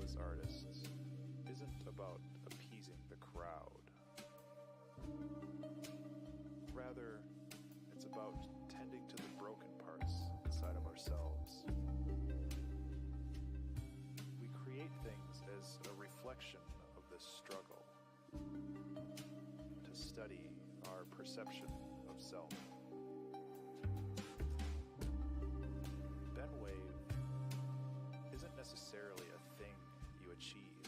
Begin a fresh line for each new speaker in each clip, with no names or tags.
as artists isn't about appeasing the crowd. Rather, it's about tending to the broken parts inside of ourselves. We create things as a reflection of this struggle, to study our perception of self. Wave isn't necessarily a thing you achieve.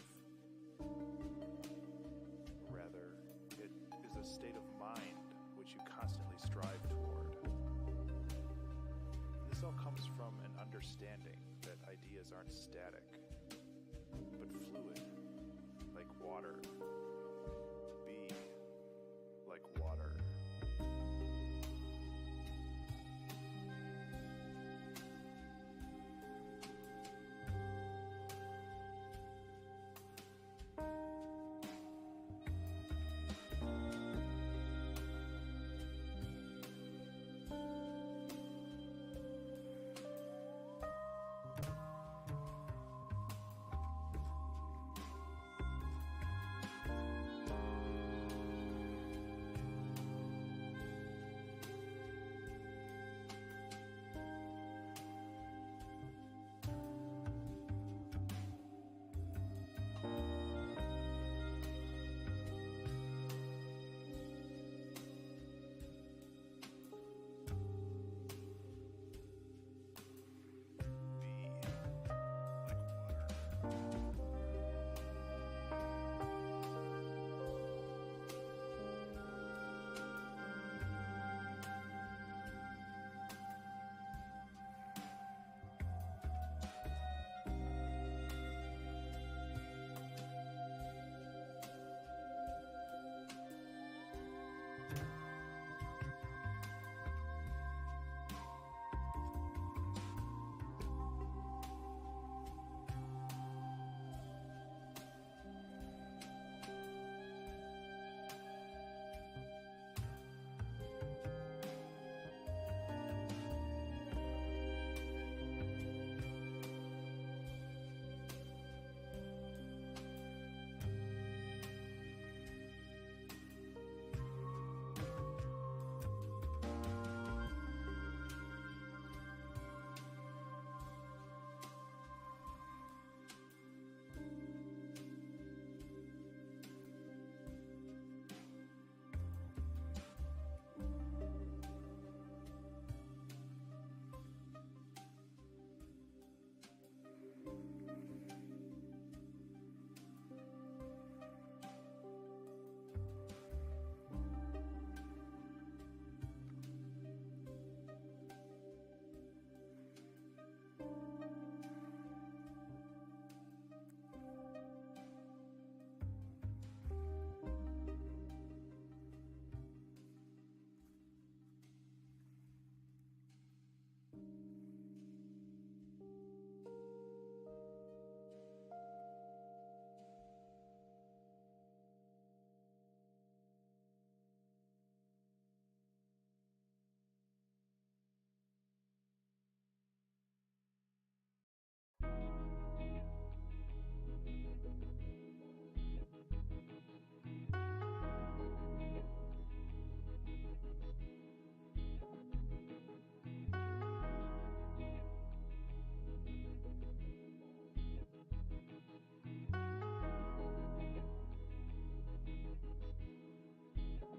Rather, it is a state of mind which you constantly strive toward. This all comes from an understanding that ideas aren't static, but fluid, like water. Be like water.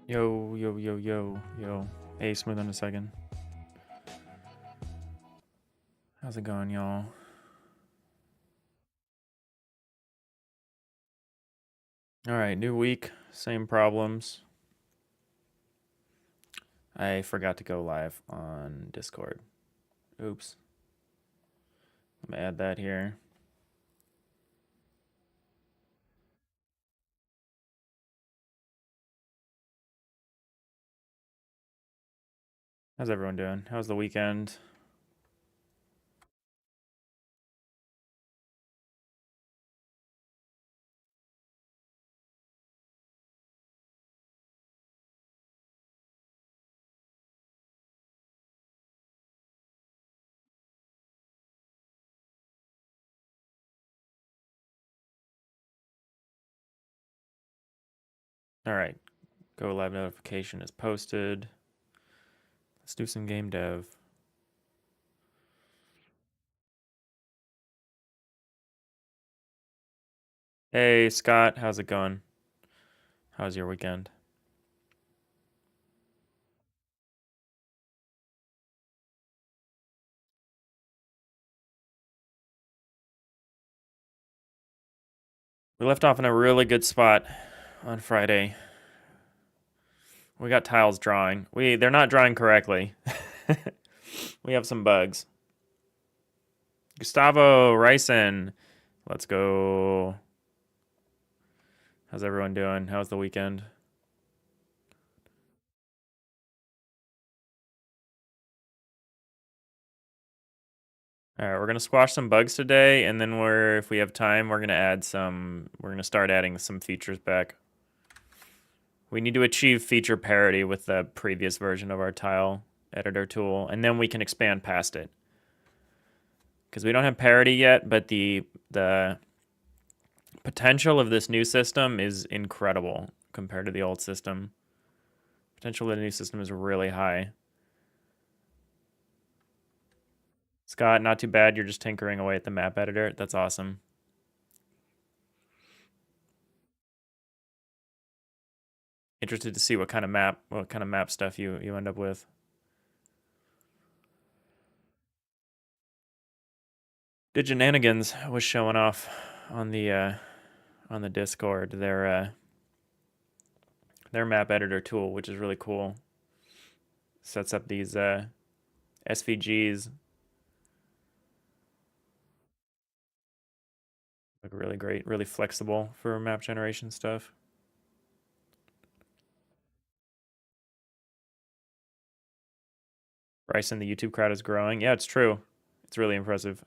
Yo, yo, yo, yo, yo. Hey, smooth on a second. How's it going, y'all? All right, new week, same problems. I forgot to go live on Discord. Oops. Let me add that here. How's everyone doing? How's the weekend? All right. Go live notification is posted. Let's do some game dev. Hey, Scott. How's it going? How's your weekend? We left off in a really good spot on Friday. We got tiles drawing. They're not drawing correctly. We have some bugs. Gustavo Ryson. Let's go. How's everyone doing? How's the weekend? All right, we're gonna squash some bugs today, and then if we have time, we're gonna start adding some features back. We need to achieve feature parity with the previous version of our tile editor tool, and then we can expand past it. Because we don't have parity yet, but the potential of this new system is incredible compared to the old system. Potential of the new system is really high. Scott, not too bad. You're just tinkering away at the map editor. That's awesome. Interested to see what kind of map stuff you end up with. Diginanigans was showing off on the Discord their map editor tool, which is really cool. Sets up these SVGs. Look really great, really flexible for map generation stuff. Rice in the YouTube crowd is growing. Yeah, it's true. It's really impressive.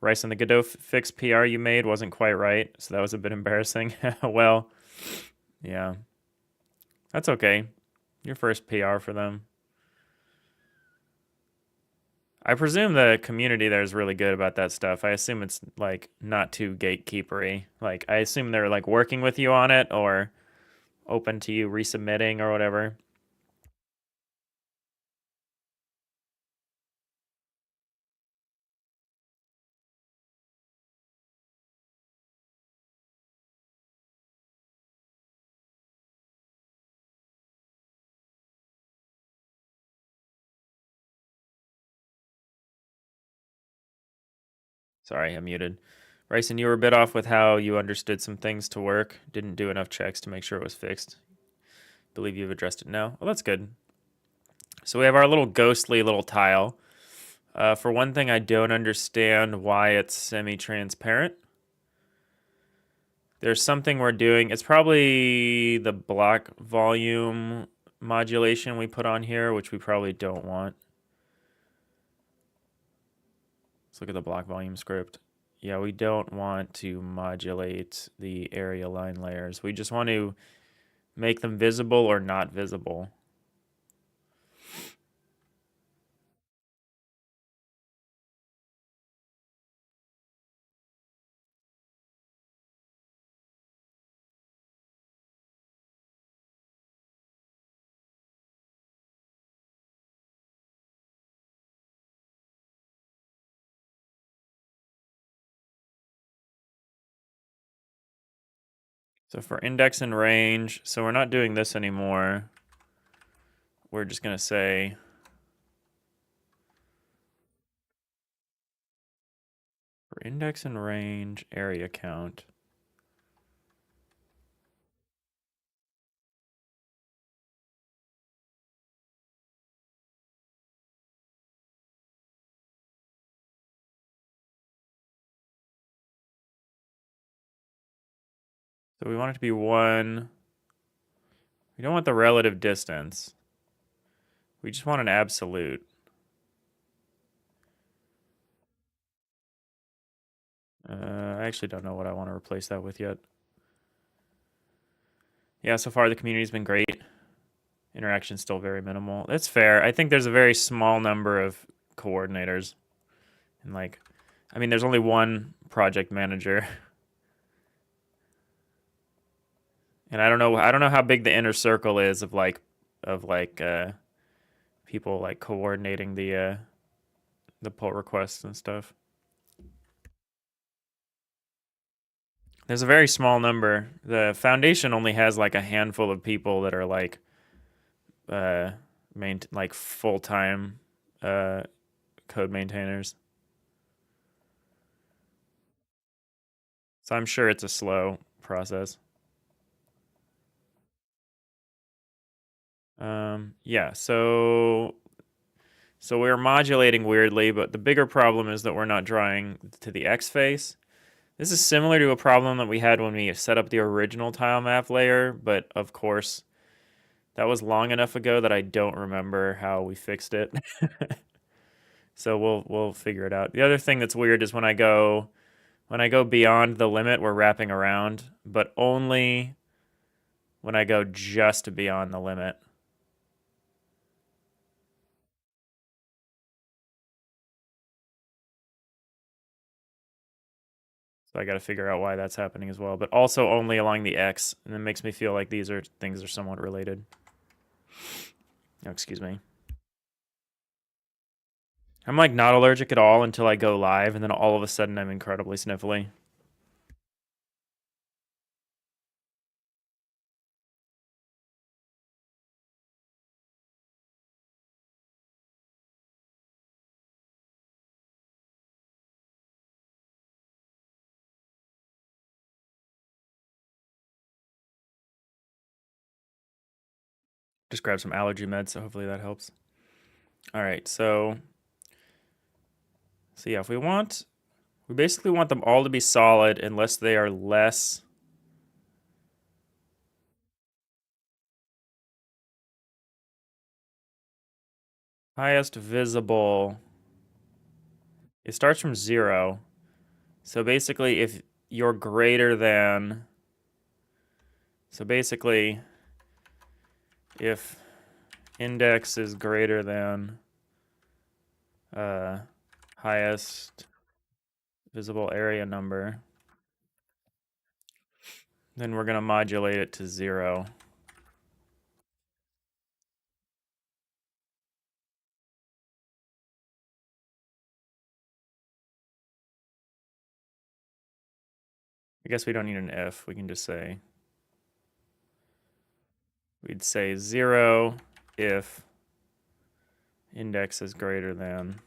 Rice, and the Godot fix PR you made wasn't quite right, so that was a bit embarrassing. Well, yeah. That's okay. Your first PR for them. I presume the community there is really good about that stuff. I assume it's like not too gatekeepery. Like I assume they're like working with you on it or open to you resubmitting or whatever. Sorry, I'm muted. Bryson, you were a bit off with how you understood some things to work. Didn't do enough checks to make sure it was fixed. Believe you've addressed it now. Well, that's good. So we have our little ghostly little tile. For one thing, I don't understand why it's semi-transparent. There's something we're doing. It's probably the block volume modulation we put on here, which we probably don't want. Let's look at the block volume script. Yeah, we don't want to modulate the area line layers. We just want to make them visible or not visible. So for index and range, so we're not doing this anymore. We're just going to say for index and range area count. So we want it to be 1. We don't want the relative distance. We just want an absolute. I actually don't know what I want to replace that with yet. Yeah, so far the community's been great. Interaction's still very minimal. That's fair. I think there's a very small number of coordinators. And like, I mean, there's only one project manager. And I don't know how big the inner circle is of people like coordinating the pull requests and stuff. There's a very small number. The foundation only has like a handful of people that are like like full-time code maintainers. So I'm sure it's a slow process. Yeah, so we're modulating weirdly, but the bigger problem is that we're not drawing to the X face. This is similar to a problem that we had when we set up the original tile map layer, but of course, that was long enough ago that I don't remember how we fixed it. So we'll figure it out. The other thing that's weird is when I go beyond the limit, we're wrapping around, but only when I go just beyond the limit. So I got to figure out why that's happening as well, but also only along the X, and it makes me feel like these things are somewhat related. Oh, excuse me. I'm like not allergic at all until I go live, and then all of a sudden I'm incredibly sniffly. Just grab some allergy meds, so hopefully that helps. All right, so yeah, if we basically want them all to be solid unless they are less. Highest visible. It starts from 0. So basically, if you're greater than. So basically, if index is greater than highest visible area number, then we're going to modulate it to 0. I guess we don't need an if. We can just say, we'd say 0 if index is greater than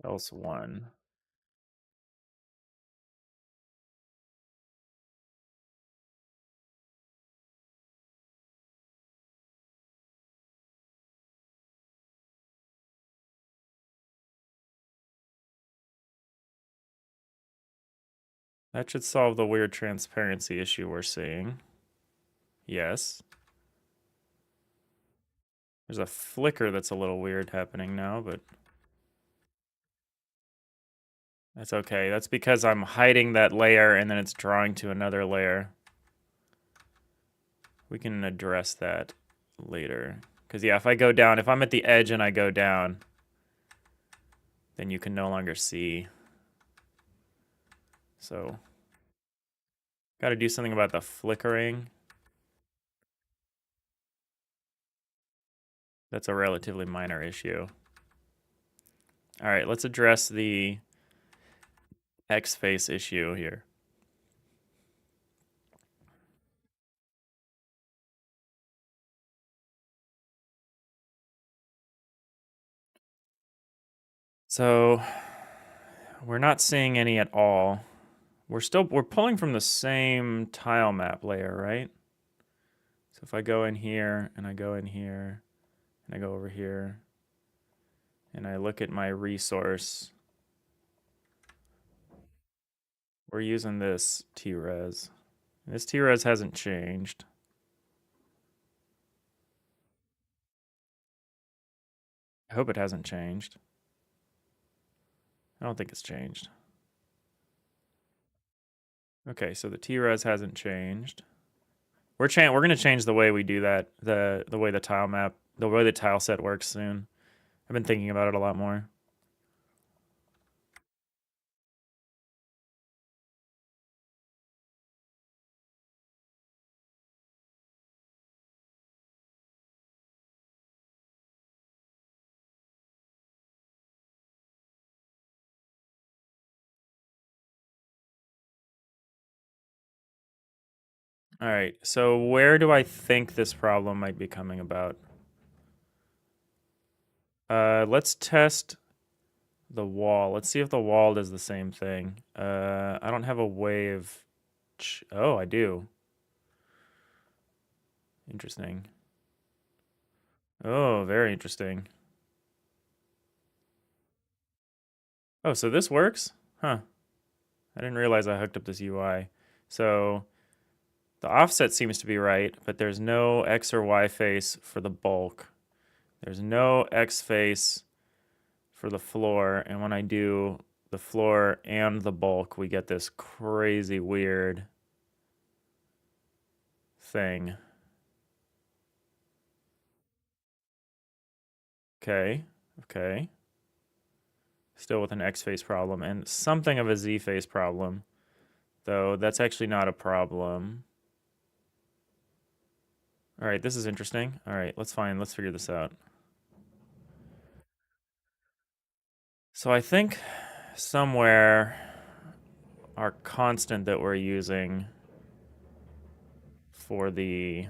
else 1. That should solve the weird transparency issue we're seeing. Yes. There's a flicker that's a little weird happening now, but that's okay. That's because I'm hiding that layer and then it's drawing to another layer. We can address that later. Because yeah, if I go down, if I'm at the edge and I go down, then you can no longer see. So, got to do something about the flickering. That's a relatively minor issue. All right, let's address the X face issue here. So we're not seeing any at all. We're pulling from the same tile map layer, right? So if I go in here and I go in here and I go over here and I look at my resource, we're using this T-res. This T-res hasn't changed. I hope it hasn't changed. I don't think it's changed. Okay, so the T-res hasn't changed. We're going to change the way we do that, the way the tile set works soon. I've been thinking about it a lot more. All right, so where do I think this problem might be coming about? Let's test the wall. Let's see if the wall does the same thing. I don't have a way of... Oh, I do. Interesting. Oh, very interesting. Oh, so this works? Huh. I didn't realize I hooked up this UI. So the offset seems to be right, but there's no X or Y face for the bulk. There's no X face for the floor. And when I do the floor and the bulk, we get this crazy weird thing. Okay, okay. Still with an X face problem and something of a Z face problem, though that's actually not a problem. All right, this is interesting. All right, let's figure this out. So I think somewhere our constant that we're using for the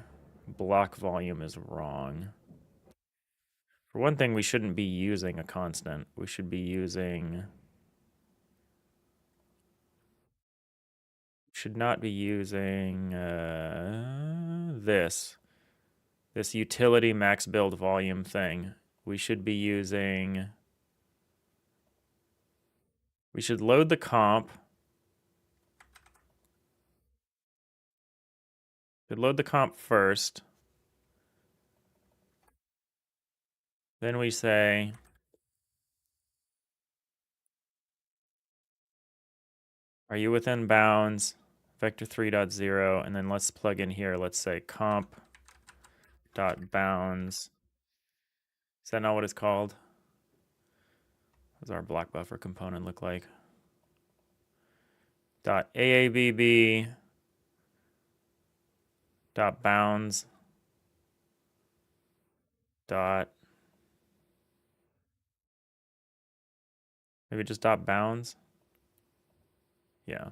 block volume is wrong. For one thing, we shouldn't be using a constant. We should be using... Should not be using this utility max build volume thing. We should be using... We should load the comp. Should load the comp first. Then we say... Are you within bounds? Vector 3.0, and then let's plug in here. Let's say comp dot bounds. Is that not what it's called? What does our block buffer component look like? Dot AABB dot bounds dot maybe just dot bounds. Yeah.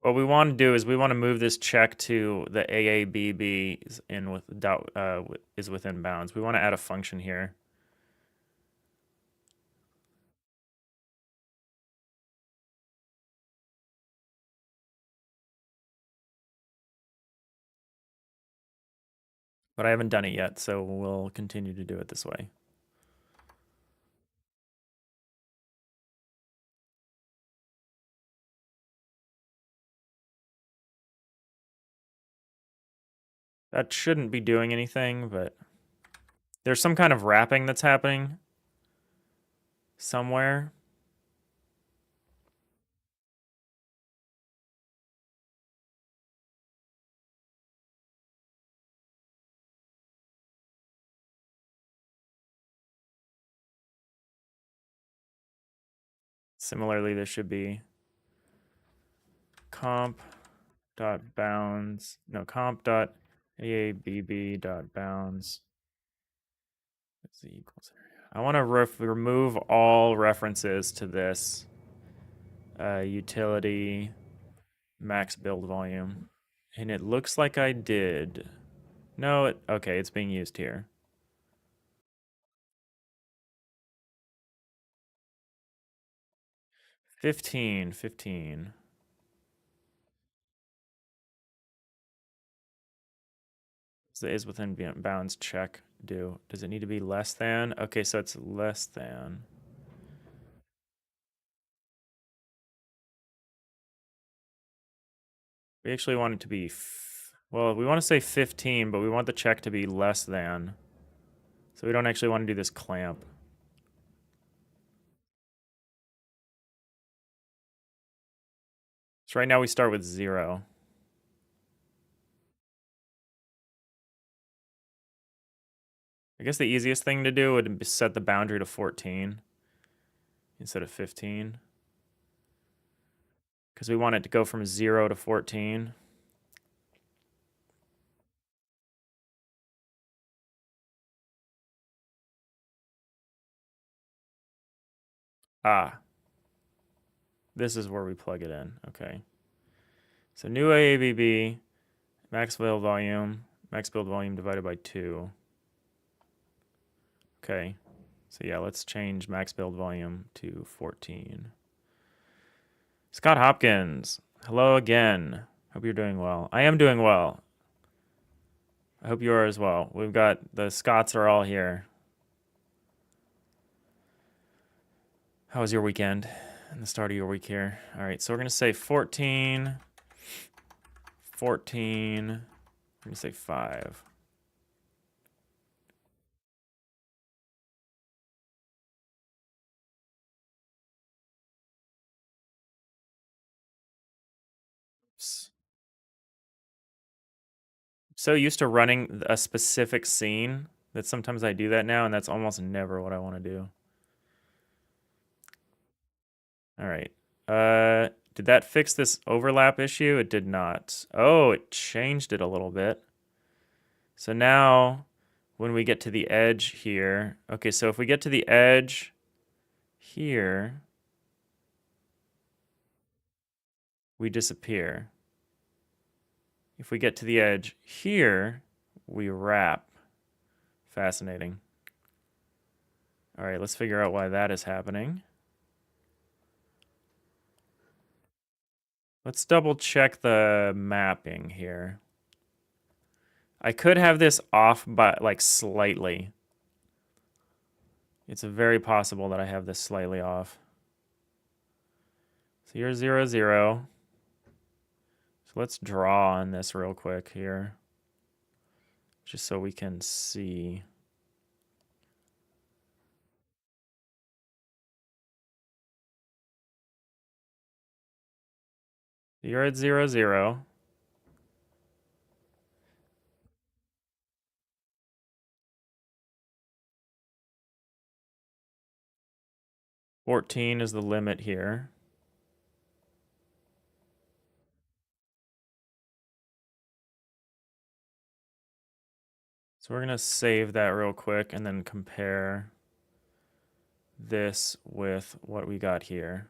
What we want to do is we want to move this check to the AABB is in with dot is within bounds. We want to add a function here. But I haven't done it yet, so we'll continue to do it this way. That shouldn't be doing anything, but there's some kind of wrapping that's happening somewhere. Similarly, there should be comp dot bounds, no, comp dot AABB dot bounds. That's the equals area. I want to remove all references to this utility max build volume. And it looks like I did. No, okay, it's being used here. Fifteen. So is within bounds check do. Does it need to be less than? Okay, so it's less than. We actually want it to be, well, we want to say 15, but we want the check to be less than. So we don't actually want to do this clamp. So right now we start with 0. I guess the easiest thing to do would be set the boundary to 14 instead of 15. Because we want it to go from 0 to 14. Ah. This is where we plug it in. Okay. So new AABB, max build volume divided by 2. Okay. So yeah, let's change max build volume to 14. Scott Hopkins, hello again. Hope you're doing well. I am doing well. I hope you are as well. We've got the Scots are all here. How was your weekend and the start of your week here? All right, so we're going to say 14, 14, we're going to say 5. So used to running a specific scene that sometimes I do that now, and that's almost never what I want to do. All right. Did that fix this overlap issue? It did not. Oh, it changed it a little bit. So now when we get to the edge here, okay, so if we get to the edge here, we disappear. If we get to the edge here, we wrap. Fascinating. All right, let's figure out why that is happening. Let's double check the mapping here. I could have this off by like slightly. It's very possible that I have this slightly off. So here's 0, 0. So let's draw on this real quick here, just so we can see. You're at 0, 0. $14 is the limit here. So we're going to save that real quick and then compare this with what we got here.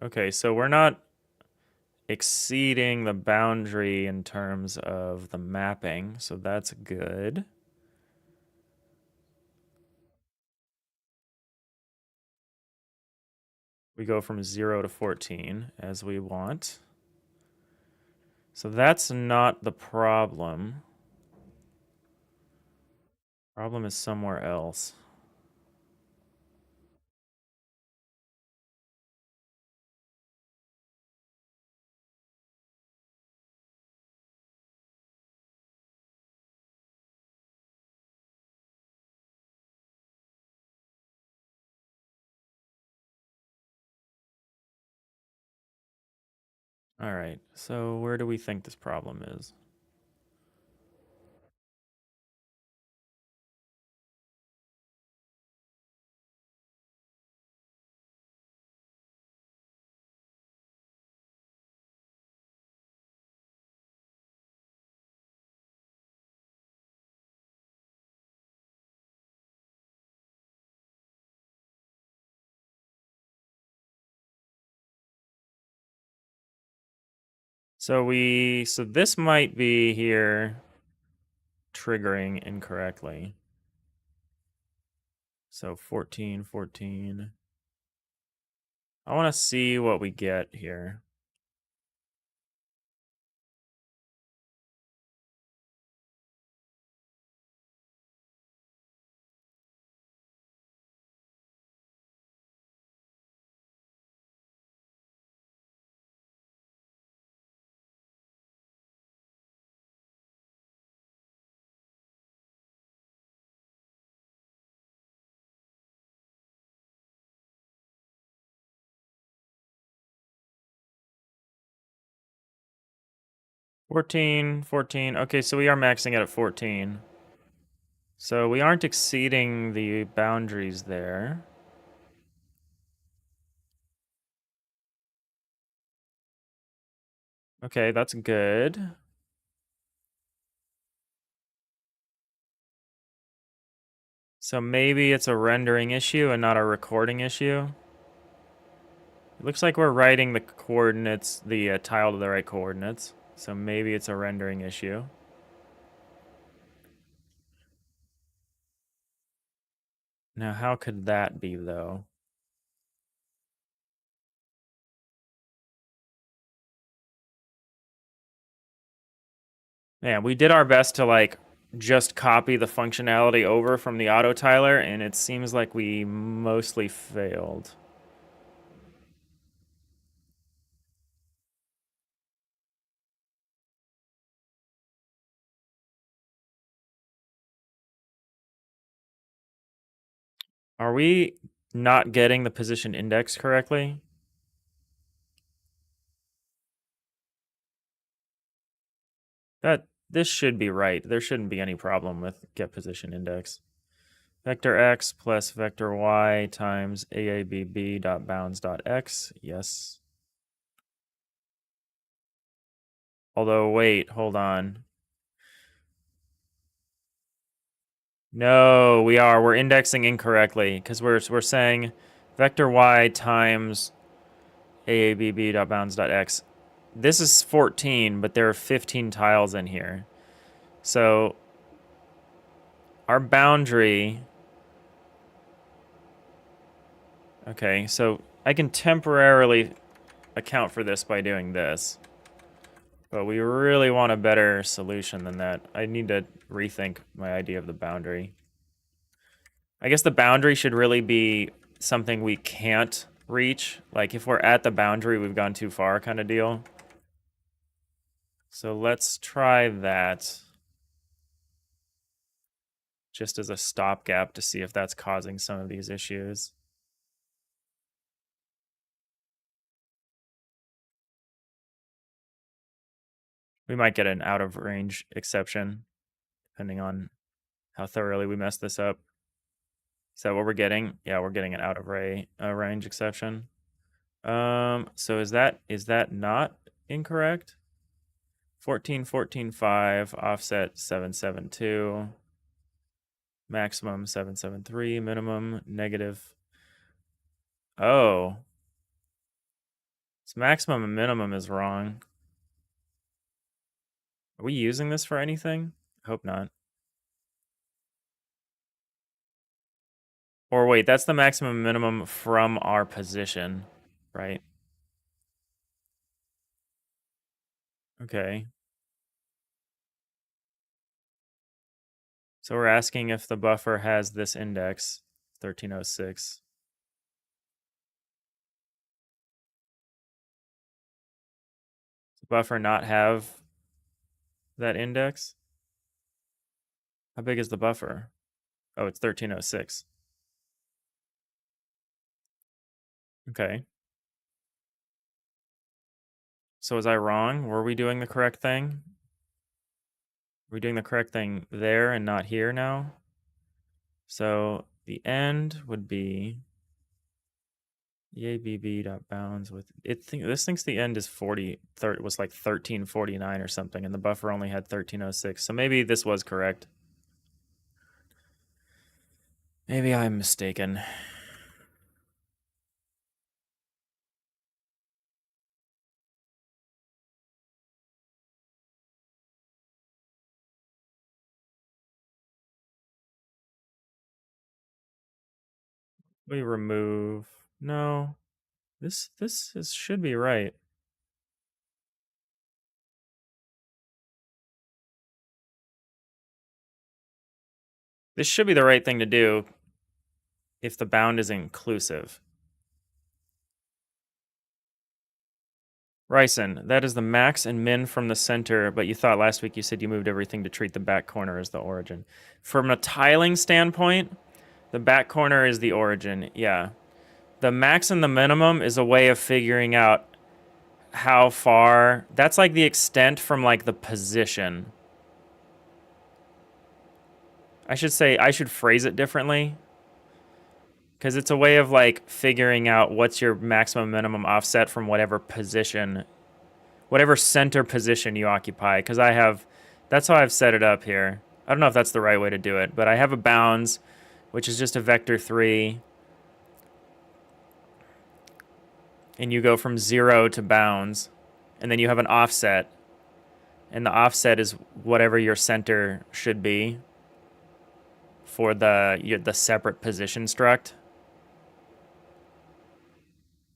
Okay, so we're not exceeding the boundary in terms of the mapping, so that's good. We go from 0 to 14 as we want. So that's not the problem. Problem is somewhere else. All right, so where do we think this problem is? So this might be here triggering incorrectly. So 14, 14. I want to see what we get here. Fourteen, 14. Okay, so we are maxing it at 14. So we aren't exceeding the boundaries there. Okay, that's good. So maybe it's a rendering issue and not a recording issue. It looks like we're writing the coordinates, the tile to the right coordinates. So maybe it's a rendering issue. Now, how could that be, though? Yeah, we did our best to, like, just copy the functionality over from the auto tiler, and it seems like we mostly failed. Are we not getting the position index correctly? This should be right. There shouldn't be any problem with get position index. Vector x plus vector y times aabb.bounds.x. Yes. Although, wait, hold on. No, we're indexing incorrectly because we're saying vector y times aabb.bounds.x. This is 14, but there are 15 tiles in here. So our boundary. Okay, so I can temporarily account for this by doing this. But we really want a better solution than that. I need to rethink my idea of the boundary. I guess the boundary should really be something we can't reach. Like if we're at the boundary, we've gone too far kind of deal. So let's try that. Just as a stopgap to see if that's causing some of these issues. We might get an out of range exception, depending on how thoroughly we mess this up. Is that what we're getting? Yeah, we're getting an out of range exception. So is that not incorrect? 14, 14, 5, offset 772, maximum 773, minimum negative. Oh. So maximum and minimum is wrong. Are we using this for anything? I hope not. Or wait, that's the maximum and minimum from our position, right? Okay. So we're asking if the buffer has this index, 1306. Does the buffer not have that index? How big is the buffer? Oh, it's 1306. Okay. So was I wrong? Were we doing the correct thing? Are we doing the correct thing there and not here now? So the end would be EABB.bounds with it. This thinks the end is 40. Was like 1349 or something, and the buffer only had 1306. So maybe this was correct. Maybe I'm mistaken. We remove. No, this should be right. This should be the right thing to do if the bound is inclusive. Ryson, that is the max and min from the center, but you thought last week you said you moved everything to treat the back corner as the origin. From a tiling standpoint, the back corner is the origin, yeah. The max and the minimum is a way of figuring out how far, that's like the extent from like the position. I should phrase it differently. Because it's a way of like figuring out what's your maximum minimum offset from whatever position, whatever center position you occupy. Because that's how I've set it up here. I don't know if that's the right way to do it, but I have a bounds, which is just a vector 3. and you go from 0 to bounds, and then you have an offset, and the offset is whatever your center should be for the separate position struct.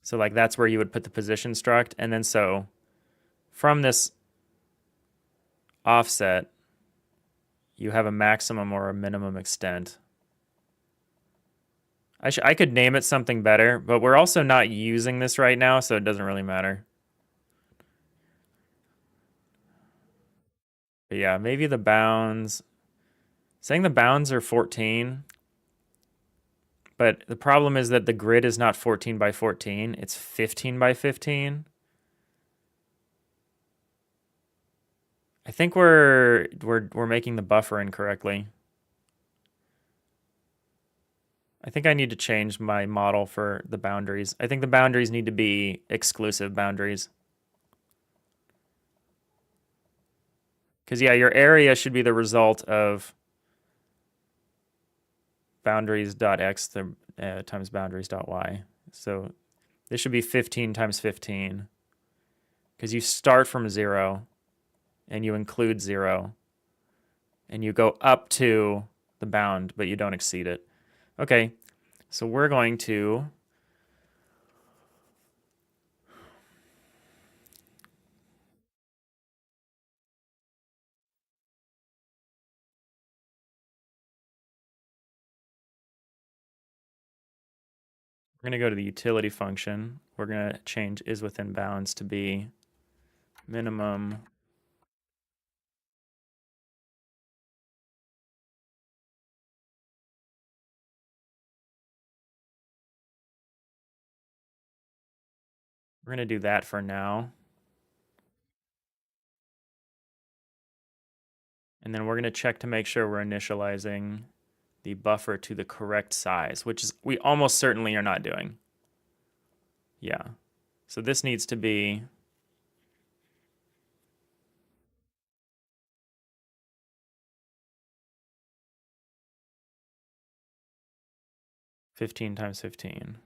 So like that's where you would put the position struct, and then so from this offset, you have a maximum or a minimum extent. I could name it something better, but we're also not using this right now, so it doesn't really matter. But yeah, maybe the bounds. Saying the bounds are 14, but the problem is that the grid is not 14 by 14, it's 15 by 15. I think we're making the buffer incorrectly. I think I need to change my model for the boundaries. I think the boundaries need to be exclusive boundaries. Because yeah, your area should be the result of boundaries.x times boundaries.y. So this should be 15 times 15. Because you start from 0 and you include 0. And you go up to the bound, but you don't exceed it. Okay, so we're going to go to the utility function. We're going to change is within bounds to be minimum We're going to do that for now. And then we're going to check to make sure we're initializing the buffer to the correct size, which is we almost certainly are not doing. Yeah. So this needs to be 15 times 15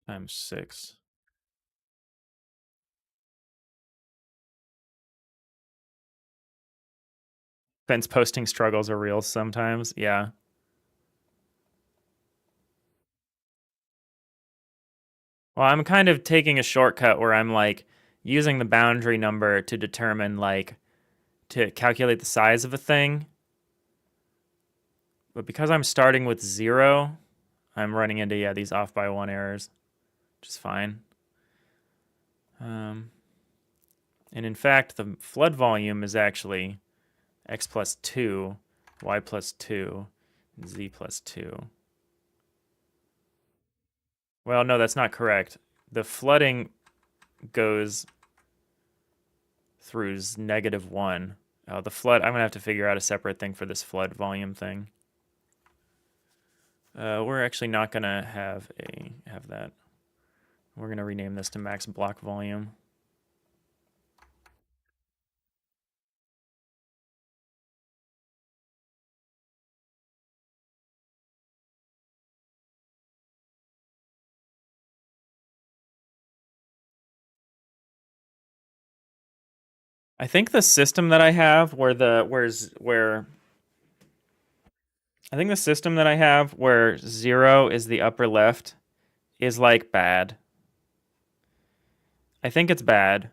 times 6. Fence posting struggles are real sometimes. Yeah. Well, I'm kind of taking a shortcut where I'm like using the boundary number to determine like to calculate the size of a thing. But because I'm starting with 0, I'm running into these off by 1 errors, which is fine. And in fact, the flood volume is actually x plus 2, y plus 2, and z plus 2. Well, no, that's not correct. The flooding goes through -1. The flood, I'm going to have to figure out a separate thing for this flood volume thing. We're actually not going to have that. We're going to rename this to max block volume. I think the system that I have where I think the system that I have where 0 is the upper left is like bad. I think it's bad.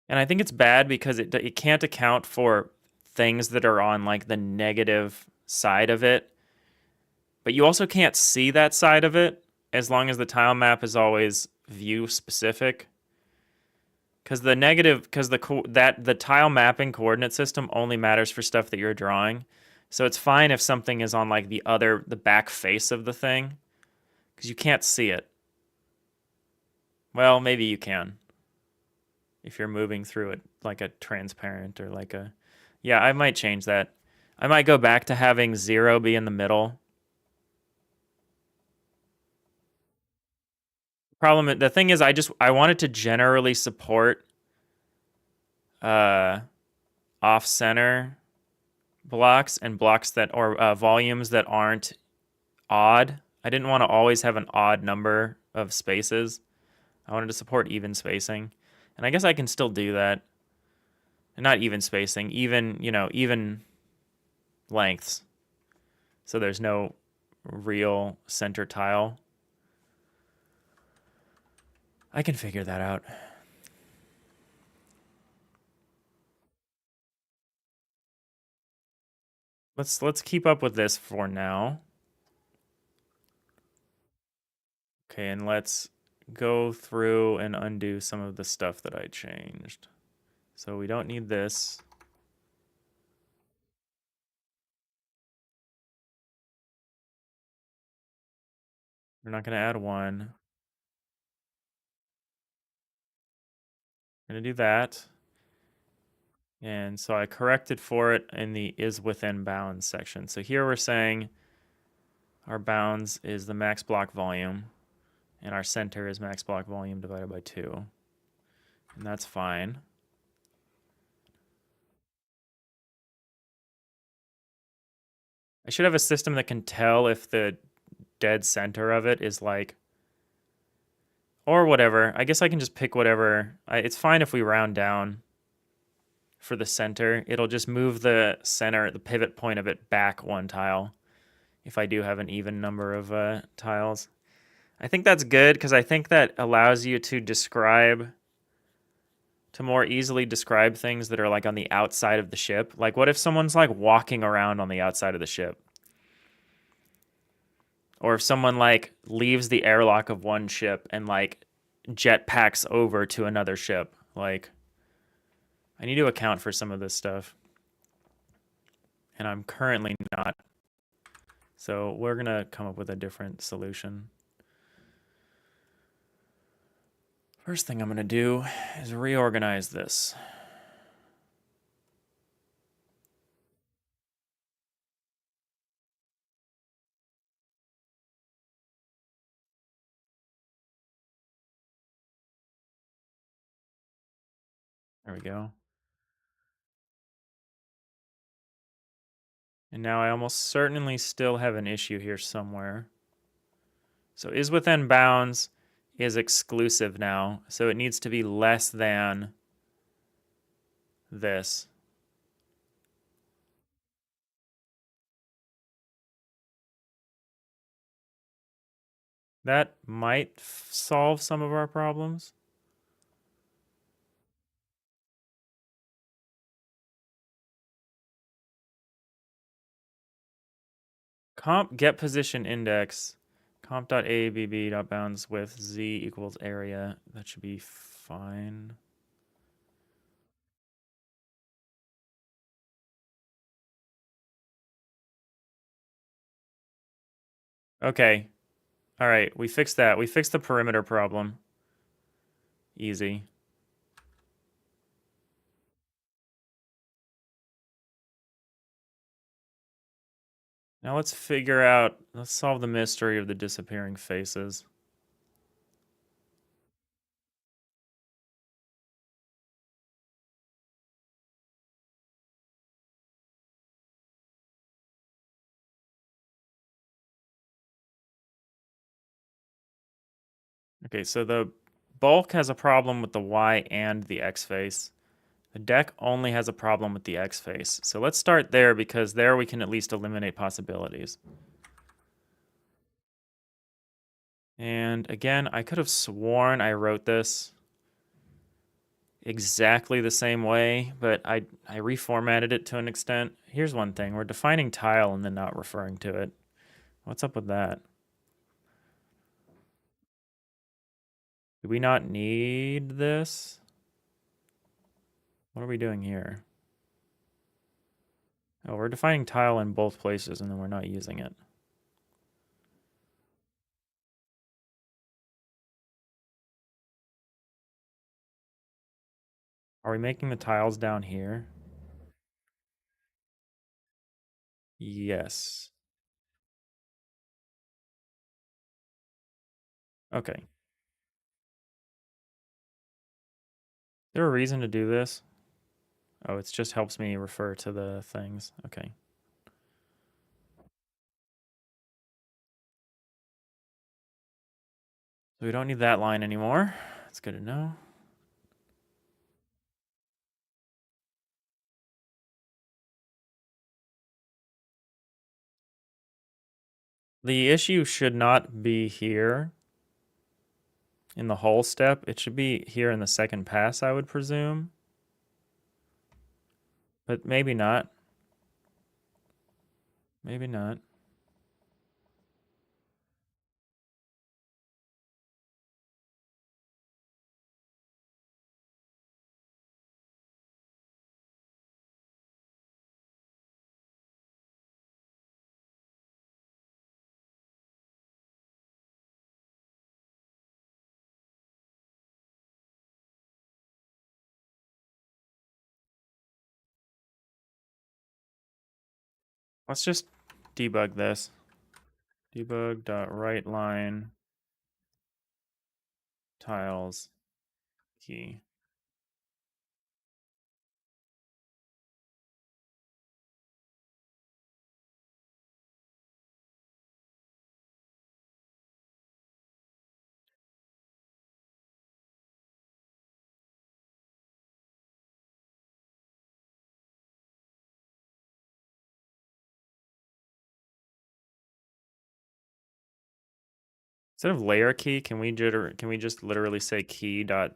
And I think it's bad because it can't account for things that are on like the negative side of it. But you also can't see that side of it as long as the tile map is always view specific. Because the tile mapping coordinate system only matters for stuff that you're drawing. So it's fine if something is on like the back face of the thing, because you can't see it. Well, maybe you can if you're moving through it like a transparent or like a, yeah, I might change that. I might go back to having 0 be in the middle. The thing is I want it to generally support uh, off-center blocks and blocks that, or volumes that aren't odd. I didn't want to always have an odd number of spaces. I wanted to support even spacing. And I guess I can still do that. And not even spacing, even lengths. So there's no real center tile. I can figure that out. Let's keep up with this for now. Okay, and let's go through and undo some of the stuff that I changed. So we don't need this. We're not going to add one. We're going to do that. And so I corrected for it in the is within bounds section. So here we're saying our bounds is the max block volume, and our center is max block volume divided by 2. And that's fine. I should have a system that can tell if the dead center of it is like, or whatever. I guess I can just pick whatever. It's fine if we round down for the center. It'll just move the center, the pivot point of it back one tile if I do have an even number of tiles. I think that's good because I think that allows you to more easily describe things that are like on the outside of the ship. Like what if someone's like walking around on the outside of the ship? Or if someone like leaves the airlock of one ship and like jetpacks over to another ship. Like I need to account for some of this stuff. And I'm currently not. So we're going to come up with a different solution. First thing I'm going to do is reorganize this. There we go. And now I almost certainly still have an issue here somewhere. So is within bounds is exclusive now. So it needs to be less than this. That might solve some of our problems. Comp get position index. Comp.abb.bounds with z equals area. That should be fine. Okay. All right, we fixed that. We fixed the perimeter problem. Easy. Now let's solve the mystery of the disappearing faces. Okay, so the bulk has a problem with the Y and the X face. The deck only has a problem with the X face. So let's start there because there we can at least eliminate possibilities. And again, I could have sworn I wrote this exactly the same way, but I reformatted it to an extent. Here's one thing. We're defining tile and then not referring to it. What's up with that? Do we not need this? What are we doing here? Oh, we're defining tile in both places and then we're not using it. Are we making the tiles down here? Yes. Okay. Is there a reason to do this? Oh, it just helps me refer to the things. Okay. So we don't need that line anymore. That's good to know. The issue should not be here in the whole step. It should be here in the second pass, I would presume. But maybe not. Maybe not. Let's just debug this. Debug.writeLine tiles key. Instead of layer key, can we just literally say key.zw?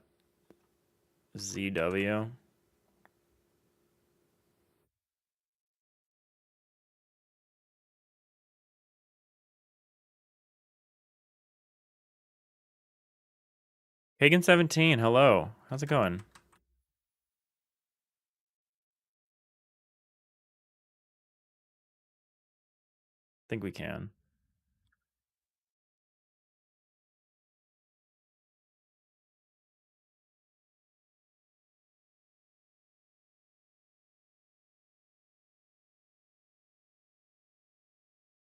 Hagen17, hello. How's it going? I think we can.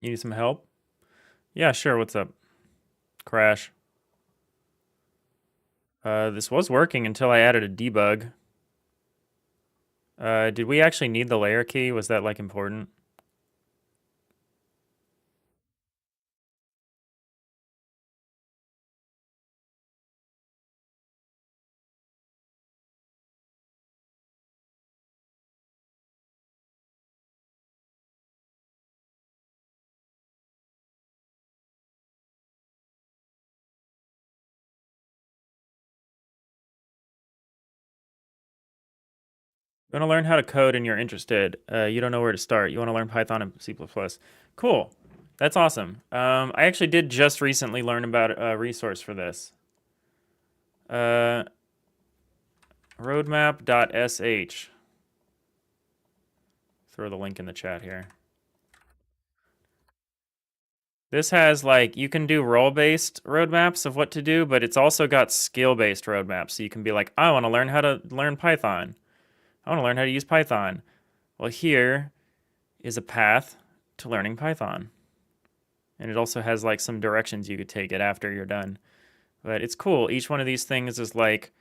You need some help? Yeah, sure. What's up? Crash. This was working until I added a debug. Did we actually need the layer key? Was that like important? You want to learn how to code and you're interested. You don't know where to start. You want to learn Python and C++. Cool. That's awesome. I actually did just recently learn about a resource for this. Roadmap.sh. Throw the link in the chat here. This has like, you can do role-based roadmaps of what to do, but it's also got skill-based roadmaps. So you can be like, I want to learn how to learn Python. I want to learn how to use Python. Well, here is a path to learning Python. And it also has like some directions you could take it after you're done. But it's cool. Each one of these things is like,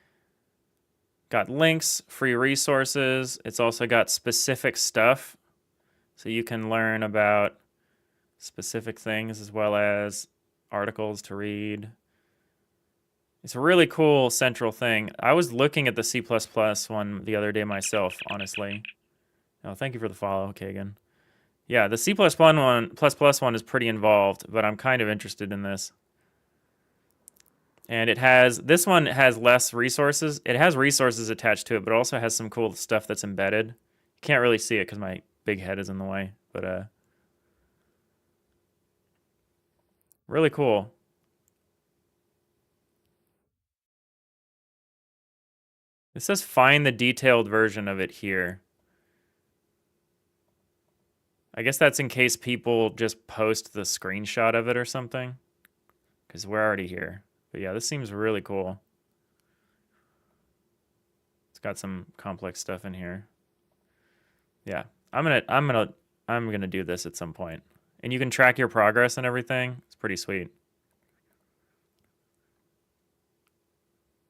got links, free resources. It's also got specific stuff. So you can learn about specific things as well as articles to read. It's a really cool central thing. I was looking at the C++ one the other day myself, honestly. Oh, thank you for the follow, Kagan. Yeah, the C++ one is pretty involved, but I'm kind of interested in this. And this one has less resources. It has resources attached to it, but it also has some cool stuff that's embedded. You can't really see it because my big head is in the way, but really cool. It says find the detailed version of it here. I guess that's in case people just post the screenshot of it or something, because we're already here. But yeah, this seems really cool. It's got some complex stuff in here. Yeah, I'm gonna do this at some point, and you can track your progress and everything. It's pretty sweet.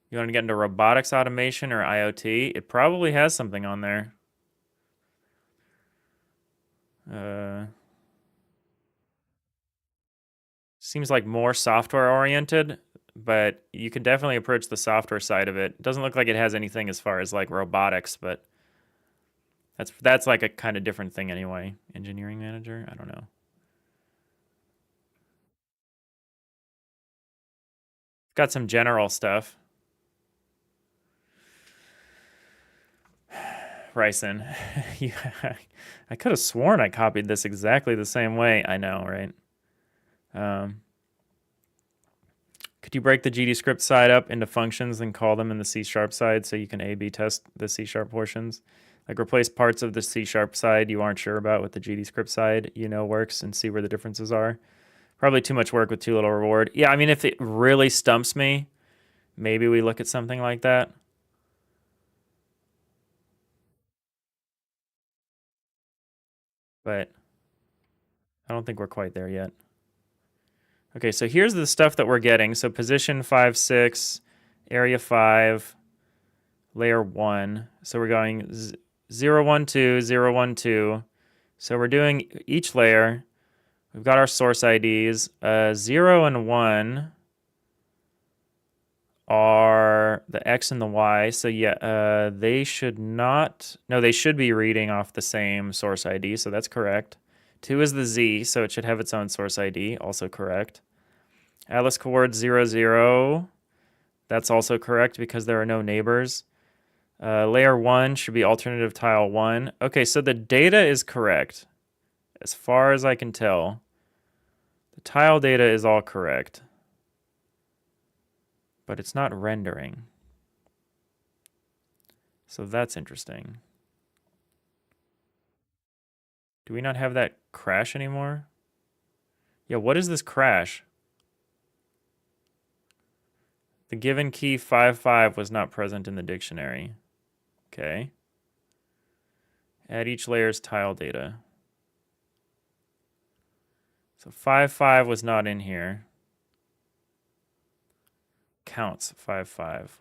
You want to get into robotics automation or IoT? It probably has something on there. Seems like more software oriented, but you can definitely approach the software side of it. It doesn't look like it has anything as far as like robotics, but that's like a kind of different thing anyway. Engineering manager? I don't know. Got some general stuff. Ryson. I could have sworn I copied this exactly the same way. I know, right? Could you break the GD script side up into functions and call them in the C# side so you can A/B test the C# portions? Like replace parts of the C# side you aren't sure about with the GD script side you know works and see where the differences are. Probably too much work with too little reward. Yeah, I mean, if it really stumps me, maybe we look at something like that. But I don't think we're quite there yet. Okay, so here's the stuff that we're getting. So position 5, 6, area 5, layer 1. So we're going 0, 1, 2, 0, 1, 2. So we're doing each layer. We've got our source IDs. 0 and 1 are the X and the Y. So yeah, they should not, no, they should be reading off the same source ID. So that's correct. 2 is the Z, so it should have its own source ID. Also correct. Atlas coords 0, 0. That's also correct because there are no neighbors. Layer 1 should be alternative tile 1. Okay, so the data is correct. As far as I can tell, the tile data is all correct. But it's not rendering. So that's interesting. Do we not have that crash anymore? Yeah, what is this crash? The given key 55 was not present in the dictionary. Okay. Add each layer's tile data. So 55 was not in here. Counts 55.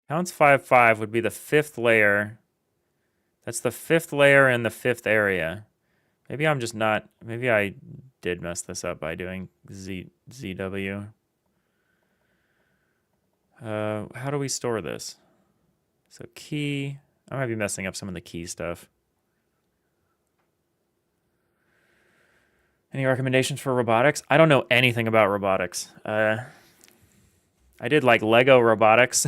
Counts 55 would be the 5th layer. That's the 5th layer in the 5th area. Maybe I'm just not, maybe I did mess this up by doing ZW. How do we store this? So key, I might be messing up some of the key stuff. Any recommendations for robotics? I don't know anything about robotics. I did like Lego robotics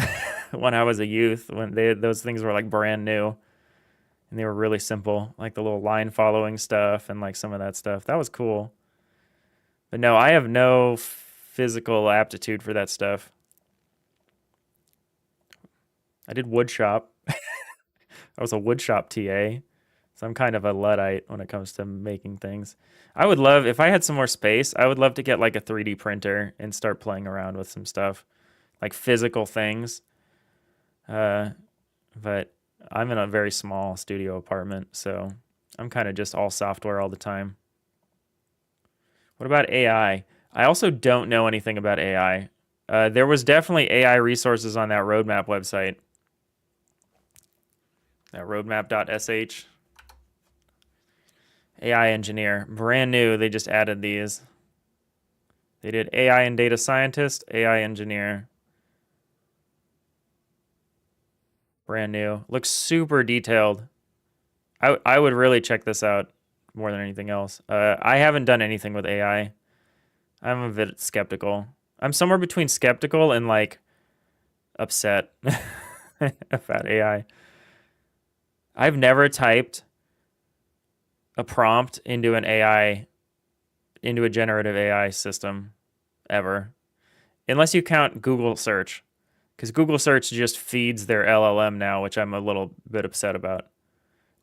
when I was a youth, when those things were like brand new. And they were really simple, like the little line following stuff and like some of that stuff. That was cool. But no, I have no physical aptitude for that stuff. I did woodshop. I was a woodshop TA. So I'm kind of a Luddite when it comes to making things. I would love, if I had some more space, I would love to get like a 3D printer and start playing around with some stuff, like physical things. But I'm in a very small studio apartment, so I'm kind of just all software all the time. What about AI? I also don't know anything about AI. There was definitely AI resources on that roadmap website. That roadmap.sh. AI engineer, brand new. They just added these. They did AI and data scientist, AI engineer. Brand new. Looks super detailed. I would really check this out more than anything else. I haven't done anything with AI. I'm a bit skeptical. I'm somewhere between skeptical and like upset about AI. I've never typed a prompt into an AI, into a generative AI system ever. Unless you count Google search. Because Google search just feeds their LLM now, which I'm a little bit upset about.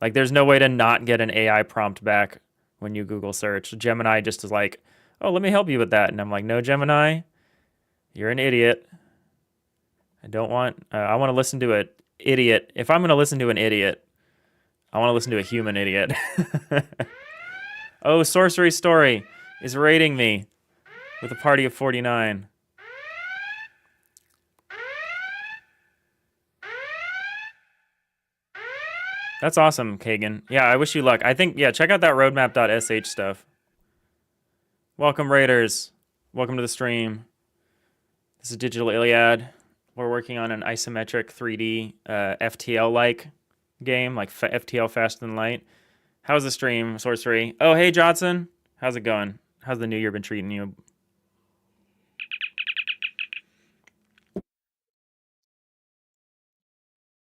Like, there's no way to not get an AI prompt back when you Google search. Gemini just is like, oh, let me help you with that. And I'm like, no, Gemini, you're an idiot. I don't want, I want to listen to an idiot. If I'm going to listen to an idiot, I want to listen to a human idiot. Oh, Sorcery Story is raiding me with a party of 49. That's awesome, Kagan. Yeah, I wish you luck. I think, yeah, check out that roadmap.sh stuff. Welcome, Raiders. Welcome to the stream. This is Digital Iliad. We're working on an isometric 3D FTL-like game, like FTL Faster Than Light. How's the stream, Sorcery? Oh, hey, Johnson. How's it going? How's the new year been treating you?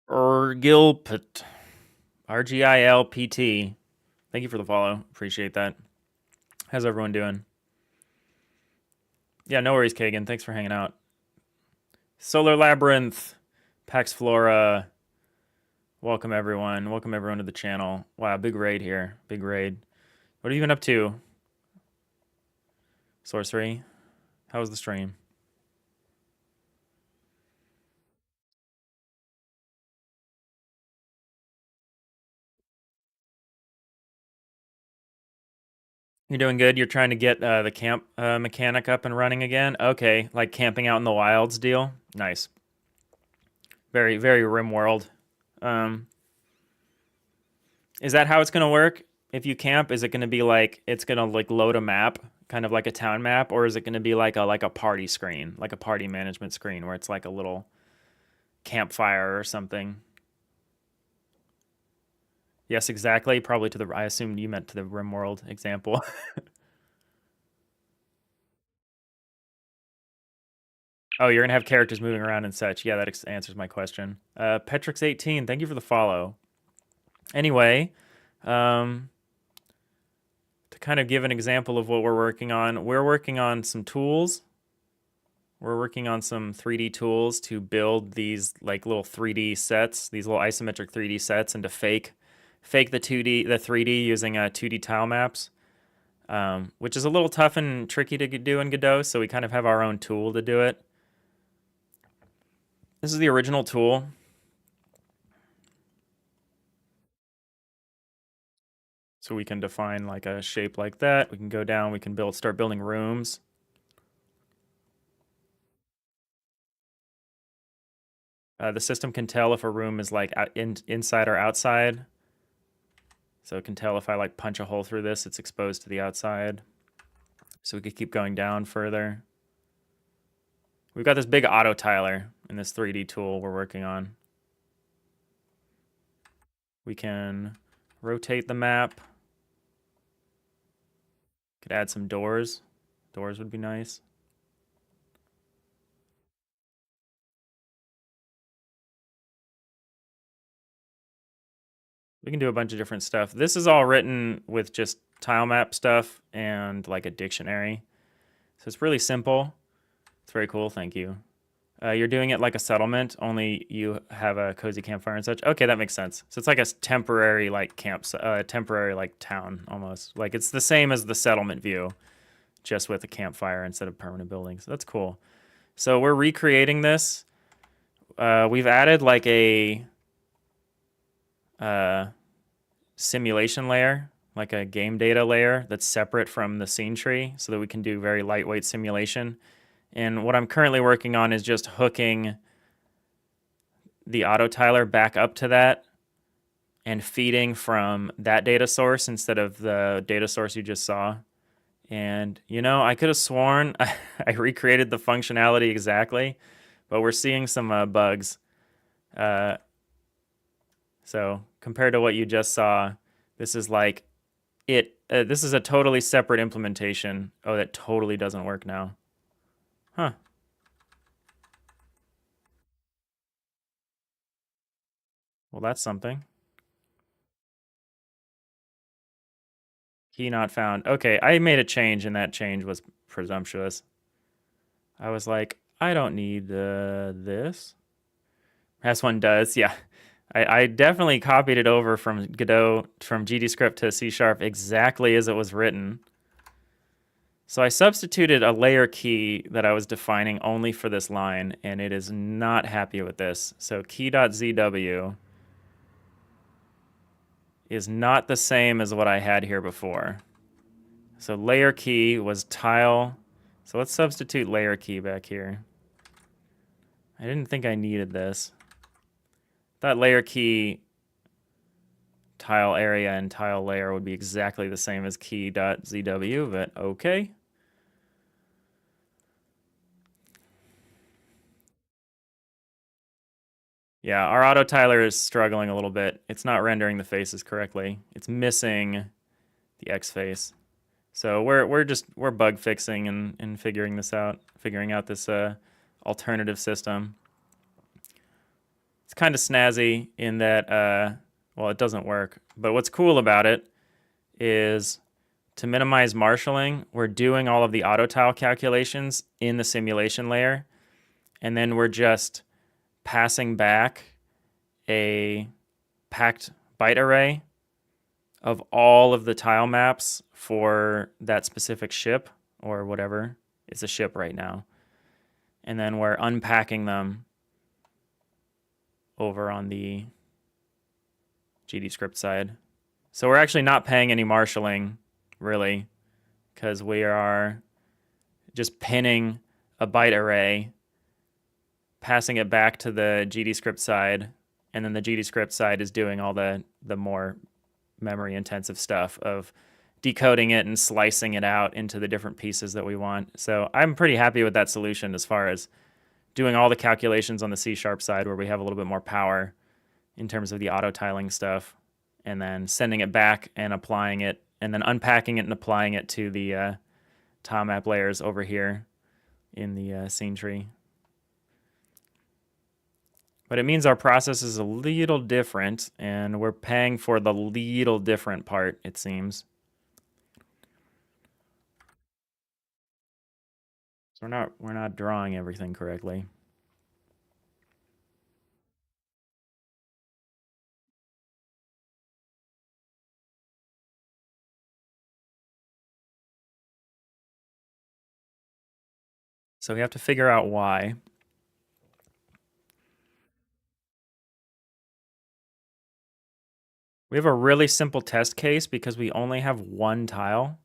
Gilpit. RGILPT. Thank you for the follow. Appreciate that. How's everyone doing? Yeah, no worries, Kagan. Thanks for hanging out. Solar Labyrinth. Pax Flora. Welcome, everyone. Welcome, everyone, to the channel. Wow, big raid here. Big raid. What have you been up to, Sorcery? How was the stream? You're doing good. You're trying to get the camp mechanic up and running again. Okay, like camping out in the wilds deal. Nice. Very, very RimWorld. Is that how it's gonna work? If you camp, is it gonna be like it's gonna like load a map, kind of like a town map, or is it gonna be like a party screen, like a party management screen, where it's like a little campfire or something? Yes, exactly. Probably to the. I assumed you meant to the RimWorld example. Oh, you're gonna have characters moving around and such. Yeah, that answers my question. Petrix18, thank you for the follow. Anyway, to kind of give an example of what we're working on some tools. We're working on some 3D tools to build these like little 3D sets, these little isometric 3D sets, and to fake the 3D using 2D tile maps, which is a little tough and tricky to do in Godot. So we kind of have our own tool to do it. This is the original tool. So we can define like a shape like that. We can go down, we can start building rooms. The system can tell if a room is like inside or outside. So it can tell if I like punch a hole through this, it's exposed to the outside. So we could keep going down further. We've got this big auto tiler in this 3D tool we're working on. We can rotate the map. Could add some doors. Doors would be nice. We can do a bunch of different stuff. This is all written with just tile map stuff and like a dictionary. So it's really simple. It's very cool, thank you. You're doing it like a settlement, only you have a cozy campfire and such. Okay, that makes sense. So it's like a temporary like temporary like town almost. Like it's the same as the settlement view, just with a campfire instead of permanent buildings. That's cool. So we're recreating this. We've added like a simulation layer, like a game data layer that's separate from the scene tree so that we can do very lightweight simulation. And what I'm currently working on is just hooking the auto tiler back up to that and feeding from that data source instead of the data source you just saw. And, you know, I could have sworn I recreated the functionality exactly, but we're seeing some bugs. So compared to what you just saw, this is like this is a totally separate implementation. Oh, that totally doesn't work now. Huh. Well, that's something. Key not found. Okay, I made a change, and that change was presumptuous. I was like, I don't need this. As one does, yeah. I definitely copied it over from Godot, from GDScript to C# exactly as it was written. So I substituted a layer key that I was defining only for this line, and it is not happy with this. So key.zw is not the same as what I had here before. So layer key was tile. So let's substitute layer key back here. I didn't think I needed this. That layer key tile area and tile layer would be exactly the same as key.zw, but okay. Yeah, our auto tiler is struggling a little bit. It's not rendering the faces correctly. It's missing the X face. So we're bug fixing and figuring this out, figuring out this alternative system. It's kind of snazzy in that well, it doesn't work. But what's cool about it is to minimize marshalling, we're doing all of the auto tile calculations in the simulation layer, and then we're just passing back a packed byte array of all of the tile maps for that specific ship or whatever. It's a ship right now. And then we're unpacking them over on the GDScript side. So we're actually not paying any marshalling, really, because we are just pinning a byte array, passing it back to the GDScript side, and then the GDScript side is doing all the more memory intensive stuff of decoding it and slicing it out into the different pieces that we want. So I'm pretty happy with that solution as far as doing all the calculations on the C# side where we have a little bit more power in terms of the auto tiling stuff, and then sending it back and applying it, and then unpacking it and applying it to the tile map layers over here in the scene tree. But it means our process is a little different, and we're paying for the little different part, it seems. So we're not drawing everything correctly. So we have to figure out why. We have a really simple test case because we only have one tile.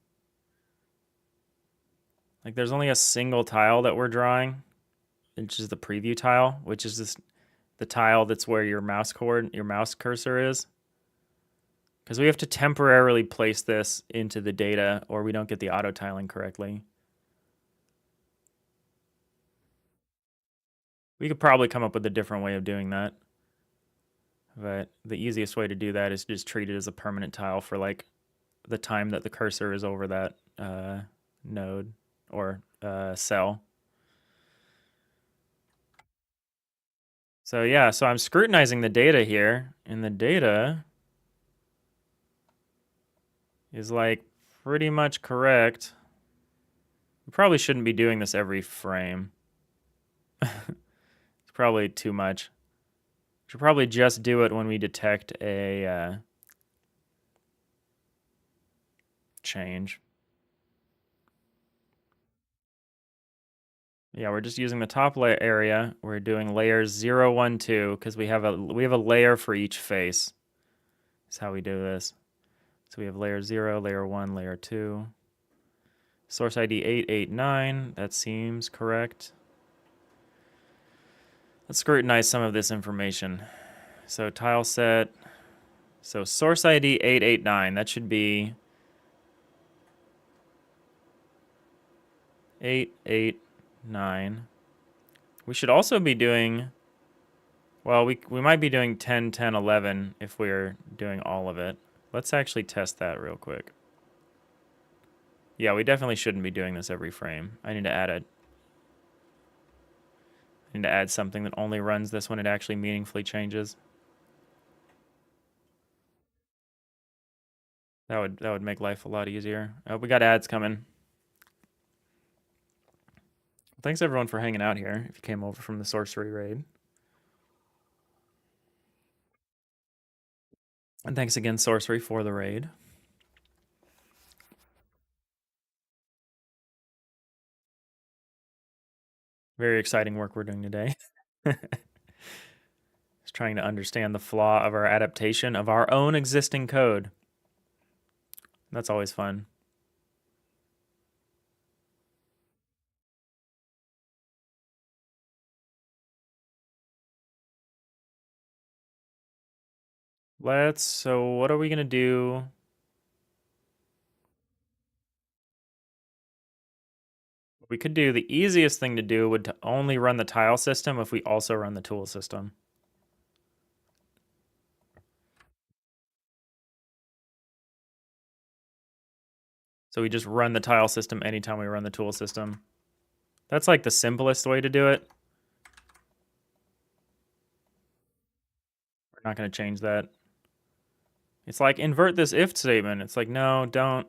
Like there's only a single tile that we're drawing, which is the preview tile, which is the tile that's where your mouse cursor is. Because we have to temporarily place this into the data or we don't get the auto tiling correctly. We could probably come up with a different way of doing that. But the easiest way to do that is just treat it as a permanent tile for like the time that the cursor is over that node or cell. So yeah, so I'm scrutinizing the data here, and the data is like pretty much correct. We probably shouldn't be doing this every frame. It's probably too much. Should probably just do it when we detect a change. Yeah, we're just using the top layer area. We're doing layers 0, 1, 2 because we have a layer for each face. That's how we do this. So we have layer 0, layer 1, layer 2. Source ID 889. That seems correct. Let's scrutinize some of this information. So tile set. So source ID 889. That should be 889. We should also be doing, well, we might be doing 10, 10, 11 if we're doing all of it. Let's actually test that real quick. Yeah, we definitely shouldn't be doing this every frame. I need to add something that only runs this when it actually meaningfully changes. That would make life a lot easier. Oh, we got ads coming. Thanks everyone for hanging out here if you came over from the sorcery raid. And thanks again, Sorcery, for the raid. Very exciting work we're doing today. Just trying to understand the flaw of our adaptation of our own existing code. That's always fun. So what are we gonna do? We could do the easiest thing to do would to only run the tile system if we also run the tool system. So we just run the tile system anytime we run the tool system. That's like the simplest way to do it. We're not going to change that. It's like invert this if statement. It's like, no, don't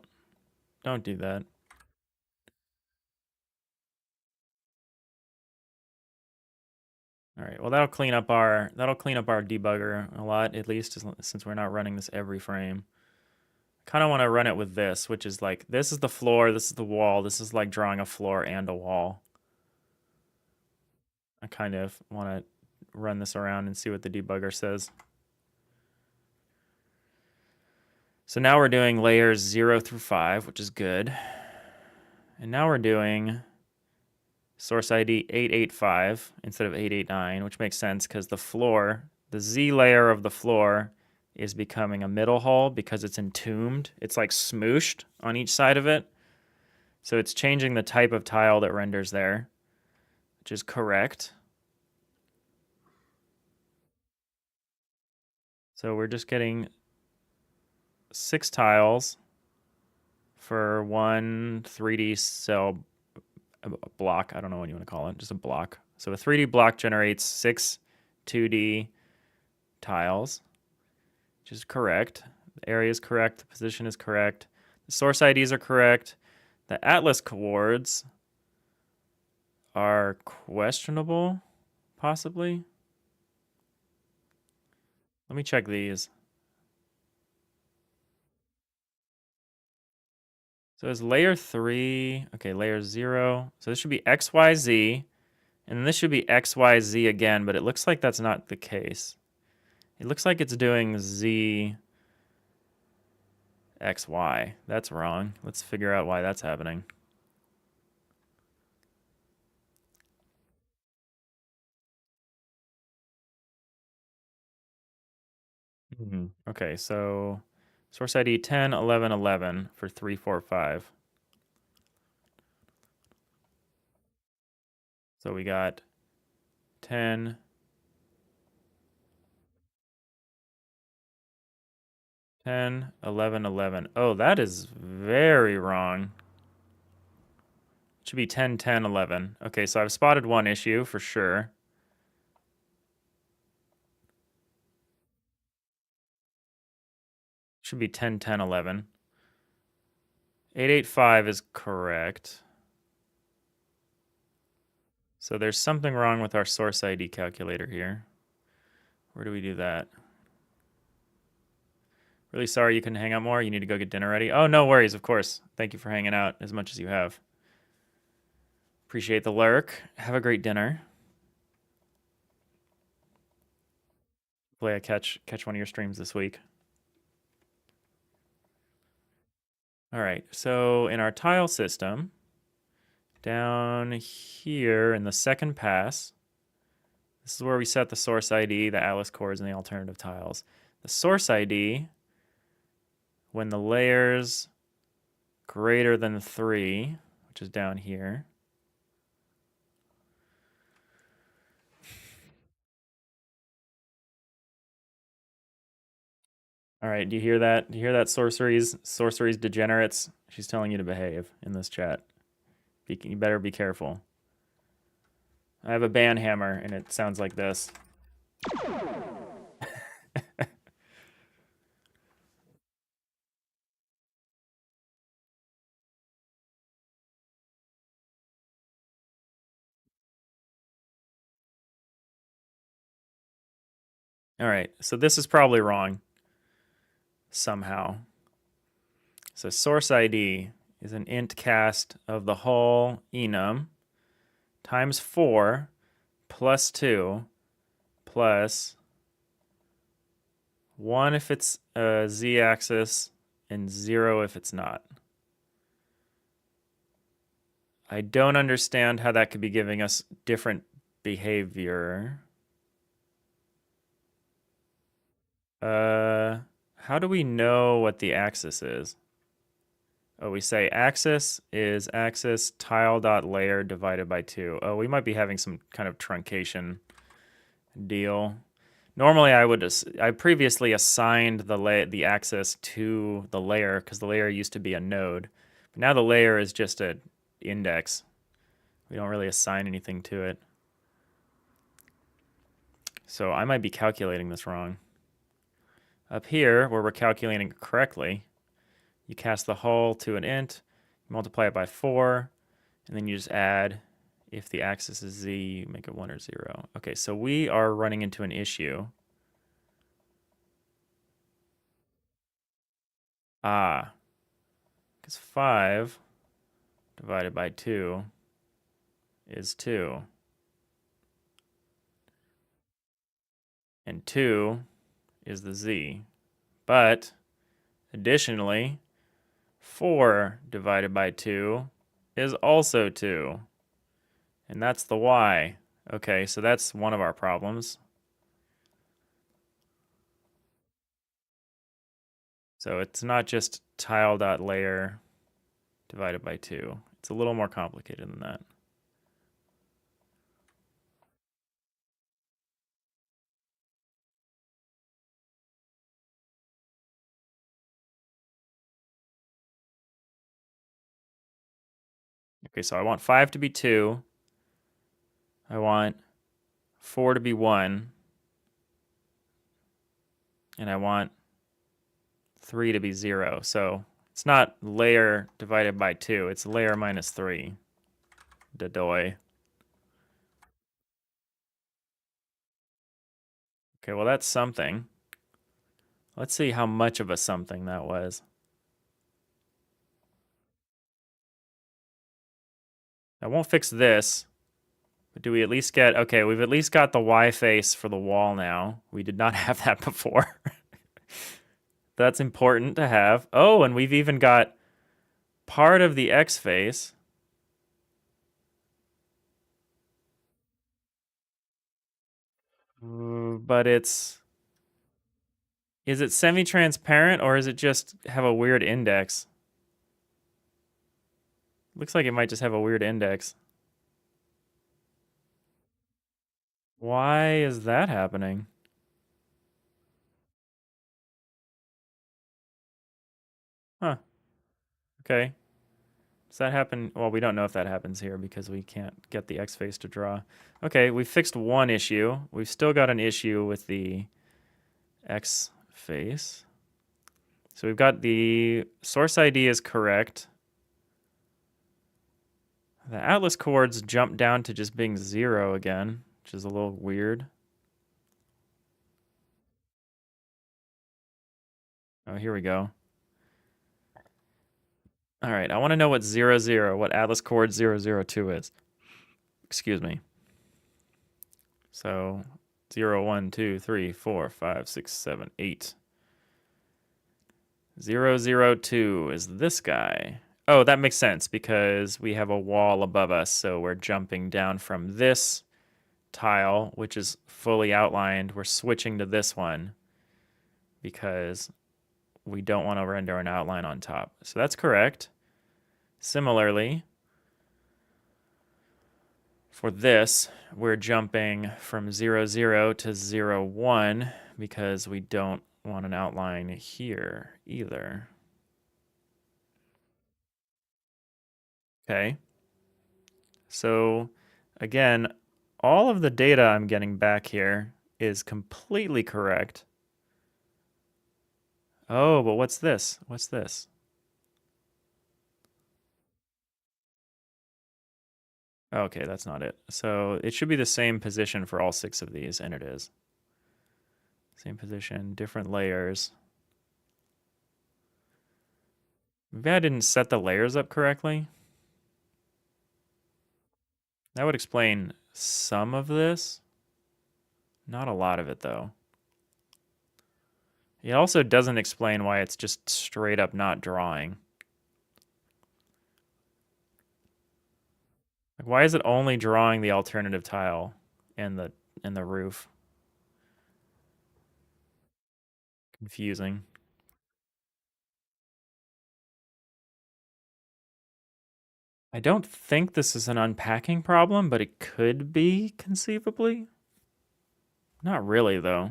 do that. All right. Well, that'll clean up our debugger a lot, at least since we're not running this every frame. I kind of want to run it with this, which is like, this is the floor, this is the wall. This is like drawing a floor and a wall. I kind of want to run this around and see what the debugger says. So now we're doing layers 0 through 5, which is good. And now we're doing source ID 885 instead of 889, which makes sense because the floor, the Z layer of the floor is becoming a middle hull because it's entombed. It's like smooshed on each side of it. So it's changing the type of tile that renders there, which is correct. So we're just getting 6 tiles for one 3D cell block. I don't know what you want to call it, just a block. So a 3D block generates 6 2D tiles, which is correct. The area is correct. The position is correct. The source IDs are correct. The atlas coords are questionable, possibly. Let me check these. So it's layer 3. Okay, layer 0. So this should be XYZ. And then this should be XYZ again, but it looks like that's not the case. It looks like it's doing Z XY. That's wrong. Let's figure out why that's happening. Okay, so source ID 10, 11, 11 for 3, 4, 5. So we got 10, 10, 11, 11. Oh, that is very wrong. It should be 10, 10, 11. Okay, so I've spotted one issue for sure. Should be 10, 10, 11. 885 is correct. So there's something wrong with our source ID calculator here. Where do we do that? Really sorry you couldn't hang out more. You need to go get dinner ready. Oh, no worries, of course. Thank you for hanging out as much as you have. Appreciate the lurk. Have a great dinner. Hopefully I catch one of your streams this week. All right, so in our tile system, down here in the second pass, this is where we set the source ID, the atlas cores, and the alternative tiles. The source ID, when the layers greater than 3, which is down here. All right, do you hear that? Do you hear that, sorceries degenerates? She's telling you to behave in this chat. You better be careful. I have a ban hammer, and it sounds like this. All right, so this is probably wrong somehow. So source ID is an int cast of the whole enum times 4 plus 2 plus 1 if it's a z-axis and 0 if it's not. I don't understand how that could be giving us different behavior. How do we know what the axis is? Oh, we say axis is axis tile.layer divided by 2. Oh, we might be having some kind of truncation deal. Normally, I previously assigned the axis to the layer because the layer used to be a node. But now the layer is just an index. We don't really assign anything to it. So I might be calculating this wrong. Up here, where we're calculating it correctly, you cast the hull to an int, multiply it by 4, and then you just add, if the axis is z, you make it 1 or 0. Okay, so we are running into an issue. Because 5 divided by 2 is 2. And 2 is the z. But, additionally, 4 divided by 2 is also 2. And that's the y. Okay, so that's one of our problems. So it's not just tile.layer divided by 2. It's a little more complicated than that. Okay, so I want 5 to be 2. I want 4 to be 1. And I want 3 to be 0. So it's not layer divided by 2. It's layer minus 3. Dadoy. Okay, well, that's something. Let's see how much of a something that was. I won't fix this, but do we at least get... Okay, we've at least got the Y face for the wall now. We did not have that before. That's important to have. Oh, and we've even got part of the X face. But it's... Is it semi-transparent or is it just have a weird index? Looks like it might just have a weird index. Why is that happening? Huh. Okay. Does that happen? Well, we don't know if that happens here because we can't get the X face to draw. Okay, we fixed one issue. We've still got an issue with the X face. So we've got the source ID is correct. The atlas chords jump down to just being 0 again, which is a little weird. Oh, here we go. All right, I want to know what 0, 0, what atlas chord 0, 0, 2 is. Excuse me. So 0, 1, 2, 3, 4, 5, 6, 7, 8. 0, 0, 2 is this guy. Oh, that makes sense because we have a wall above us, so we're jumping down from this tile, which is fully outlined. We're switching to this one because we don't want to render an outline on top. So that's correct. Similarly, for this, we're jumping from 0, 0 to 0, 1 because we don't want an outline here either. Okay. So again, all of the data I'm getting back here is completely correct. Oh, but what's this? What's this? Okay, that's not it. So it should be the same position for all 6 of these, and it is. Same position, different layers. Maybe I didn't set the layers up correctly. That would explain some of this. Not a lot of it, though. It also doesn't explain why it's just straight up not drawing. Like, why is it only drawing the alternative tile and the roof? confusing. I don't think this is an unpacking problem, but it could be conceivably. Not really, though.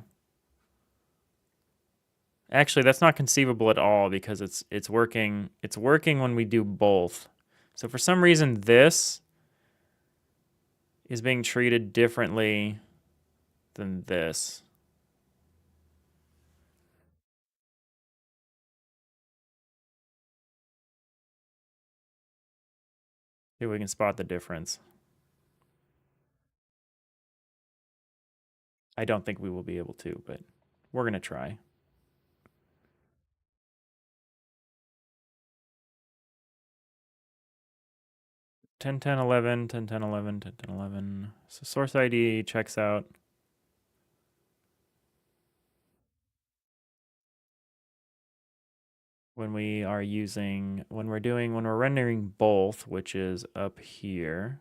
Actually, that's not conceivable at all because it's working. It's working when we do both. So for some reason, this is being treated differently than this. See if we can spot the difference. I don't think we will be able to, but we're going to try. 10, 10, 11, 10, 10, 11, 10, 10, 11. So source ID checks out. When we're rendering both, which is up here.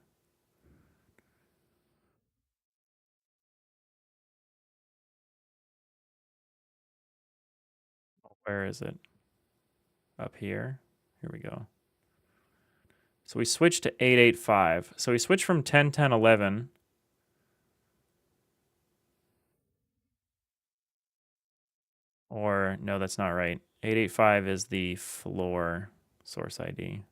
Where is it? Up here. Here we go. So we switched to 885. So we switched from 10, 10, 11. Or, no, that's not right. 885 is the floor source ID.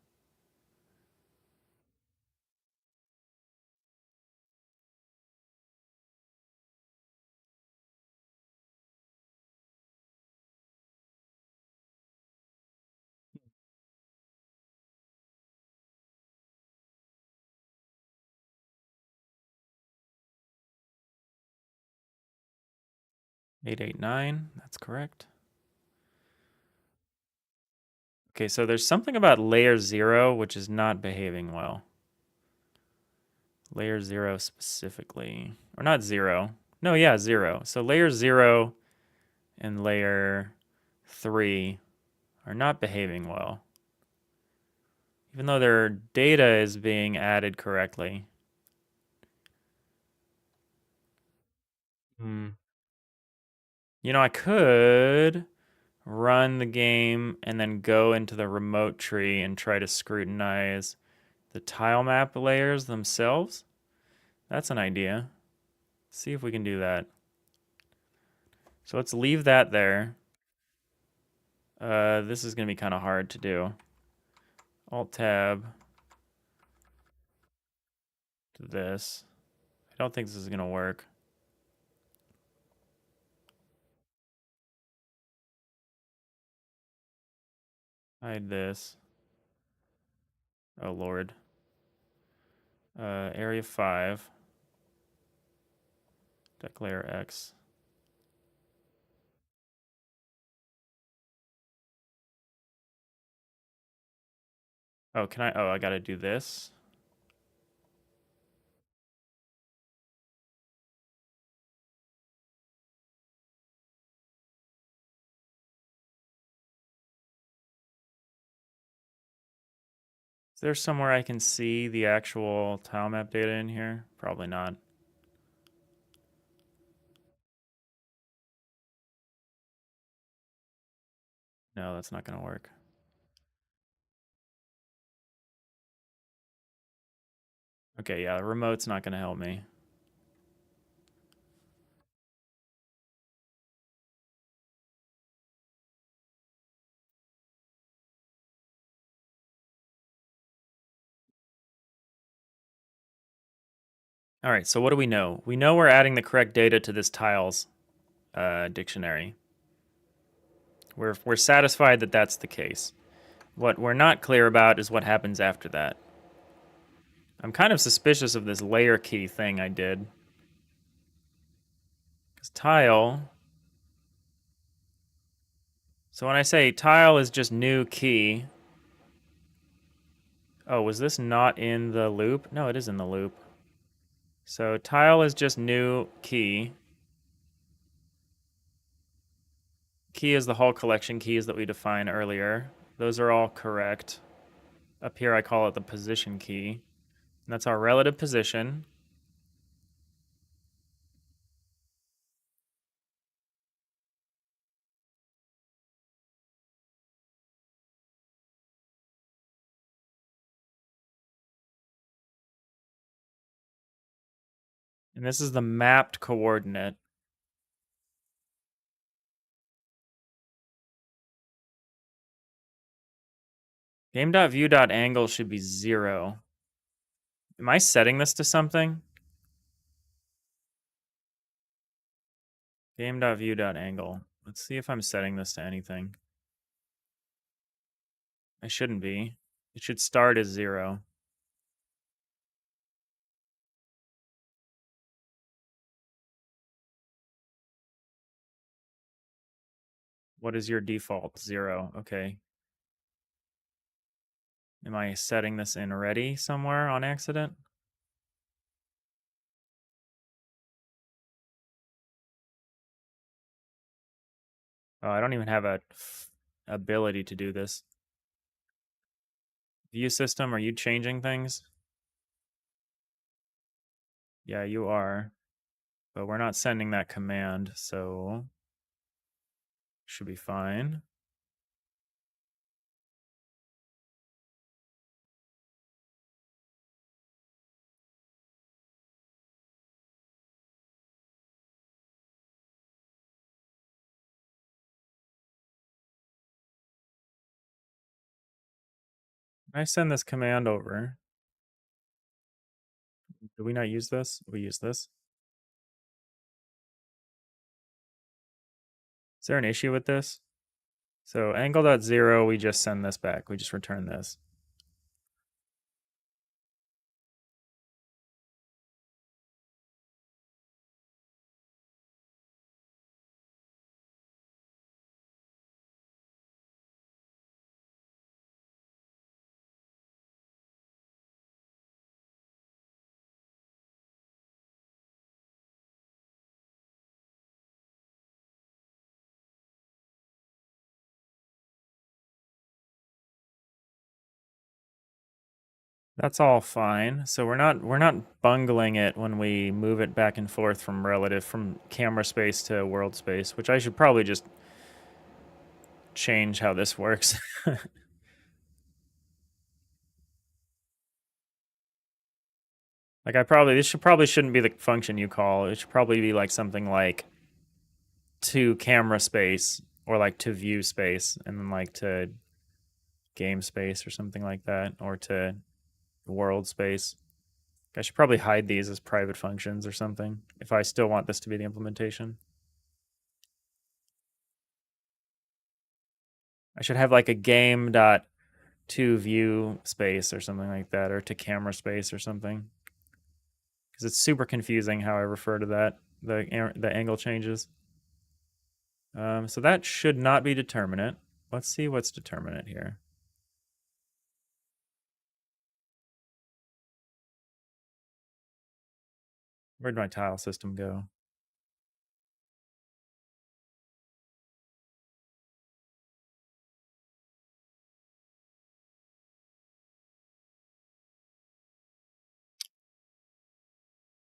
Eight, 889, that's correct. Okay, so there's something about layer 0 which is not behaving well. Layer 0 specifically. Or not 0. No, yeah, 0. So layer 0 and layer 3 are not behaving well. Even though their data is being added correctly. You know, I could run the game and then go into the remote tree and try to scrutinize the tile map layers themselves. That's an idea. See if we can do that. So let's leave that there. This is going to be kind of hard to do. Alt-tab to this. I don't think this is going to work. Hide this. Oh, Lord. Area 5. Deck layer X. Oh, can I? Oh, I got to do this. Is there somewhere I can see the actual tile map data in here? Probably not. No, that's not going to work. Okay, yeah, the remote's not going to help me. All right, so what do we know? We know we're adding the correct data to this tiles dictionary. We're satisfied that that's the case. What we're not clear about is what happens after that. I'm kind of suspicious of this layer key thing I did. Because tile... So when I say tile is just new key... Oh, was this not in the loop? No, it is in the loop. So tile is just new key. Key is the whole collection keys that we defined earlier. Those are all correct. Up here I call it the position key. And that's our relative position. And this is the mapped coordinate. Game.view.angle should be 0. Am I setting this to something? Game.view.angle. Let's see if I'm setting this to anything. I shouldn't be. It should start as 0. What is your default? 0. Okay. Am I setting this in ready somewhere on accident? Oh, I don't even have a ability to do this. View system, are you changing things? Yeah, you are. But we're not sending that command, so should be fine. I send this command over. Do we not use this? We use this. Is there an issue with this? So angle.0, we just send this back. We just return this. That's all fine. So we're not bungling it when we move it back and forth from camera space to world space, which I should probably just change how this works. Like this probably shouldn't be the function you call. It should probably be like something like to camera space or like to view space and then like to game space or something like that, or to world space. I should probably hide these as private functions or something if I still want this to be the implementation. I should have like a game dot to view space or something like that, or to camera space or something, because it's super confusing how I refer to that, the angle changes. So that should not be determinate. Let's see what's determinate here. Where'd my tile system go?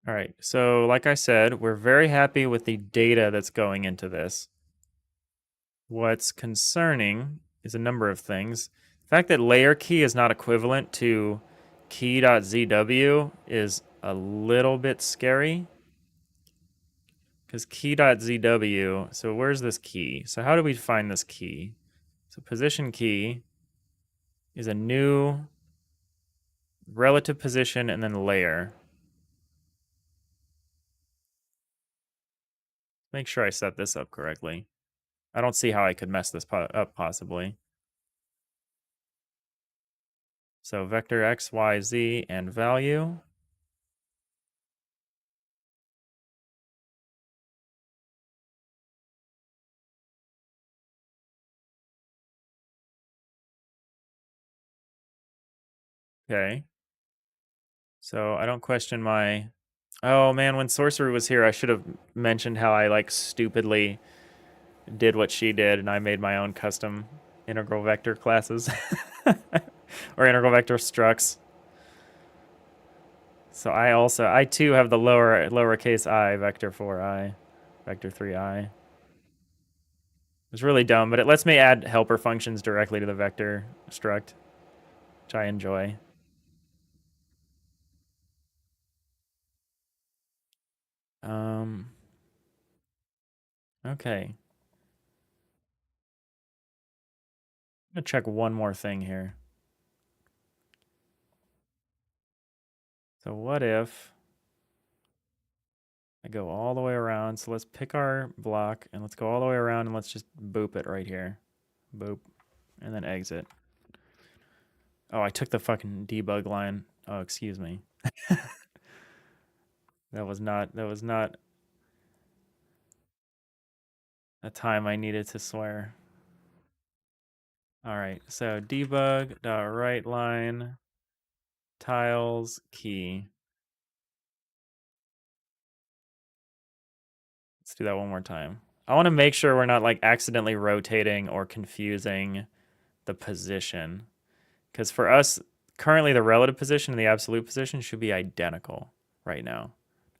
All right, so like I said, we're very happy with the data that's going into this. What's concerning is a number of things. The fact that layer key is not equivalent to key.zw is a little bit scary. Because key.zw, so where's this key? So how do we find this key? So position key is a new relative position and then layer. Make sure I set this up correctly. I don't see how I could mess this up possibly. So vector x, y, z, and value. Okay. So I don't question my... Oh man, when Sorcerer was here, I should have mentioned how I like stupidly did what she did and I made my own custom integral vector classes. Or integral vector structs. So I too have the lowercase I vector 4i, vector 3i. It was really dumb, but it lets me add helper functions directly to the vector struct, which I enjoy. Okay. I'm gonna check one more thing here. So what if I go all the way around? So let's pick our block and let's go all the way around and let's just boop it right here. Boop. And then exit. Oh, I took the fucking debug line. Oh, excuse me. That was not a time I needed to swear. All right. So debug dot right line tiles key. Let's do that one more time. I want to make sure we're not like accidentally rotating or confusing the position. Because for us, currently the relative position and the absolute position should be identical right now.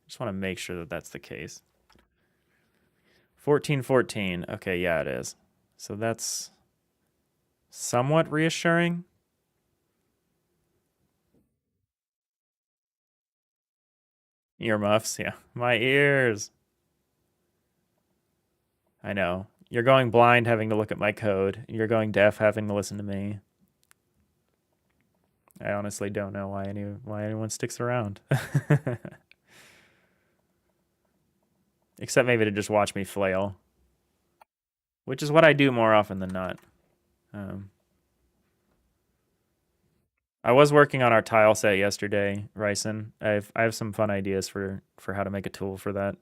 Just want to make sure that that's the case. 1414. Okay, yeah, it is. So that's somewhat reassuring. Earmuffs, yeah. My ears. I know. You're going blind having to look at my code. You're going deaf having to listen to me. I honestly don't know why anyone sticks around. Except maybe to just watch me flail. Which is what I do more often than not. I was working on our tile set yesterday, Ryson. I have some fun ideas for how to make a tool for that.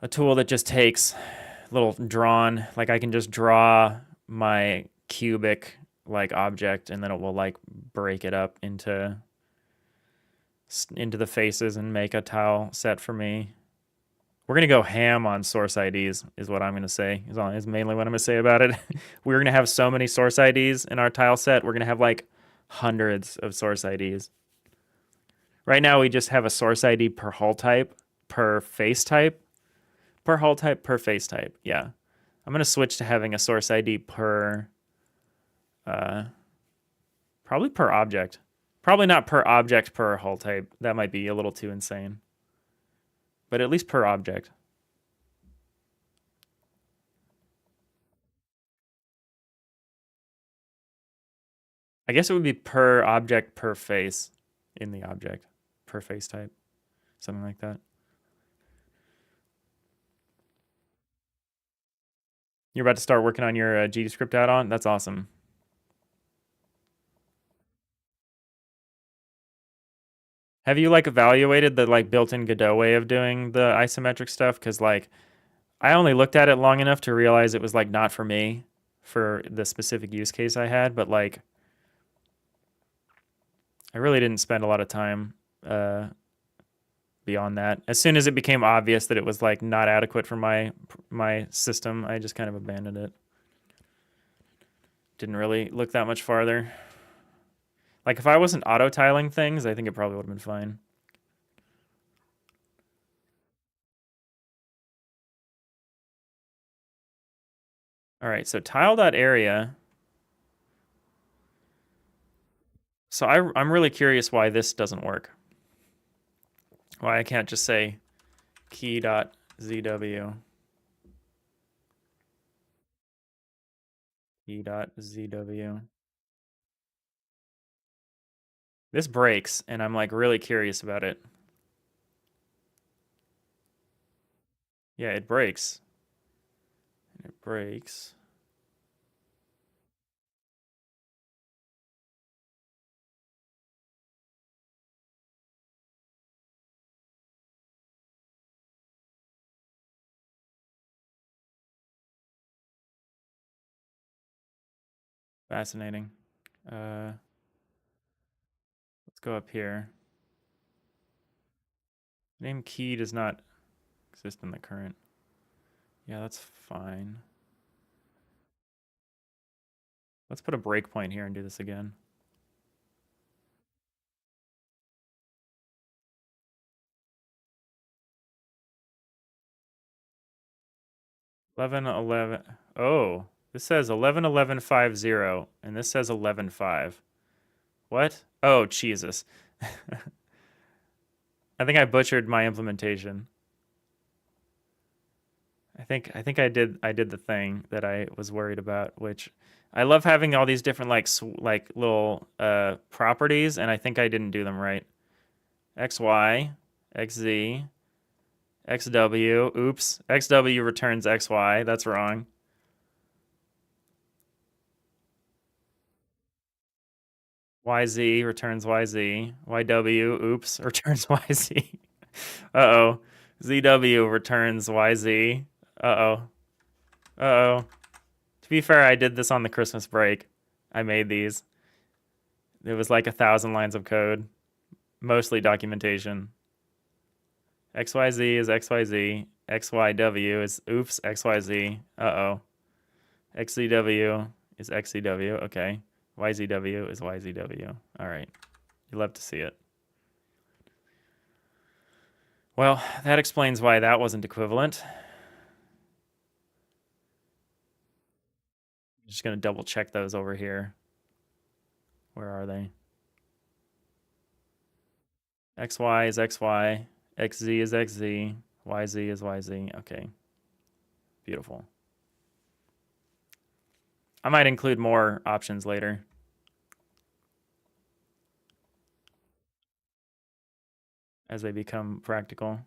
A tool that just takes little drawn, like I can just draw my cubic like object and then it will like break it up into the faces and make a tile set for me. We're gonna go ham on source IDs, is what I'm gonna say. Is mainly what I'm gonna say about it. We're gonna have so many source IDs in our tile set. We're gonna have like hundreds of source IDs. Right now, we just have a source ID per hull type, per face type, per hull type, per face type. Yeah, I'm gonna switch to having a source ID per, probably per object. Probably not per object per hull type. That might be a little too insane. But at least per object. I guess it would be per object per face in the object, per face type, something like that. You're about to start working on your GDScript add-on? That's awesome. Have you like evaluated the like built-in Godot way of doing the isometric stuff? Because like I only looked at it long enough to realize it was like not for me for the specific use case I had, but like I really didn't spend a lot of time beyond that. As soon as it became obvious that it was like not adequate for my system, I just kind of abandoned it. Didn't really look that much farther. Like if I wasn't auto tiling things, I think it probably would have been fine. All right, so tile.area. So I'm really curious why this doesn't work. Why I can't just say key.zw. Key.zw. This breaks, and I'm like really curious about it. Yeah, it breaks. It breaks. Fascinating. Let's go up here. Name key does not exist in the current. Yeah, that's fine. Let's put a breakpoint here and do this again. 11:11. Oh, this says 11:11:50, and this says 11:5. What? Oh, Jesus. I think I butchered my implementation. I think I did the thing that I was worried about, which I love having all these different like little properties, and I think I didn't do them right. XY, XZ, XW. Oops. XW returns XY. That's wrong. YZ returns YZ. YW, oops, returns YZ. Uh-oh. ZW returns YZ. Uh-oh. Uh-oh. To be fair, I did this on the Christmas break. I made these. It was like 1,000 lines of code, mostly documentation. XYZ is XYZ. XYW is oops, XYZ. Uh-oh. XZW is XZW. Okay. YZW is YZW. All right. You love to see it. Well, that explains why that wasn't equivalent. I'm just going to double check those over here. Where are they? XY is XY. XZ is XZ. YZ is YZ. Okay. Beautiful. I might include more options later. As they become practical.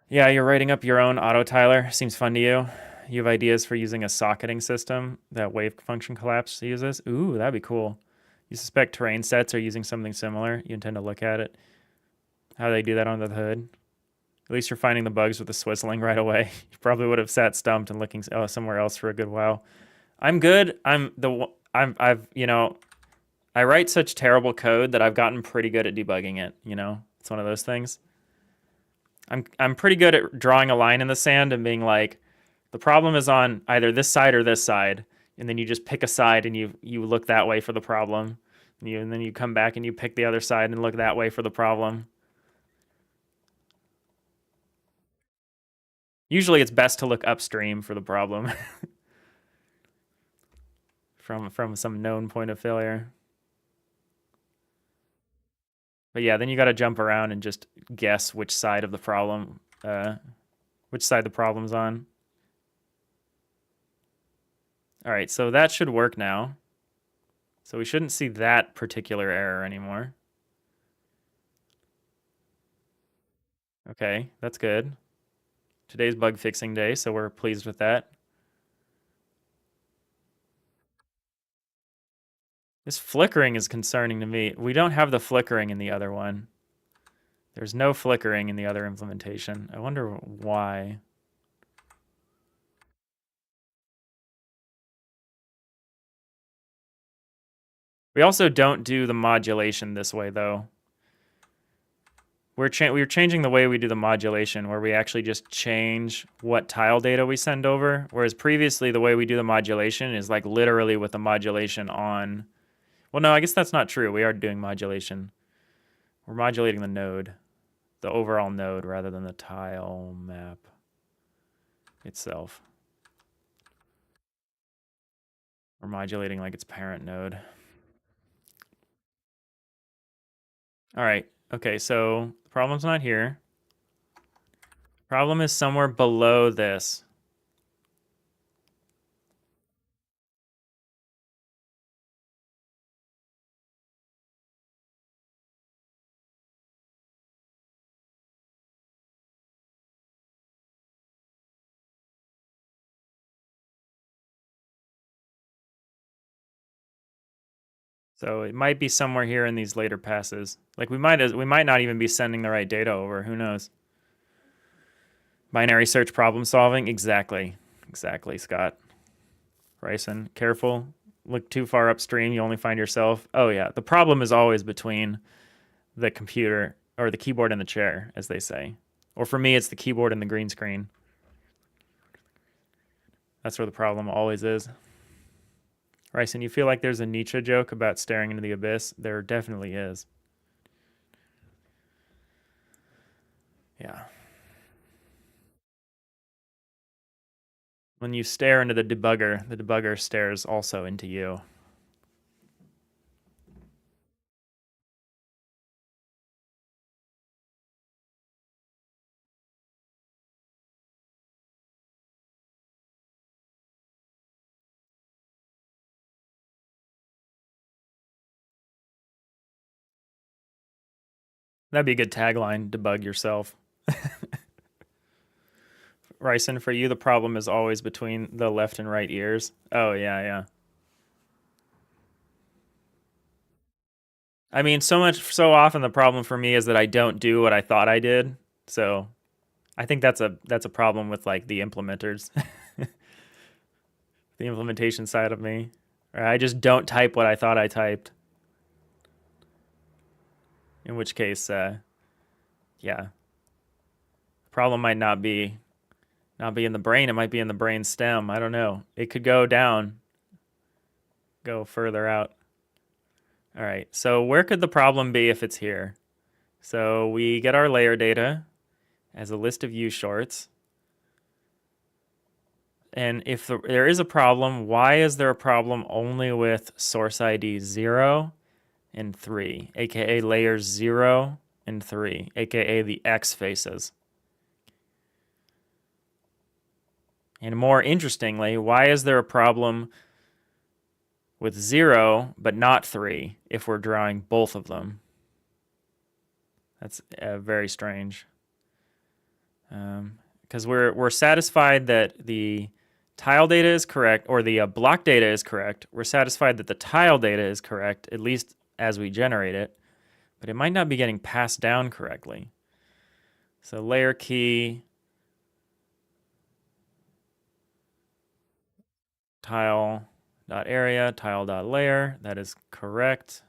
Yeah, you're writing up your own auto tiler. Seems fun to you. You have ideas for using a socketing system that wave function collapse uses? Ooh, that'd be cool. You suspect terrain sets are using something similar. You intend to look at it. How they do that under the hood. At least you're finding the bugs with the swizzling right away. You probably would have sat stumped and looking somewhere else for a good while. I'm good. I write such terrible code that I've gotten pretty good at debugging it, It's one of those things. I'm pretty good at drawing a line in the sand and being like, the problem is on either this side or this side, and then you just pick a side and you look that way for the problem, and then you come back and you pick the other side and look that way for the problem. Usually, it's best to look upstream for the problem from some known point of failure. But yeah, then you got to jump around and just guess which side of the problem, which side the problem's on. All right, so that should work now. So we shouldn't see that particular error anymore. Okay, that's good. Today's bug fixing day, so we're pleased with that. This flickering is concerning to me. We don't have the flickering in the other one. There's no flickering in the other implementation. I wonder why. We also don't do the modulation this way, though. We're changing the way we do the modulation, where we actually just change what tile data we send over, whereas previously the way we do the modulation is like literally with the modulation on. Well, no, I guess that's not true. We are doing modulation. We're modulating the node, the overall node, rather than the tile map itself. We're modulating like its parent node. All right. Okay, so the problem's not here. Problem is somewhere below this. So it might be somewhere here in these later passes. Like we might not even be sending the right data over. Who knows? Binary search problem solving. Exactly, Scott. Bryson, careful. Look too far upstream, you only find yourself. Oh yeah, the problem is always between the computer or the keyboard and the chair, as they say. Or for me, it's the keyboard and the green screen. That's where the problem always is. Bryson, you feel like there's a Nietzsche joke about staring into the abyss? There definitely is. Yeah. When you stare into the debugger stares also into you. That'd be a good tagline, debug yourself. Ryson, for you, the problem is always between the left and right ears. Oh, yeah, yeah. I mean, so often the problem for me is that I don't do what I thought I did. So I think that's a problem with like the implementers, the implementation side of me. Or I just don't type what I thought I typed. In which case, yeah, problem might not be in the brain. It might be in the brain stem. I don't know. It could go down, go further out. All right. So where could the problem be if it's here? So we get our layer data as a list of U shorts. And if there is a problem, why is there a problem only with source ID 0 and 3, aka layers 0 and 3, aka the X faces? And more interestingly, why is there a problem with 0 but not 3 if we're drawing both of them? That's very strange. Because we're satisfied that the tile data is correct, or the block data is correct. We're satisfied that the tile data is correct, at least as we generate it, but it might not be getting passed down correctly. So layer key, tile.area, tile.layer, that is correct.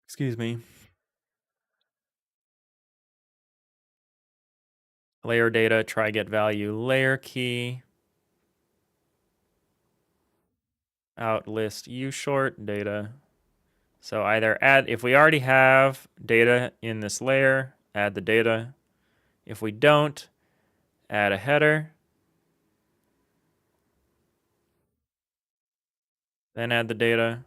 Excuse me. Layer data, try get value, layer key, out list U short data. So either add, if we already have data in this layer, add the data. If we don't, add a header. Then add the data.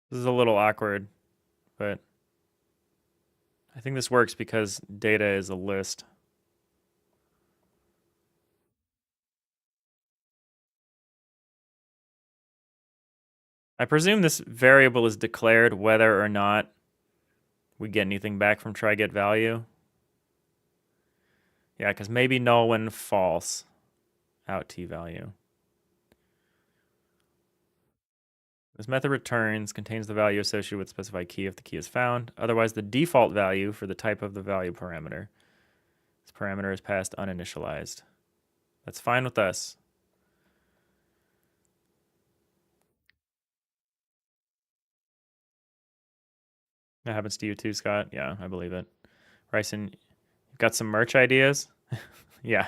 This is a little awkward, but I think this works because data is a list. I presume this variable is declared whether or not we get anything back from try get value. Yeah, because maybe null when false, out t value. This method returns, contains the value associated with specified key if the key is found. Otherwise, the default value for the type of the value parameter. This parameter is passed uninitialized. That's fine with us. That happens to you too, Scott. Yeah, I believe it. Ryson, you've got some merch ideas? yeah,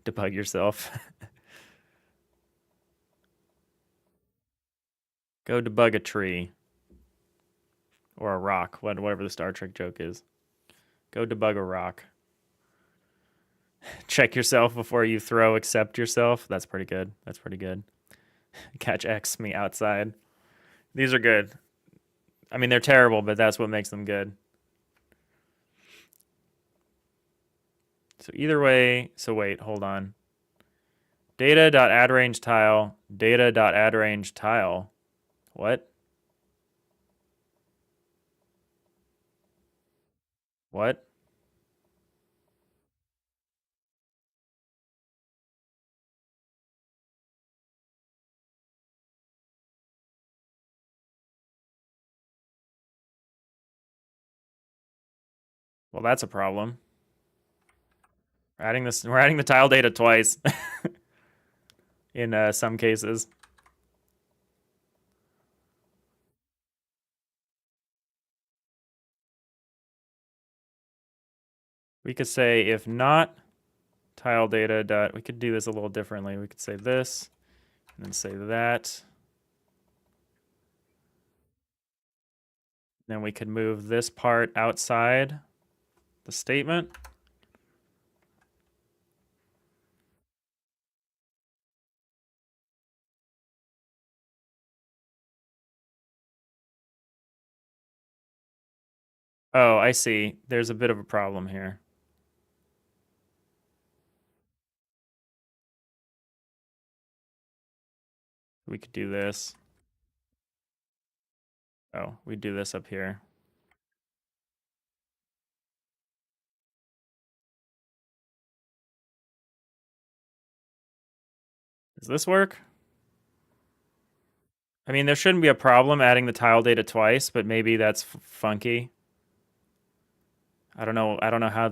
debug yourself. Go debug a tree. Or a rock, whatever the Star Trek joke is. Go debug a rock. Check yourself before you throw, accept yourself. That's pretty good. That's pretty good. Catch X me outside. These are good. I mean, they're terrible, but that's what makes them good. So either way, so wait, hold on. Data.addRange tile, data.addRange tile. What? What? Well, that's a problem. We're adding the tile data twice in some cases. We could say if not tile data dot, we could do this a little differently. We could say this and then say that. Then we could move this part outside the statement. Oh, I see. There's a bit of a problem here. We could do this. Oh, we do this up here. Does this work? I mean, there shouldn't be a problem adding the tile data twice, but maybe that's funky. I don't know. I don't know how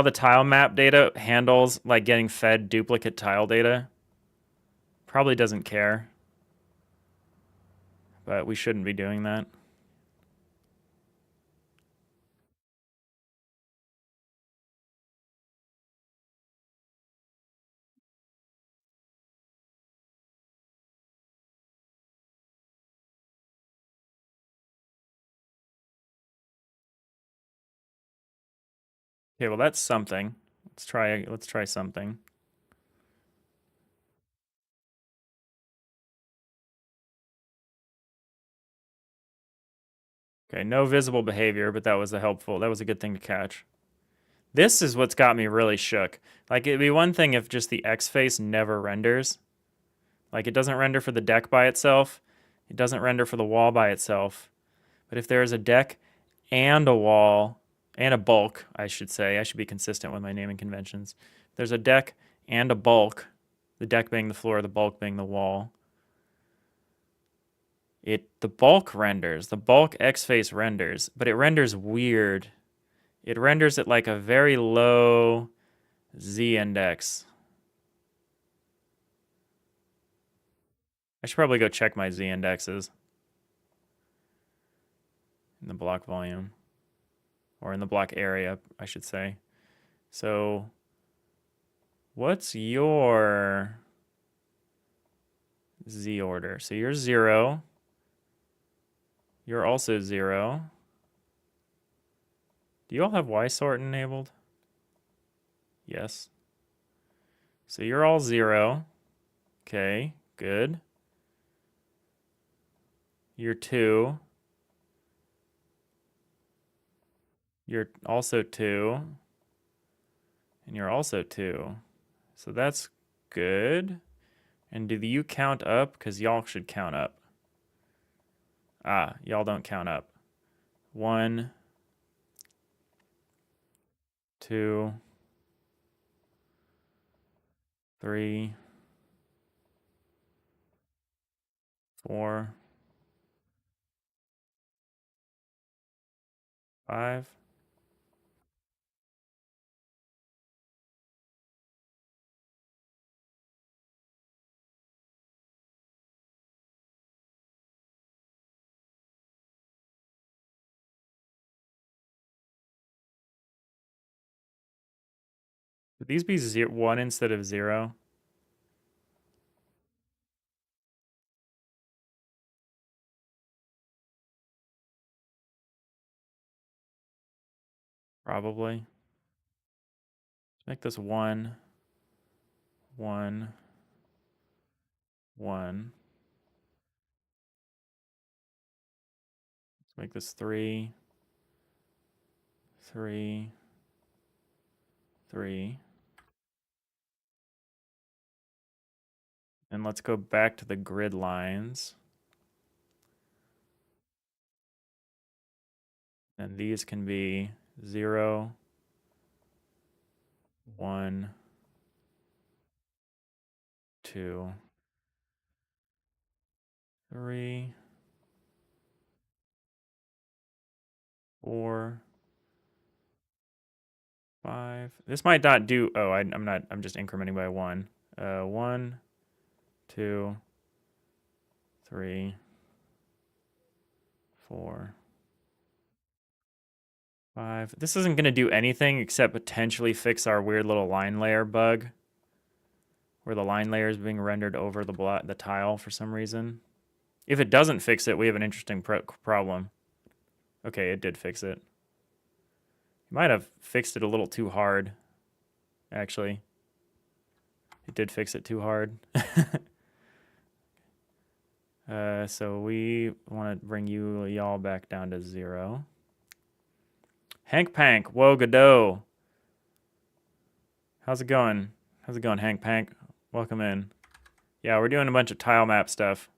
the tile map data handles like getting fed duplicate tile data. Probably doesn't care. But we shouldn't be doing that. Okay, well that's something. Let's try something. Okay, no visible behavior, but that was a good thing to catch. This is what's got me really shook. Like, it'd be one thing if just the X face never renders. Like, it doesn't render for the deck by itself. It doesn't render for the wall by itself. But if there is a deck and a wall, and a bulk, I should say, I should be consistent with my naming conventions. There's a deck and a bulk, the deck being the floor, the bulk being the wall. The bulk renders, the bulk X face renders, but it renders weird. It renders at like a very low Z index. I should probably go check my Z indexes in the block volume, or in the block area, I should say. So, what's your Z order? So you're 0. You're also 0. Do you all have Y sort enabled? Yes. So you're all 0. Okay, good. You're 2. You're also 2. And you're also 2. So that's good. And do you count up? Because y'all should count up. Ah, y'all don't count up. 1, 2, 3, 4, 5. Would these be 1 instead of 0? Probably. Let's make this 1, 1, 1. Let's make this 3, 3, 3. And let's go back to the grid lines. And these can be 0, 1, 2, 3, 4, 5. This might not do. Oh, I'm not. I'm just incrementing by 1. 1, 2, 3, 4, 5. This isn't going to do anything except potentially fix our weird little line layer bug, where the line layer is being rendered over the tile for some reason. If it doesn't fix it, we have an interesting problem. Okay, it did fix it. You might have fixed it a little too hard, actually. It did fix it too hard. So we want to bring y'all back down to 0. Hank Pank, whoa, Godot. How's it going? How's it going, Hank Pank? Welcome in. Yeah, we're doing a bunch of tile map stuff.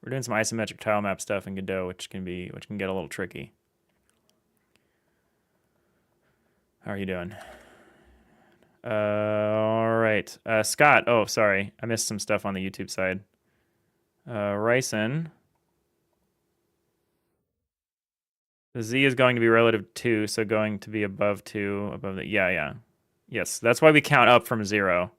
We're doing some isometric tile map stuff in Godot, which can get a little tricky. How are you doing? All right. Scott, oh, sorry. I missed some stuff on the YouTube side. Ryson. The Z is going to be relative to 2, so going to be above 2, above the, yeah. Yes, that's why we count up from 0.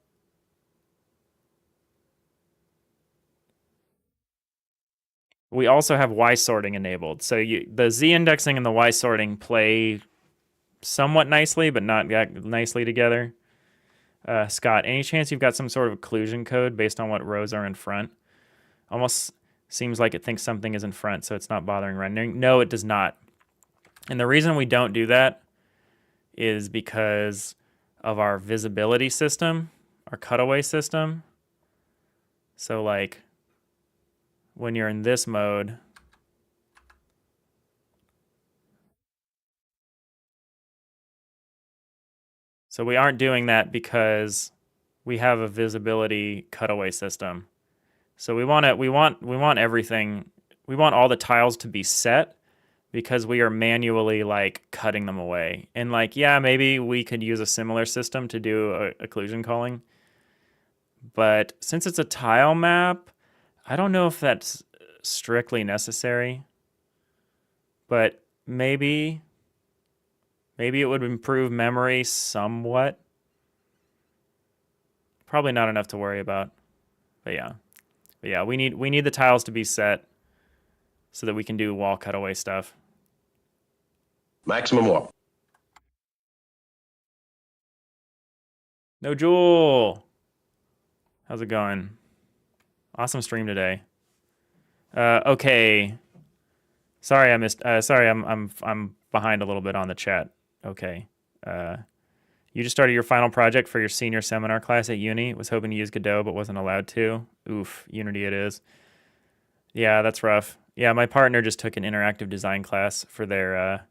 We also have Y sorting enabled. So the Z indexing and the Y sorting play somewhat nicely, but not that nicely together. Scott, any chance you've got some sort of occlusion code based on what rows are in front? Almost seems like it thinks something is in front, so it's not bothering rendering. No, it does not. And the reason we don't do that is because of our visibility system, our cutaway system. So like when you're in this mode, so we aren't doing that because we have a visibility cutaway system. So we want everything, we want all the tiles to be set because we are manually like cutting them away. And like, yeah, maybe we could use a similar system to do occlusion calling. But since it's a tile map, I don't know if that's strictly necessary. But maybe it would improve memory somewhat. Probably not enough to worry about. But yeah, we need the tiles to be set so that we can do wall cutaway stuff.
Maximum warp.
No Jewel. How's it going? Awesome stream today. Okay. Sorry I missed. Sorry, I'm behind a little bit on the chat. Okay. You just started your final project for your senior seminar class at uni. Was hoping to use Godot, but wasn't allowed to. Oof, Unity it is. Yeah, that's rough. Yeah, my partner just took an interactive design class for their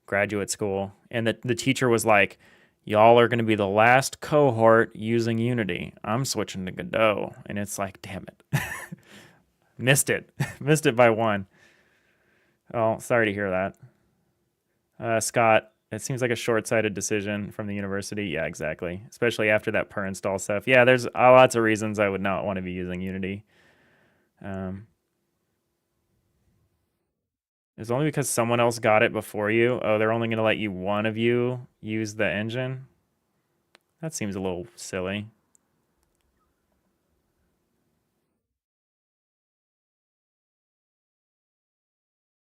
graduate school, and the teacher was like, y'all are going to be the last cohort using Unity. I'm switching to Godot. And it's like, damn it. Missed it. Missed it by 1. Oh, sorry to hear that. Scott, it seems like a short-sighted decision from the university. Yeah, exactly. Especially after that per install stuff. Yeah, there's lots of reasons I would not want to be using Unity. It's only because someone else got it before you. Oh, they're only going to let one of you use the engine? That seems a little silly.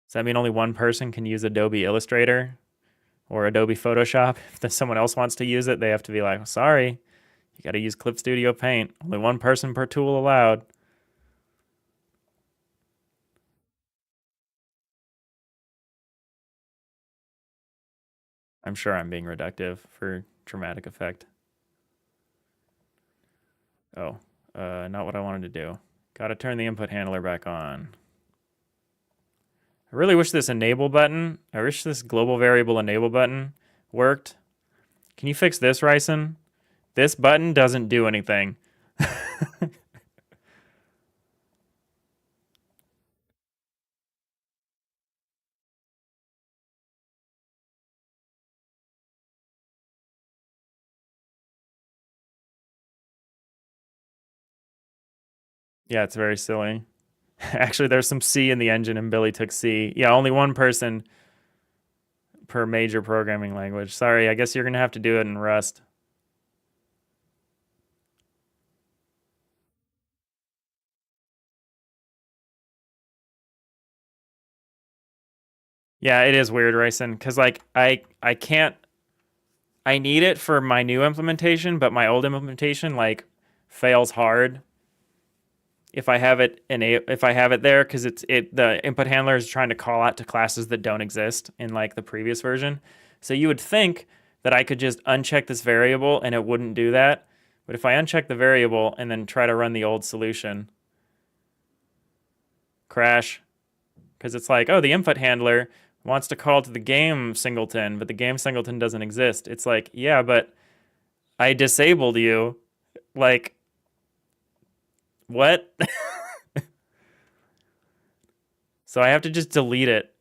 Does that mean only one person can use Adobe Illustrator or Adobe Photoshop? If someone else wants to use it, they have to be like, sorry, you got to use Clip Studio Paint. Only one person per tool allowed. I'm sure I'm being reductive for dramatic effect. Oh, not what I wanted to do. Got to turn the input handler back on. I really wish this enable button, I wish this global variable enable button worked. Can you fix this, Ryson? This button doesn't do anything. Yeah, it's very silly. Actually, there's some C in the engine and Billy took C. Yeah, only one person per major programming language. Sorry, I guess you're going to have to do it in Rust. Yeah, it is weird, Ryson, because like I can't. I need it for my new implementation, but my old implementation like fails hard if I have it there, because the input handler is trying to call out to classes that don't exist in like the previous version. So you would think that I could just uncheck this variable and it wouldn't do that. But if I uncheck the variable and then try to run the old solution, crash. Because it's like, oh, the input handler wants to call to the game singleton, but the game singleton doesn't exist. It's like, yeah, but I disabled you. Like, what? So I have to just delete it.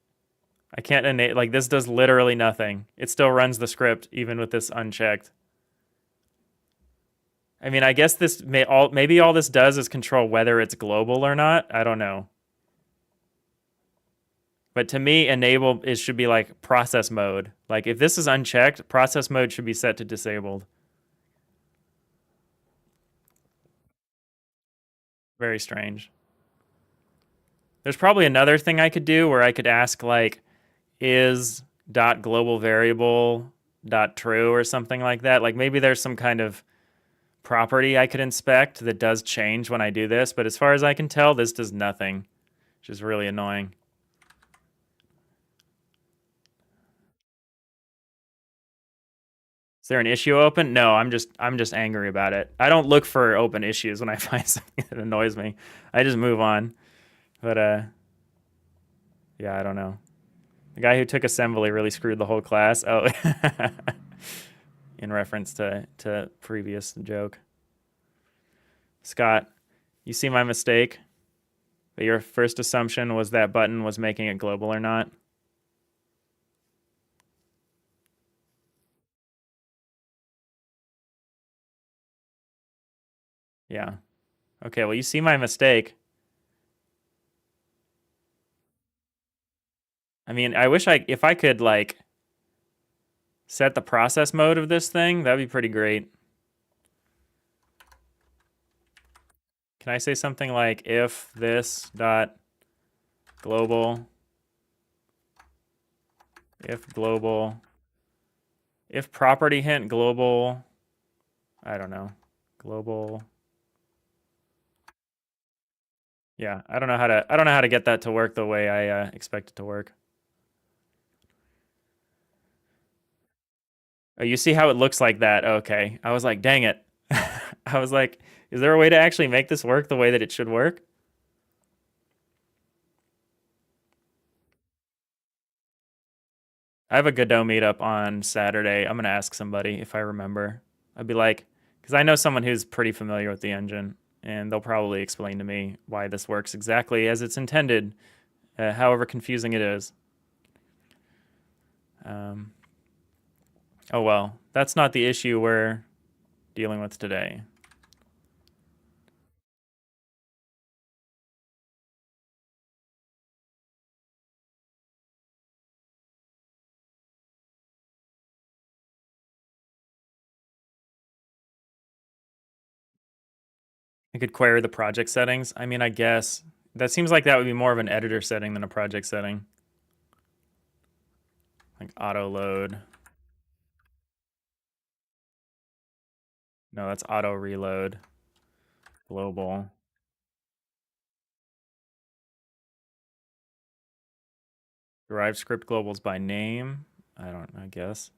I can't enable, like, this does literally nothing. It still runs the script even with this unchecked. I mean, I guess this maybe all this does is control whether it's global or not. I don't know. But to me, enable should be like process mode. Like if this is unchecked, process mode should be set to disabled. Very strange. There's probably another thing I could do where I could ask like, is dot global variable dot true or something like that. Like maybe there's some kind of property I could inspect that does change when I do this. But as far as I can tell, this does nothing, which is really annoying. Is there an issue open? No, I'm just angry about it. I don't look for open issues when I find something that annoys me. I just move on. But yeah, I don't know. The guy who took assembly really screwed the whole class. Oh, in reference to previous joke. Scott, you see my mistake? That your first assumption was that button was making it global or not? Yeah. Okay, well, you see my mistake. I mean, I wish if I could, like, set the process mode of this thing, that'd be pretty great. Can I say something like if this dot global, if property hint global, I don't know, global. Yeah, I don't know how to get that to work the way I expect it to work. Oh, you see how it looks like that? Okay. I was like, dang it. I was like, is there a way to actually make this work the way that it should work? I have a Godot meetup on Saturday. I'm going to ask somebody if I remember. I'd be like, because I know someone who's pretty familiar with the engine, and they'll probably explain to me why this works exactly as it's intended, however confusing it is. Oh well, that's not the issue we're dealing with today. I could query the project settings. I mean, I guess that seems like that would be more of an editor setting than a project setting. Like auto load. No, that's auto reload. Global. Derive script globals by name. I guess.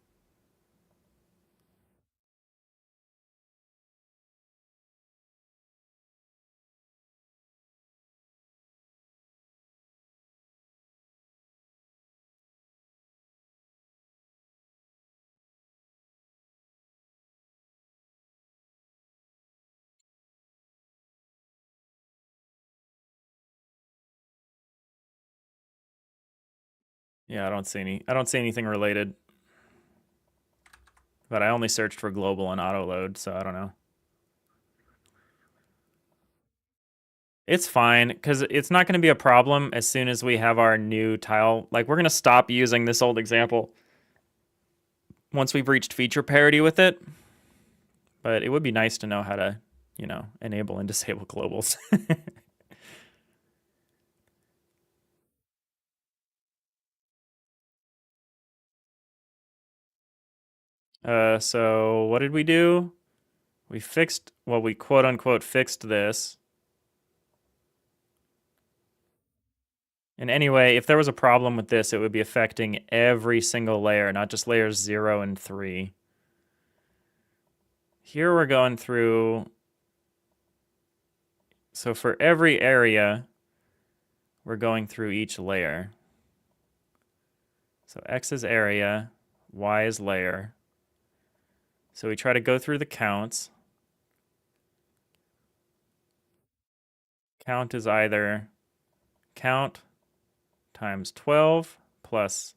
Yeah, I don't see anything related. But I only searched for global and auto load, so I don't know. It's fine, because it's not going to be a problem as soon as we have our new tile. Like, we're going to stop using this old example once we've reached feature parity with it. But it would be nice to know how to, enable and disable globals. So what did we do? We fixed, well, we quote unquote fixed this. And anyway, if there was a problem with this, it would be affecting every single layer, not just layers 0 and 3. Here we're going through, so for every area, we're going through each layer. So X is area, Y is layer. So we try to go through the counts. Count is either count times 12 plus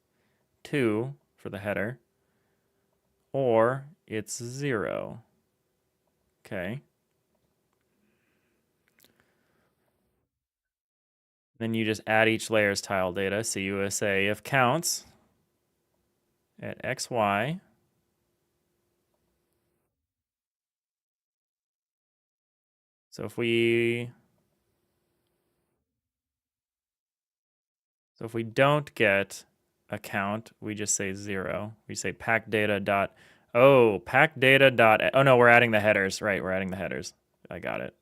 2 for the header, or it's 0. Okay. Then you just add each layer's tile data. So you say if counts at XY So if we don't get a count, we just say 0. We say pack data dot pack data dot oh no, we're adding the headers. Right, we're adding the headers. I got it.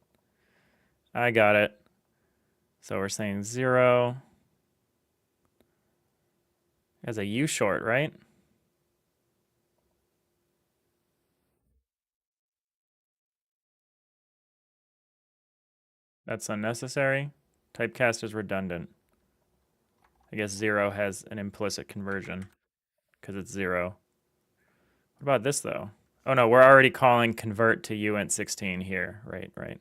So we're saying 0 as a U short, right? That's unnecessary. Typecast is redundant. I guess 0 has an implicit conversion because it's 0. What about this though? Oh no, we're already calling convert to uint16 here. Right.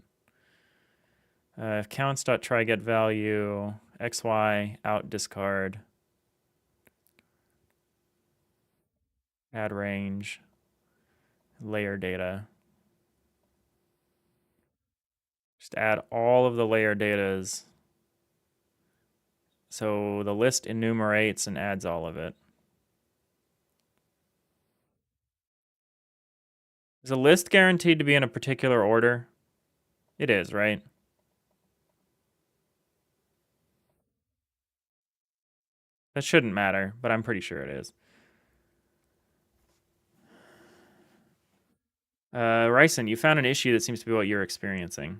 If counts.try get value, xy, out discard, add range, layer data. Just add all of the layer datas. So the list enumerates and adds all of it. Is a list guaranteed to be in a particular order? It is, right? That shouldn't matter, but I'm pretty sure it is. Ryson, you found an issue that seems to be what you're experiencing.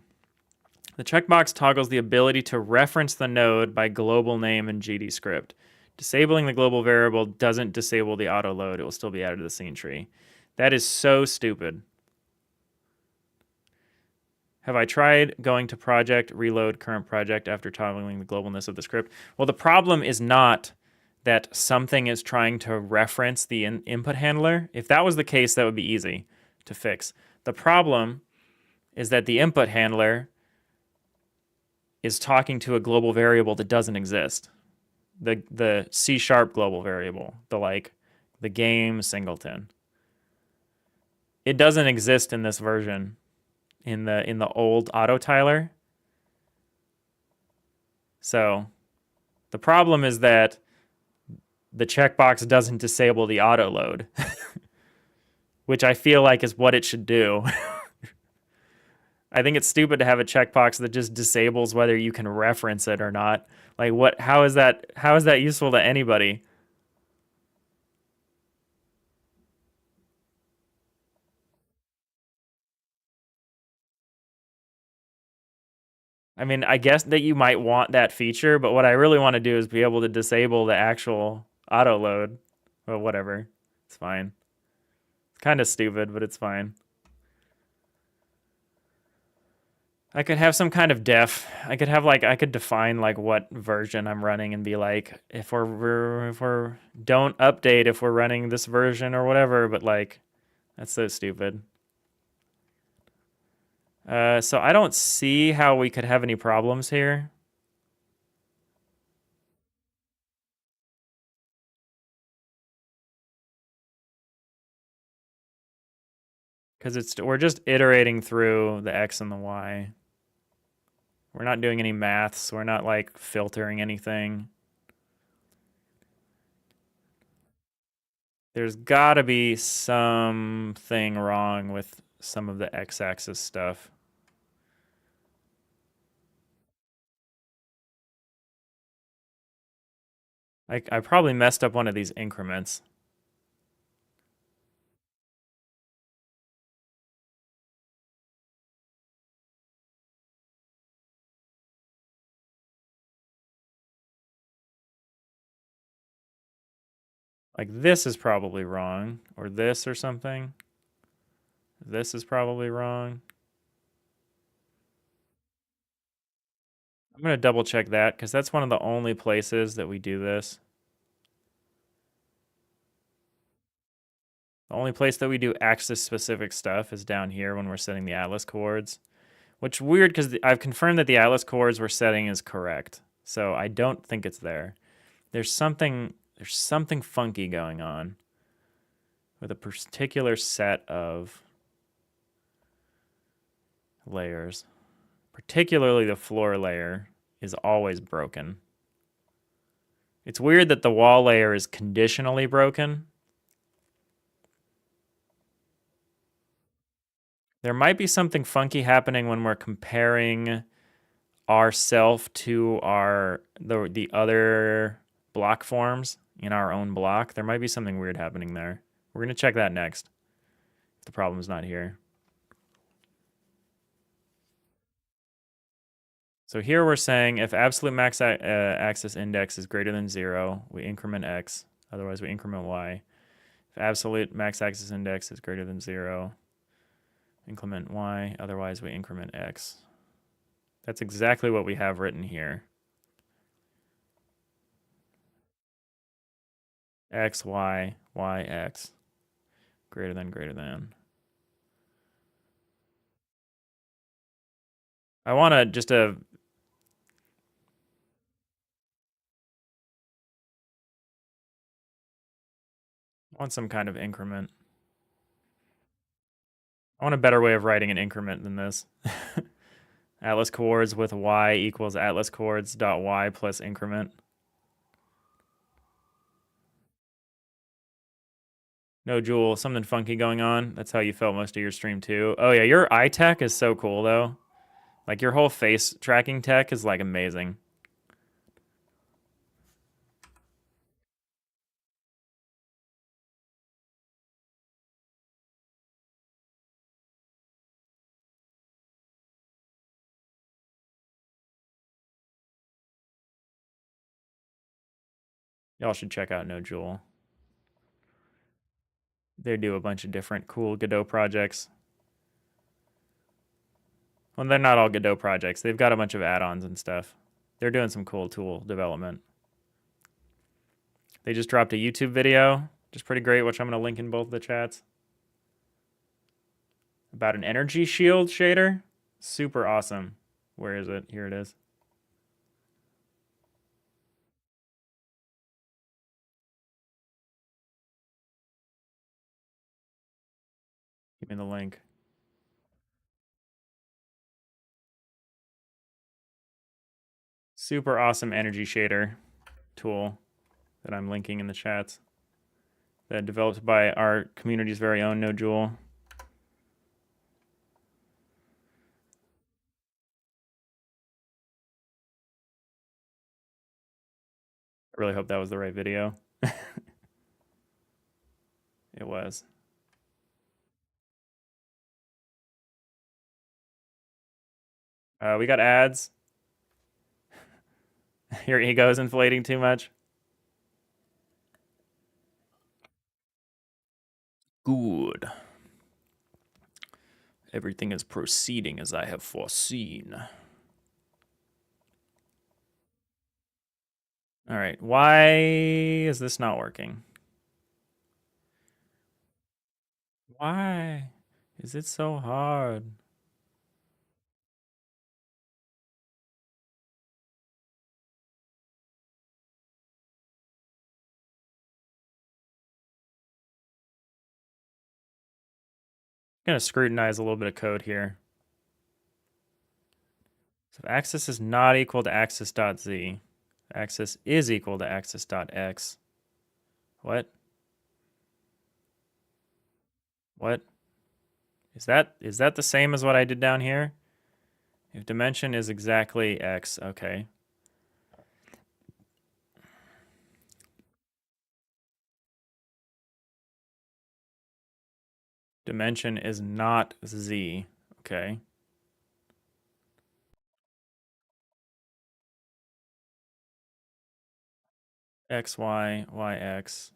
The checkbox toggles the ability to reference the node by global name in GDScript. Disabling the global variable doesn't disable the auto load. It will still be added to the scene tree. That is so stupid. Have I tried going to project, reload current project after toggling the globalness of the script? Well, the problem is not that something is trying to reference the input handler. If that was the case, that would be easy to fix. The problem is that the input handler is talking to a global variable that doesn't exist. The C# global variable, the game singleton. It doesn't exist in this version. In the old autotiler. So the problem is that the checkbox doesn't disable the auto load, which I feel like is what it should do. I think it's stupid to have a checkbox that just disables whether you can reference it or not. Like how is that useful to anybody? I mean, I guess that you might want that feature, but what I really want to do is be able to disable the actual auto load. Well, whatever. It's fine. It's kind of stupid, but it's fine. I could have some kind of def. I could define like what version I'm running and be like, if we're don't update if we're running this version or whatever, but like that's so stupid. So I don't see how we could have any problems here. Because we're just iterating through the X and the Y. We're not doing any maths. We're not like filtering anything. There's gotta be something wrong with some of the X-axis stuff. I probably messed up one of these increments. Like this is probably wrong, or this or something. This is probably wrong. I'm going to double check that because that's one of the only places that we do this. The only place that we do axis specific stuff is down here when we're setting the atlas chords, which weird because I've confirmed that the atlas chords we're setting is correct. So I don't think it's there. There's something funky going on with a particular set of layers. Particularly the floor layer is always broken. It's weird that the wall layer is conditionally broken. There might be something funky happening when we're comparing ourself to the other block forms in our own block. There might be something weird happening there. We're going to check that next. If the problem's not here. So here we're saying if absolute max axis index is greater than 0, we increment x. Otherwise, we increment y. If absolute max axis index is greater than 0, increment y. Otherwise, we increment x. That's exactly what we have written here. X, y, y, x. Greater than, greater than. I want to just want some kind of increment. I want a better way of writing an increment than this. Atlas chords with y equals atlas chords dot y plus increment. No, Jewel, something funky going on. That's how you felt most of your stream too. Oh yeah, your eye tech is so cool though. Like your whole face tracking tech is like amazing. Y'all should check out No Jewel. They do a bunch of different cool Godot projects. Well, they're not all Godot projects. They've got a bunch of add-ons and stuff. They're doing some cool tool development. They just dropped a YouTube video, which is pretty great, which I'm going to link in both the chats. About an energy shield shader. Super awesome. Where is it? Here it is. Give me the link. Super awesome energy shader tool that I'm linking in the chats. That developed by our community's very own No Jewel. I really hope that was the right video. It was. We got ads. Your ego's inflating too much. Good. Everything is proceeding as I have foreseen. All right, why is this not working? Why is it so hard? I'm gonna scrutinize a little bit of code here. So if axis is not equal to axis.z, axis is equal to axis.x. What? What? Is that the same as what I did down here? If dimension is exactly x, okay. Dimension is not z, okay. X, y, y, x.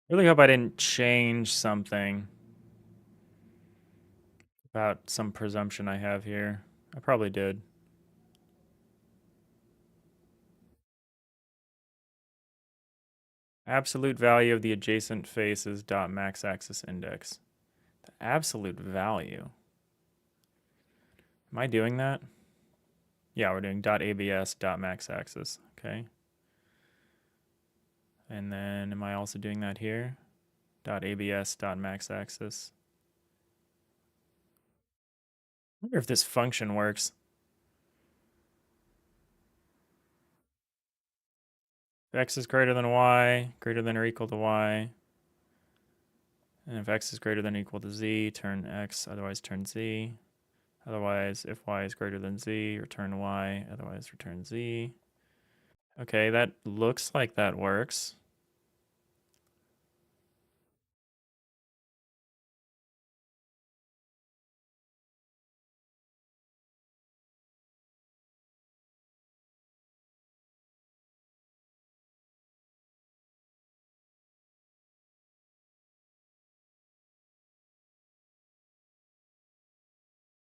Really hope I didn't change something about some presumption I have here. I probably did. Absolute value of the adjacent faces dot max axis index. The absolute value. Am I doing that? Yeah, we're doing dot abs dot max axis. Okay. And then am I also doing that here? Dot abs dot max axis. I wonder if this function works. If x is greater than y, greater than or equal to y, and if x is greater than or equal to z, turn x, otherwise turn z. Otherwise, if y is greater than z, return y, otherwise return z. Okay, that looks like that works.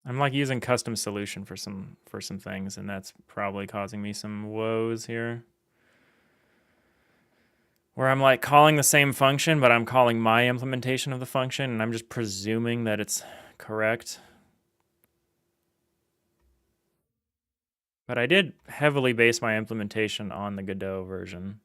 I'm like using custom solution for some things, and that's probably causing me some woes here. Where I'm like calling the same function, but I'm calling my implementation of the function, and I'm just presuming that it's correct. But I did heavily base my implementation on the Godot version.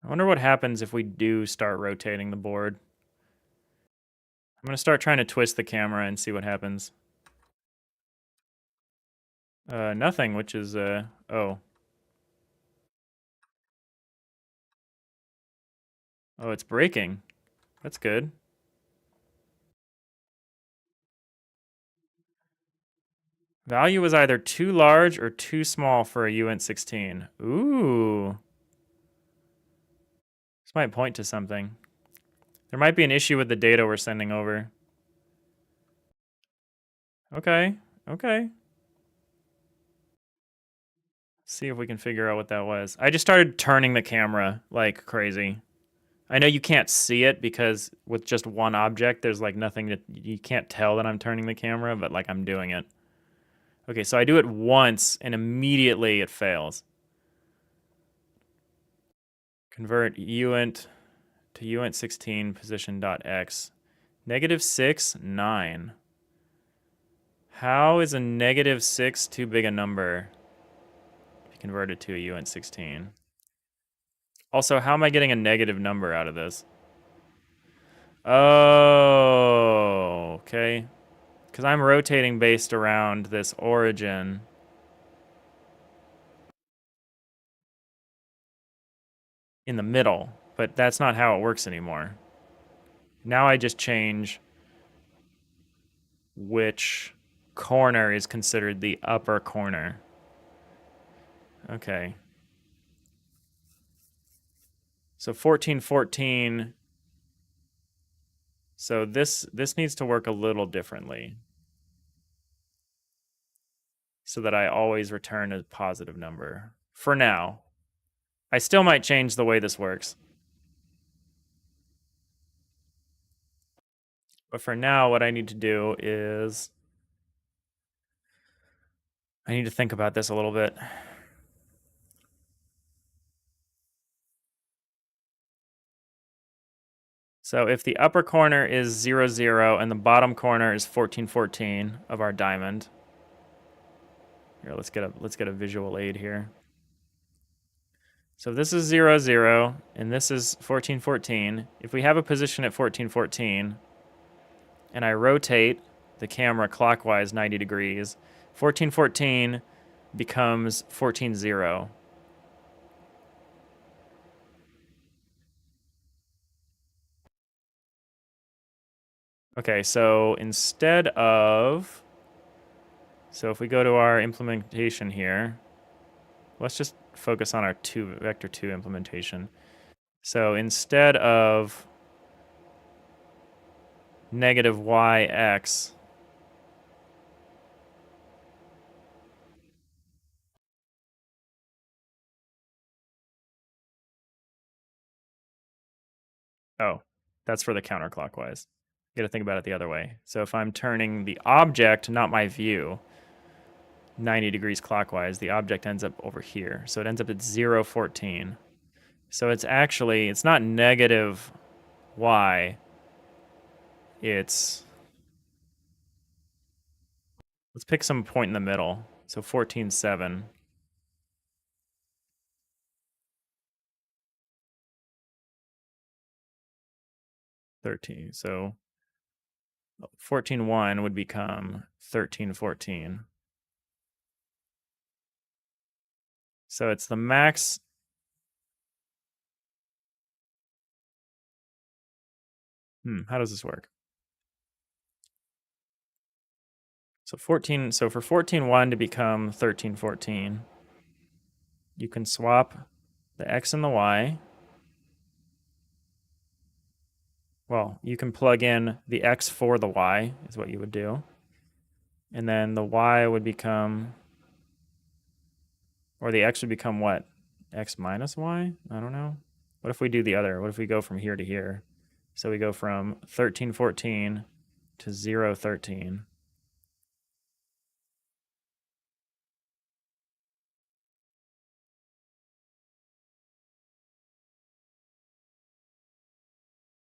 I wonder what happens if we do start rotating the board. I'm going to start trying to twist the camera and see what happens. Nothing, which is, oh. Oh, it's breaking. That's good. Value was either too large or too small for a uint16. Ooh. This might point to something. There might be an issue with the data we're sending over. Okay, okay. See if we can figure out what that was. I just started turning the camera like crazy. I know you can't see it because with just one object, there's like nothing that you can't tell that I'm turning the camera, but like I'm doing it. Okay, so I do it once and immediately it fails. Convert uint to uint16 position.x. -6, 9. How is a -6 too big a number to convert it to a uint16? Also, how am I getting a negative number out of this? Oh, okay. Because I'm rotating based around this origin. In the middle, but that's not how it works anymore. Now I just change which corner is considered the upper corner. Okay. So 1414. So this needs to work a little differently so that I always return a positive number. For now. I still might change the way this works. But for now, what I need to do is I need to think about this a little bit. So if the upper corner is 0, 0, and the bottom corner is 14, 14 of our diamond. Here, let's get a visual aid here. So this is 0, 0, and this is 14, 14. If we have a position at 14, 14, and I rotate the camera clockwise 90 degrees, 14, 14 becomes 14, 0. Okay, so instead of... So if we go to our implementation here, let's just focus on our vector 2 implementation. So instead of negative yx, oh, that's for the counterclockwise. You got to think about it the other way. So if I'm turning the object, not my view, 90 degrees clockwise, the object ends up over here. So it ends up at 0, 14. So it's actually, it's not negative y, it's, let's pick some point in the middle. So 14, 7. 13. So 14, 1 would become 13, 14. So it's the max. How does this work? So 14, so for 14, 1 to become 13, 14, you can swap the x and the y. Well, you can plug in the x for the y, is what you would do. And then the y would become, or the x would become what? X minus y? I don't know. What if we do the other? What if we go from here to here? So we go from 13, 14 to 0, 13.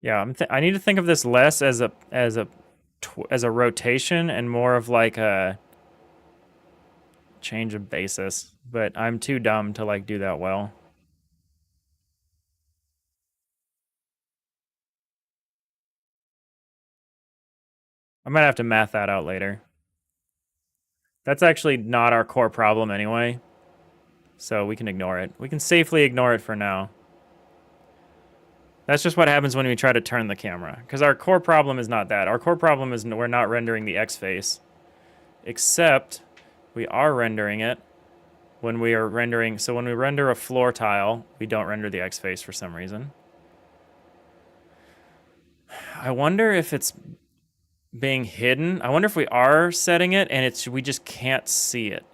Yeah, I need to think of this less as a rotation and more of like a change of basis. But I'm too dumb to like do that well. I might have to math that out later. That's actually not our core problem anyway, so we can ignore it. We can safely ignore it for now. That's just what happens when we try to turn the camera, because our core problem is not that. Our core problem is we're not rendering the X face, except we are rendering it when we are rendering. So when we render a floor tile, we don't render the X face for some reason. I wonder if it's being hidden. I wonder if we are setting it and we just can't see it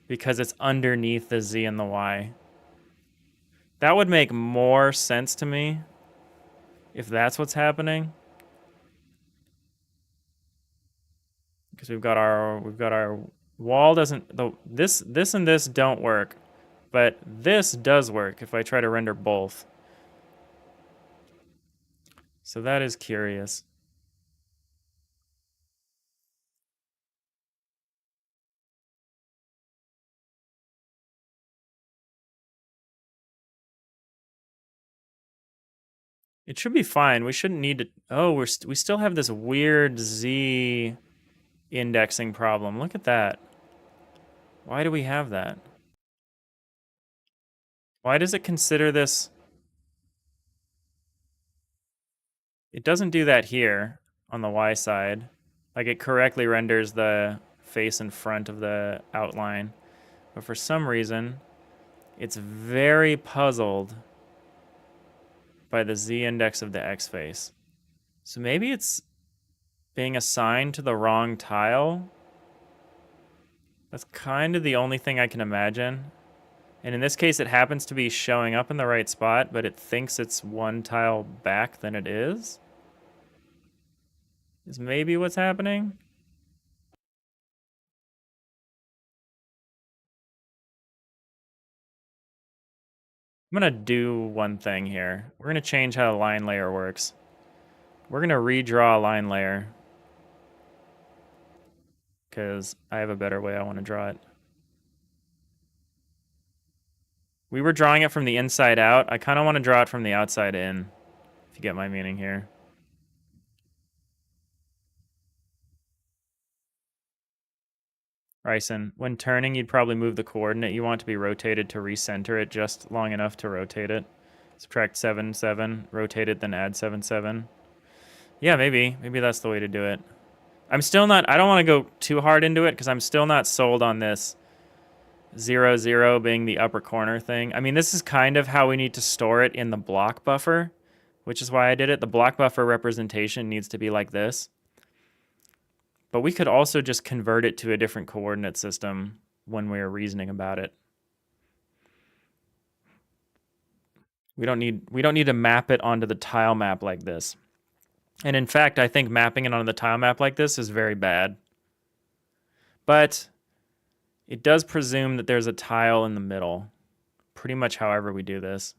because it's underneath the Z and the Y. That would make more sense to me if that's what's happening. Because we've got our wall doesn't, this and this don't work, but this does work if I try to render both. So that is curious. It should be fine. We shouldn't need to. Oh, we still have this weird Z indexing problem. Look at that. Why do we have that? Why does it consider this? It doesn't do that here on the Y side. Like it correctly renders the face in front of the outline. But for some reason, it's very puzzled by the Z index of the X face. So maybe it's being assigned to the wrong tile. That's kind of the only thing I can imagine. And in this case, it happens to be showing up in the right spot, but it thinks it's one tile back than it is. Is maybe what's happening? I'm gonna do one thing here. We're gonna change how the line layer works. We're gonna redraw a line layer because I have a better way I want to draw it. We were drawing it from the inside out. I kind of want to draw it from the outside in, if you get my meaning here. Ryson, when turning, you'd probably move the coordinate you want to be rotated to recenter it just long enough to rotate it. Subtract 7, 7, rotate it, then add 7, 7. Yeah, maybe that's the way to do it. I'm still not. I don't want to go too hard into it because I'm still not sold on this 0, 0 being the upper corner thing. I mean, this is kind of how we need to store it in the block buffer, which is why I did it. The block buffer representation needs to be like this. But we could also just convert it to a different coordinate system when we're reasoning about it. We don't need to map it onto the tile map like this. And in fact, I think mapping it onto the tile map like this is very bad. But it does presume that there's a tile in the middle, pretty much however we do this.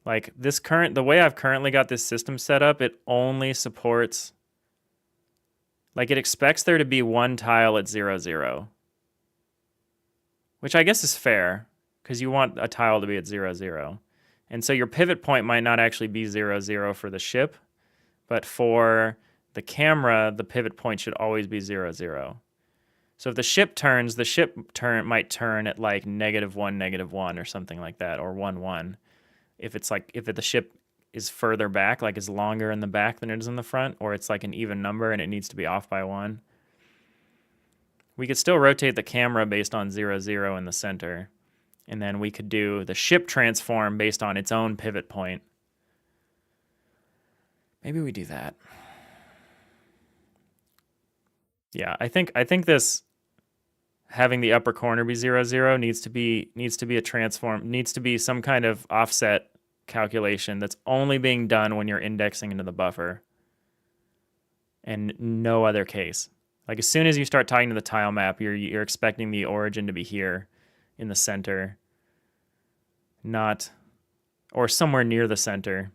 Like the way I've currently got this system set up, it only supports, like it expects there to be one tile at 0, 0. Which I guess is fair, because you want a tile to be at 0, 0. And so your pivot point might not actually be 0, 0 for the ship, but for the camera, the pivot point should always be 0, 0. So if the ship turns, might turn at like -1, -1 or something like that, or 1, 1. If the ship is further back, like is longer in the back than it is in the front, or it's like an even number and it needs to be off by 1. We could still rotate the camera based on 0, 0 in the center. And then we could do the ship transform based on its own pivot point. Maybe we do that. Yeah, I think this having the upper corner be 0, 0 needs to be a transform, needs to be some kind of offset calculation that's only being done when you're indexing into the buffer. And no other case. Like as soon as you start talking to the tile map, you're expecting the origin to be here in the center, or somewhere near the center.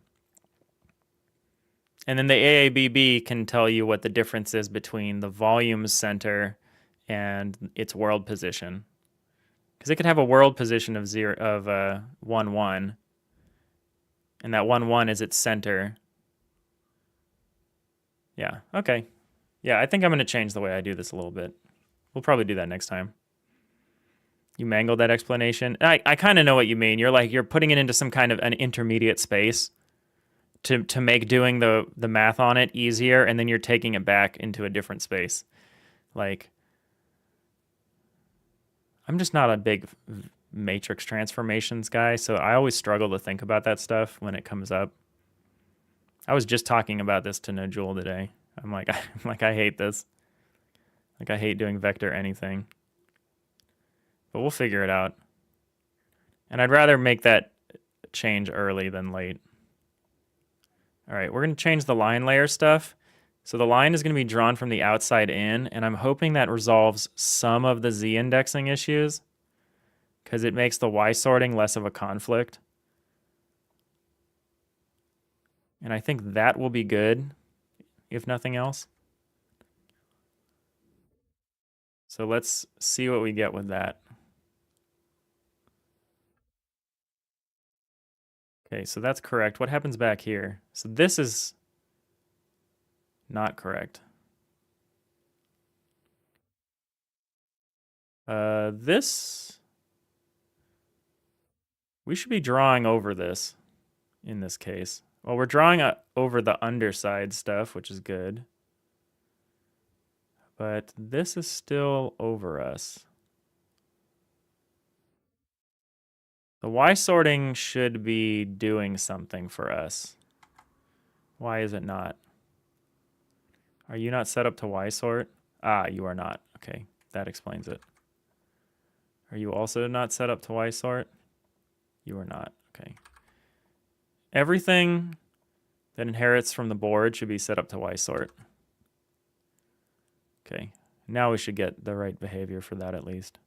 And then the AABB can tell you what the difference is between the volume's center and its world position. Because it could have a world position of 1, 1, and that 1, 1 is its center. Yeah, okay. Yeah, I think I'm going to change the way I do this a little bit. We'll probably do that next time. You mangled that explanation. I kind of know what you mean. You're putting it into some kind of an intermediate space to make doing the math on it easier, and then you're taking it back into a different space. Like, I'm just not a big matrix transformations guy, so I always struggle to think about that stuff when it comes up. I was just talking about this to Najul today. I'm like, I hate this. Like, I hate doing vector anything. But we'll figure it out. And I'd rather make that change early than late. All right, we're going to change the line layer stuff. So the line is going to be drawn from the outside in, and I'm hoping that resolves some of the Z indexing issues because it makes the Y sorting less of a conflict. And I think that will be good, if nothing else. So let's see what we get with that. Okay, so that's correct. What happens back here? So this is not correct. This, we should be drawing over this in this case. Well, we're drawing over the underside stuff, which is good. But this is still over us. The Y sorting should be doing something for us. Why is it not? Are you not set up to Y sort? Ah, you are not. Okay, that explains it. Are you also not set up to Y sort? You are not. Okay. Everything that inherits from the board should be set up to Y sort. Okay. Now we should get the right behavior for that at least.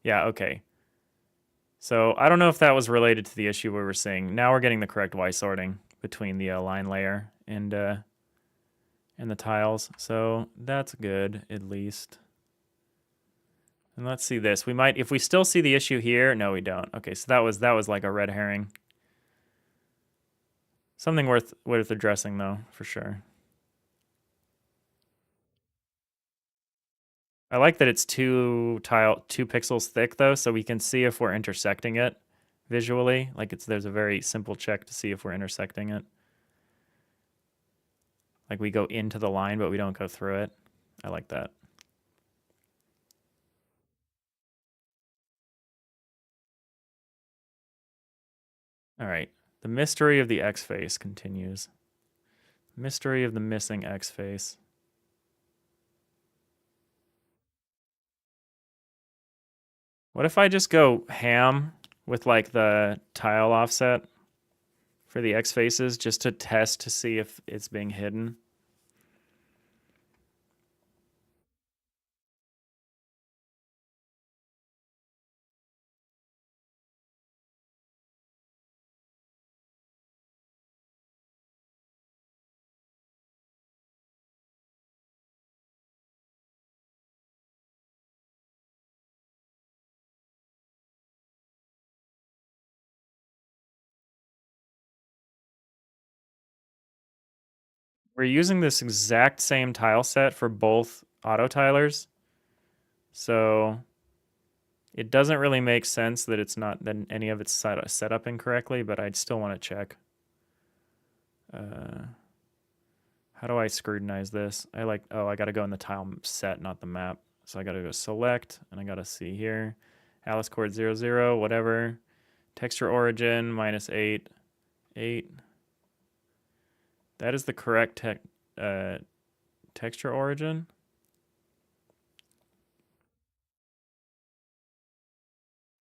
Yeah, okay. So I don't know if that was related to the issue we were seeing. Now we're getting the correct Y sorting between the line layer and the tiles. So that's good, at least. And let's see this. We might, if we still see the issue here, no, we don't. Okay, so that was like a red herring. Something worth addressing though, for sure. I like that it's 2 pixels thick though, so we can see if we're intersecting it visually. Like there's a very simple check to see if we're intersecting it. Like we go into the line, but we don't go through it. I like that. All right. The mystery of the X face continues. Mystery of the missing X face. What if I just go ham with like the tile offset for the X faces just to test to see if it's being hidden? We're using this exact same tile set for both auto tilers. So it doesn't really make sense that it's not that any of it's set up incorrectly, but I'd still want to check. How do I scrutinize this? I got to go in the tile set, not the map. So I got to go select, and I got to see here. Alice chord 0, 0, whatever. Texture origin, -8, 8. That is the correct texture origin.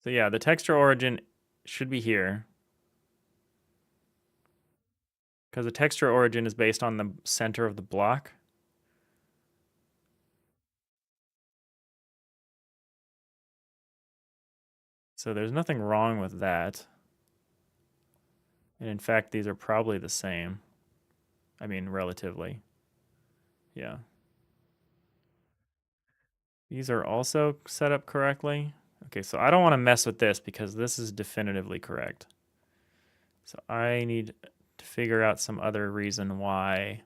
So yeah, the texture origin should be here. Because the texture origin is based on the center of the block. So there's nothing wrong with that. And in fact, these are probably the same. I mean, relatively. Yeah. These are also set up correctly. Okay, so I don't want to mess with this because this is definitively correct. So I need to figure out some other reason why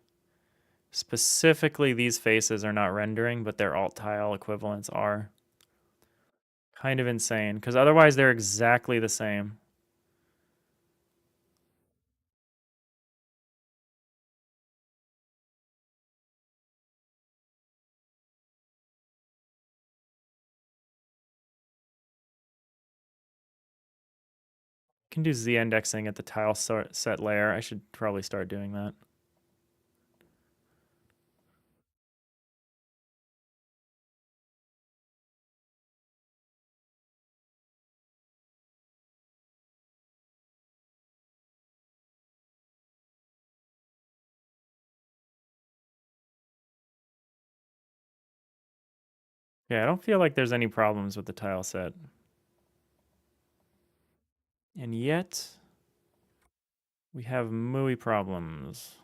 specifically these faces are not rendering, but their alt tile equivalents are. Kind of insane, because otherwise they're exactly the same. Can do Z indexing at the tile set layer. I should probably start doing that. Yeah, I don't feel like there's any problems with the tile set. And yet, we have mooey problems.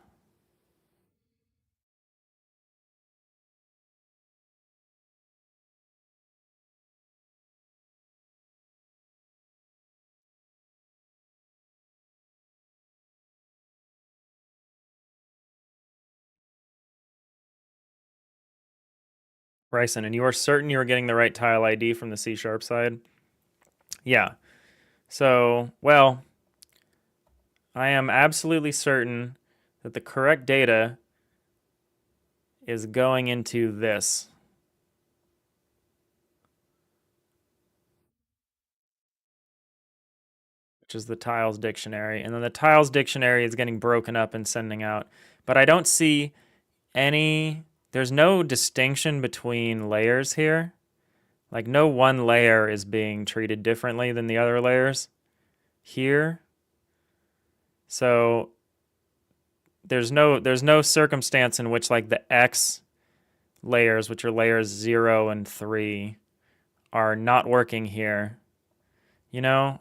Bryson, and you are certain you are getting the right tile ID from the C# side? Yeah. So, well, I am absolutely certain that the correct data is going into this. Which is the tiles dictionary. And then the tiles dictionary is getting broken up and sending out. But I don't see there's no distinction between layers here. Like no one layer is being treated differently than the other layers here. So there's no circumstance in which like the X layers, which are layers 0 and 3, are not working here. You know?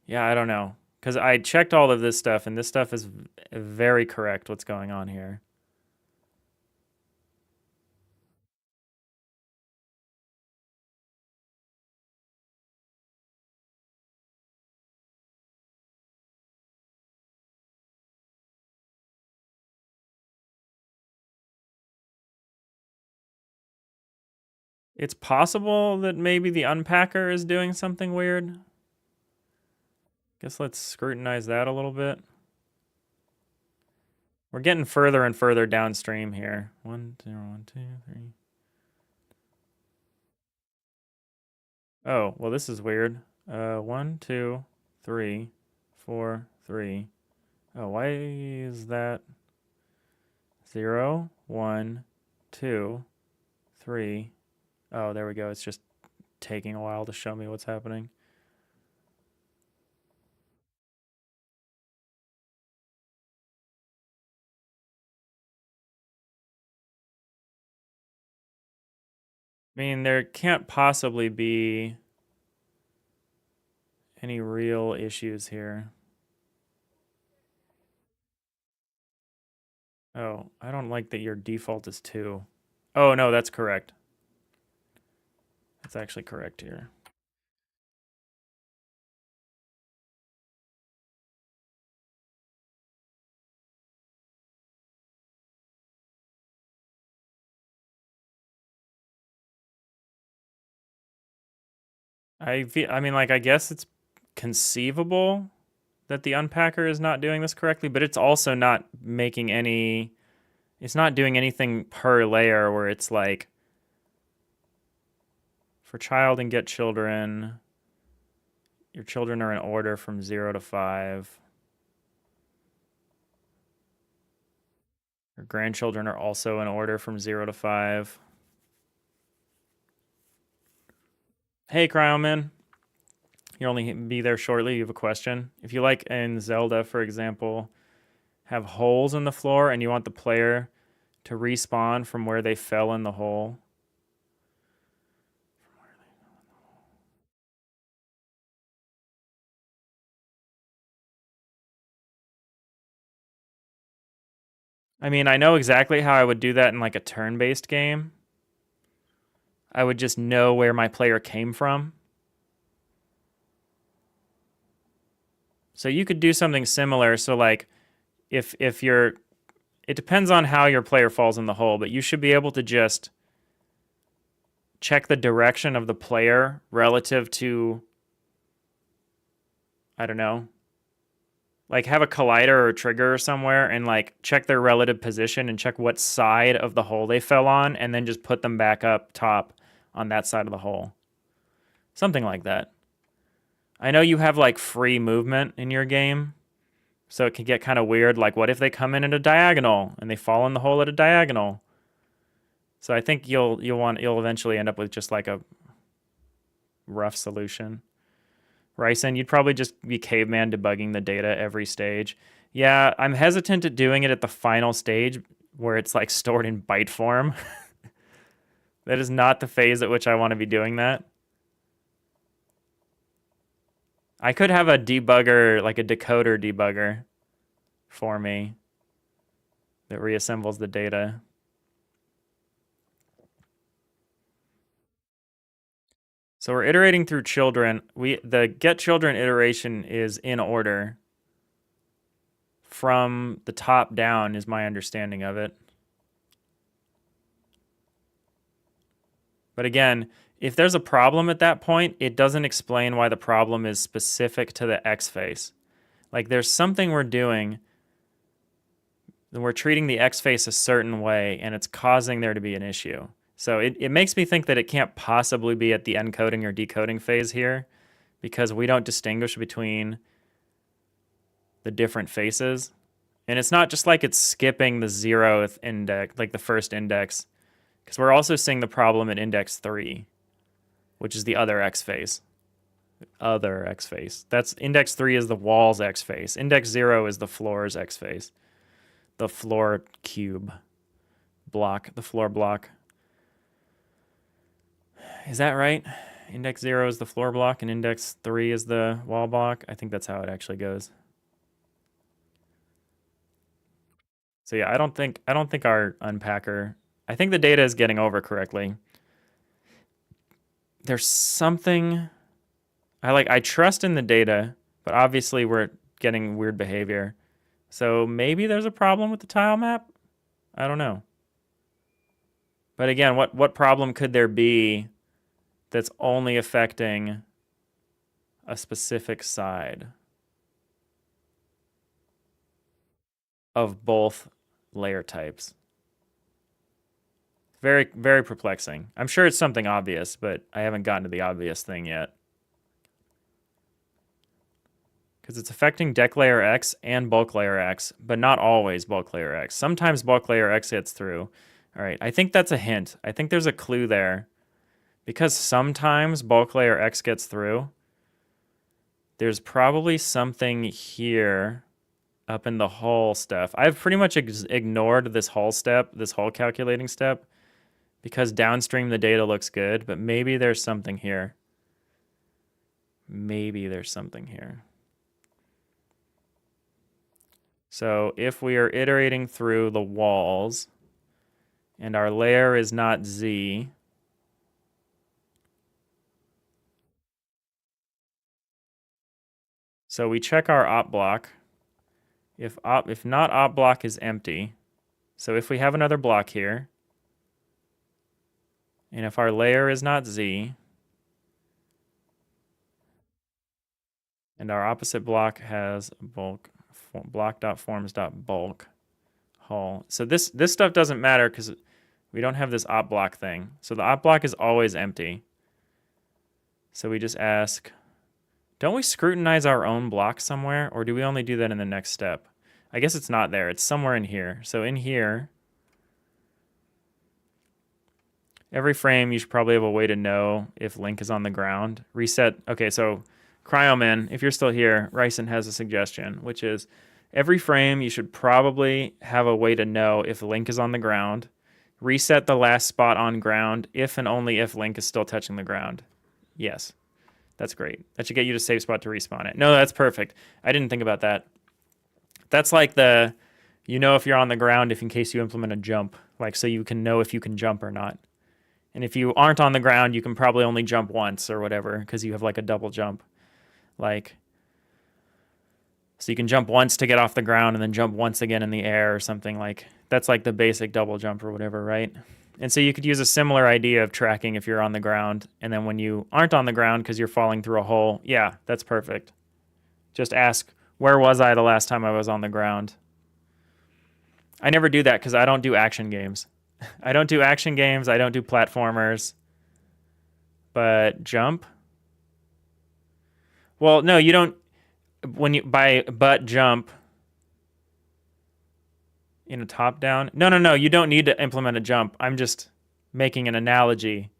Yeah, I don't know. Because I checked all of this stuff, and this stuff is very correct what's going on here. It's possible that maybe the unpacker is doing something weird. Guess let's scrutinize that a little bit. We're getting further and further downstream here. 1, 0, 1, 2, 3. Oh, well, this is weird. 1, 2, 3, 4, 3. Oh, why is that 0, 1, 2, 3? Oh, there we go. It's just taking a while to show me what's happening. I mean, there can't possibly be any real issues here. Oh, I don't like that your default is 2. Oh, no, that's correct. That's actually correct here. I mean, like, I guess it's conceivable that the unpacker is not doing this correctly, but it's also not making any, it's not doing anything per layer where it's like, for child and get children, your children are in order from 0 to 5. Your grandchildren are also in order from 0 to 5. Hey, Cryoman. You'll only be there shortly. You have a question. If you like in Zelda, for example, have holes in the floor and you want the player to respawn from where they fell in the hole. I mean, I know exactly how I would do that in like a turn-based game. I would just know where my player came from. So you could do something similar. So like if you're, it depends on how your player falls in the hole, but you should be able to just check the direction of the player relative to, I don't know, like have a collider or a trigger somewhere and like check their relative position and check what side of the hole they fell on and then just put them back up top on that side of the hole. Something like that. I know you have like free movement in your game, so it can get kind of weird. Like, what if they come in at a diagonal and they fall in the hole at a diagonal? So I think you'll eventually end up with just like a rough solution. Ryson, you'd probably just be caveman debugging the data every stage. Yeah, I'm hesitant at doing it at the final stage where it's like stored in byte form. That is not the phase at which I want to be doing that. I could have a debugger, like a decoder debugger for me that reassembles the data. So we're iterating through children. The get children iteration is in order from the top down is my understanding of it. But again, if there's a problem at that point, it doesn't explain why the problem is specific to the X face. Like there's something we're doing, and we're treating the X face a certain way, and it's causing there to be an issue. So it makes me think that it can't possibly be at the encoding or decoding phase here because we don't distinguish between the different faces. And it's not just like it's skipping the 0th index, like the first index, because we're also seeing the problem at index 3, which is the other X face. Other X face. That's index 3 is the wall's X face. Index 0 is the floor's X face. The floor cube block, the floor block. Is that right? Index 0 is the floor block and index 3 is the wall block. I think that's how it actually goes. So yeah, I don't think our unpacker, I think the data is getting over correctly. There's something I trust in the data, but obviously we're getting weird behavior. So maybe there's a problem with the tile map? I don't know. But again, what problem could there be that's only affecting a specific side of both layer types. Very, very perplexing. I'm sure it's something obvious, but I haven't gotten to the obvious thing yet. Because it's affecting deck layer X and bulk layer X, but not always bulk layer X. Sometimes bulk layer X gets through. All right, I think that's a hint. I think there's a clue there. Because sometimes bulk layer X gets through, there's probably something here up in the hull stuff. I've pretty much ignored this hull step, this hull calculating step, because downstream the data looks good, but maybe there's something here. Maybe there's something here. So if we are iterating through the walls and our layer is not Z, so we check our op block. If not op block is empty, so if we have another block here, and if our layer is not Z, and our opposite block has bulk, block.forms.bulk hull. So this stuff doesn't matter because we don't have this op block thing. So the op block is always empty. So we just ask, don't we scrutinize our own block somewhere, or do we only do that in the next step? I guess it's not there. It's somewhere in here. So in here, every frame, you should probably have a way to know if link is on the ground. Reset. Okay, so Cryoman, if you're still here, Ryson has a suggestion, which is every frame, you should probably have a way to know if link is on the ground. Reset the last spot on ground if and only if link is still touching the ground. Yes, that's great. That should get you to safe spot to respawn it. No, that's perfect. I didn't think about that. That's like the, you know if you're on the ground if in case you implement a jump, like so you can know if you can jump or not. And if you aren't on the ground, you can probably only jump once or whatever because you have like a double jump. Like, so you can jump once to get off the ground and then jump once again in the air or something like, that's like the basic double jump or whatever, right? And so you could use a similar idea of tracking if you're on the ground. And then when you aren't on the ground because you're falling through a hole, yeah, that's perfect. Just ask, where was I the last time I was on the ground? I never do that because I don't do action games. I don't do action games. I don't do platformers. But jump? Well, no, you don't. When you by but jump in a top down. No. You don't need to implement a jump. I'm just making an analogy.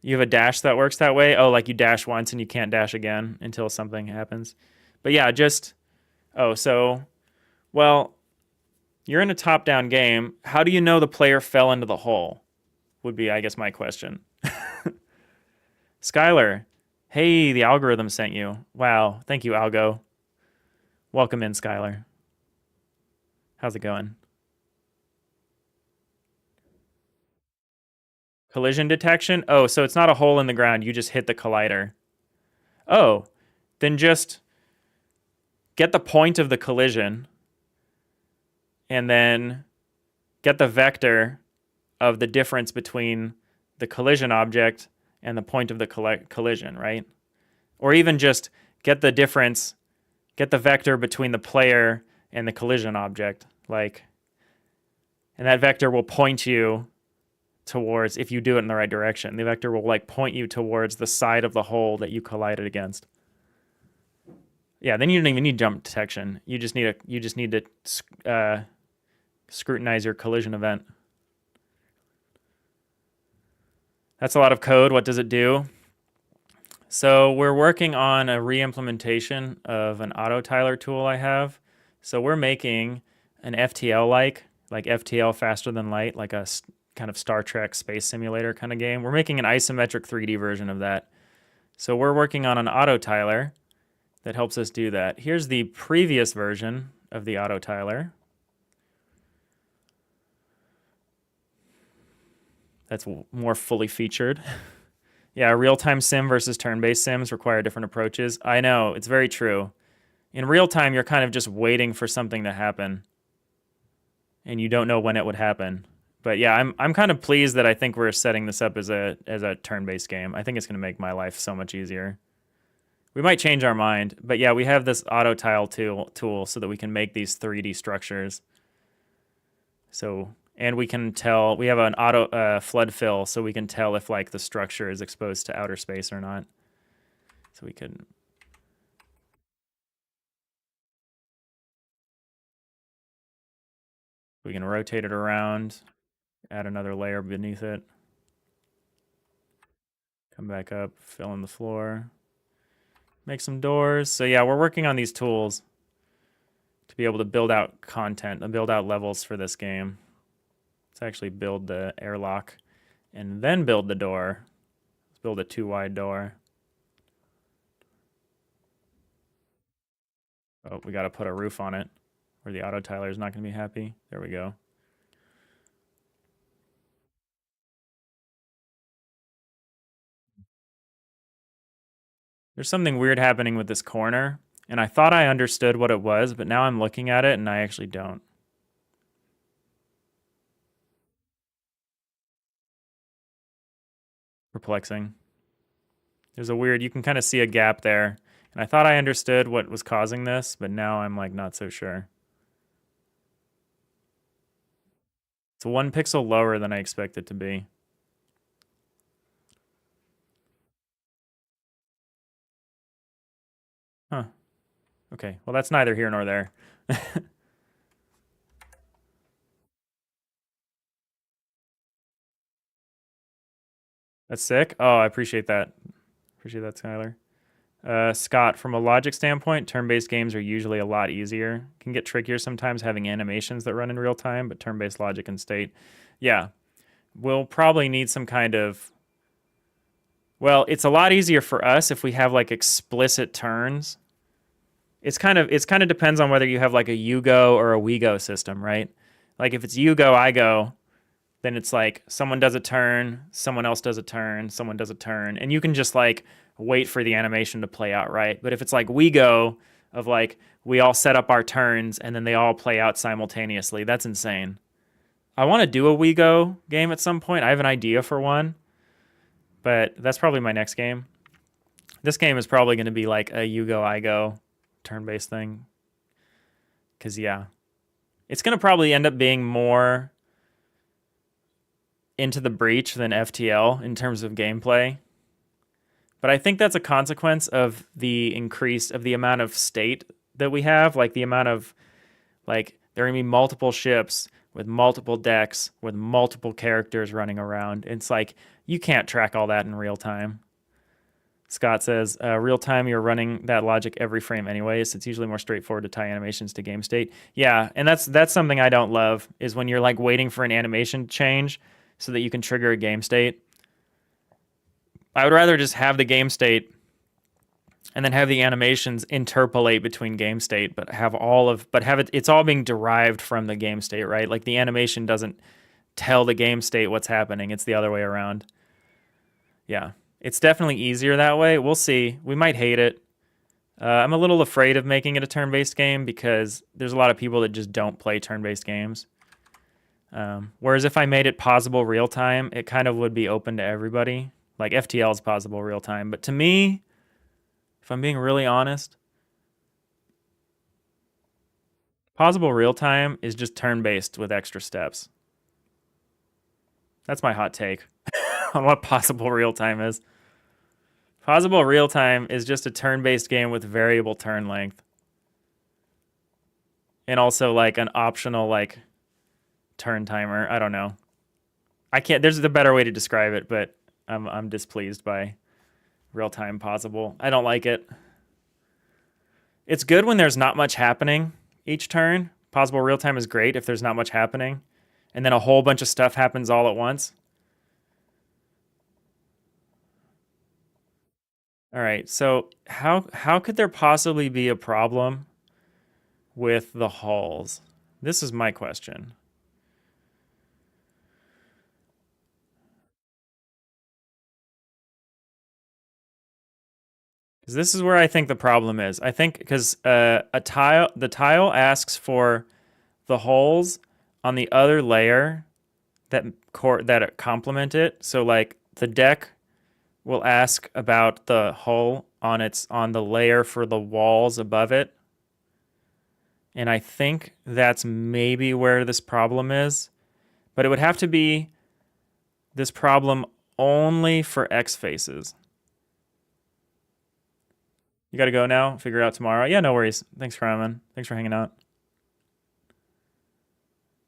You have a dash that works that way? Oh, like you dash once and you can't dash again until something happens. But yeah, just, oh, so, well, you're in a top-down game. How do you know the player fell into the hole? Would be, I guess, my question. Skylar, hey, the algorithm sent you. Wow, thank you, Algo. Welcome in, Skylar. How's it going? Collision detection? Oh, so it's not a hole in the ground. You just hit the collider. Oh, then just get the point of the collision and then get the vector of the difference between the collision object and the point of the collision, right? Or even just get the difference, get the vector between the player and the collision object, like, and that vector will point you towards, if you do it in the right direction, the vector will like point you towards the side of the hole that you collided against. Yeah, then you don't even need jump detection. You just need to scrutinize your collision event. That's a lot of code. What does it do? So we're working on a re-implementation of an auto tiler tool I have. So we're making an FTL-like, like FTL faster than light, like a kind of Star Trek space simulator kind of game. We're making an isometric 3D version of that. So we're working on an auto tiler that helps us do that. Here's the previous version of the auto tiler. That's more fully featured. Yeah, real-time sim versus turn-based sims require different approaches. I know, it's very true. In real time, you're kind of just waiting for something to happen, and you don't know when it would happen. But yeah, I'm kind of pleased that I think we're setting this up as a turn-based game. I think it's going to make my life so much easier. We might change our mind, but yeah, we have this auto tile tool so that we can make these 3D structures. So, and we can tell, we have an auto flood fill, so we can tell if like the structure is exposed to outer space or not. So we can rotate it around, add another layer beneath it. Come back up, fill in the floor. Make some doors. So yeah, we're working on these tools to be able to build out content and build out levels for this game. Let's actually build the airlock and then build the door. Let's build a 2-wide door. Oh, we got to put a roof on it or the auto tiler is not going to be happy. There we go. There's something weird happening with this corner, and I thought I understood what it was, but now I'm looking at it and I actually don't. Perplexing. There's a weird, you can kind of see a gap there, and I thought I understood what was causing this, but now I'm like not so sure. It's 1 pixel lower than I expect it to be. Huh. Okay, well that's neither here nor there. That's sick. Oh, I appreciate that. Appreciate that, Skylar. Scott, from a logic standpoint, turn-based games are usually a lot easier. Can get trickier sometimes having animations that run in real time, but turn-based logic and state. Yeah, we'll probably need some kind of... Well, it's a lot easier for us if we have like explicit turns. It's kind of depends on whether you have like a you go or a we go system, right? Like if it's you go, I go, then it's like someone does a turn, someone else does a turn, someone does a turn, and you can just like wait for the animation to play out right. But if it's like we go, of like we all set up our turns and then they all play out simultaneously, that's insane. I want to do a we go game at some point. I have an idea for one, but that's probably my next game. This game is probably going to be like a you go, I go turn-based thing. Because yeah, it's going to probably end up being more Into the Breach than FTL in terms of gameplay. But I think that's a consequence of the increase of the amount of state that we have, like the amount of, like, there are going to be multiple ships with multiple decks with multiple characters running around. It's like, you can't track all that in real time. Scott says, real time, you're running that logic every frame anyways. It's usually more straightforward to tie animations to game state. Yeah, and that's something I don't love, is when you're like waiting for an animation change so that you can trigger a game state. I would rather just have the game state and then have the animations interpolate between game state, but have it's all being derived from the game state, right? Like the animation doesn't tell the game state what's happening. It's the other way around. Yeah, it's definitely easier that way. We'll see. We might hate it. I'm a little afraid of making it a turn-based game because there's a lot of people that just don't play turn-based games. Whereas if I made it pausable real time, it kind of would be open to everybody. Like FTL is pausable real time. But to me, if I'm being really honest, pausable real time is just turn-based with extra steps. That's my hot take on what pausable real time is. Pausable real time is just a turn-based game with variable turn length. And also like an optional like turn timer. I don't know. I can't, there's a better way to describe it, but I'm displeased by real-time pausable. I don't like it. It's good when there's not much happening each turn. Pausable real-time is great if there's not much happening, and then a whole bunch of stuff happens all at once. All right, so how could there possibly be a problem with the hulls? This is my question. Because this is where I think the problem is. I think because the tile asks for the holes on the other layer that complement it. So like the deck will ask about the hull on the layer for the walls above it. And I think that's maybe where this problem is. But it would have to be this problem only for X faces. You got to go now? Figure it out tomorrow? Yeah, no worries. Thanks for coming. Thanks for hanging out.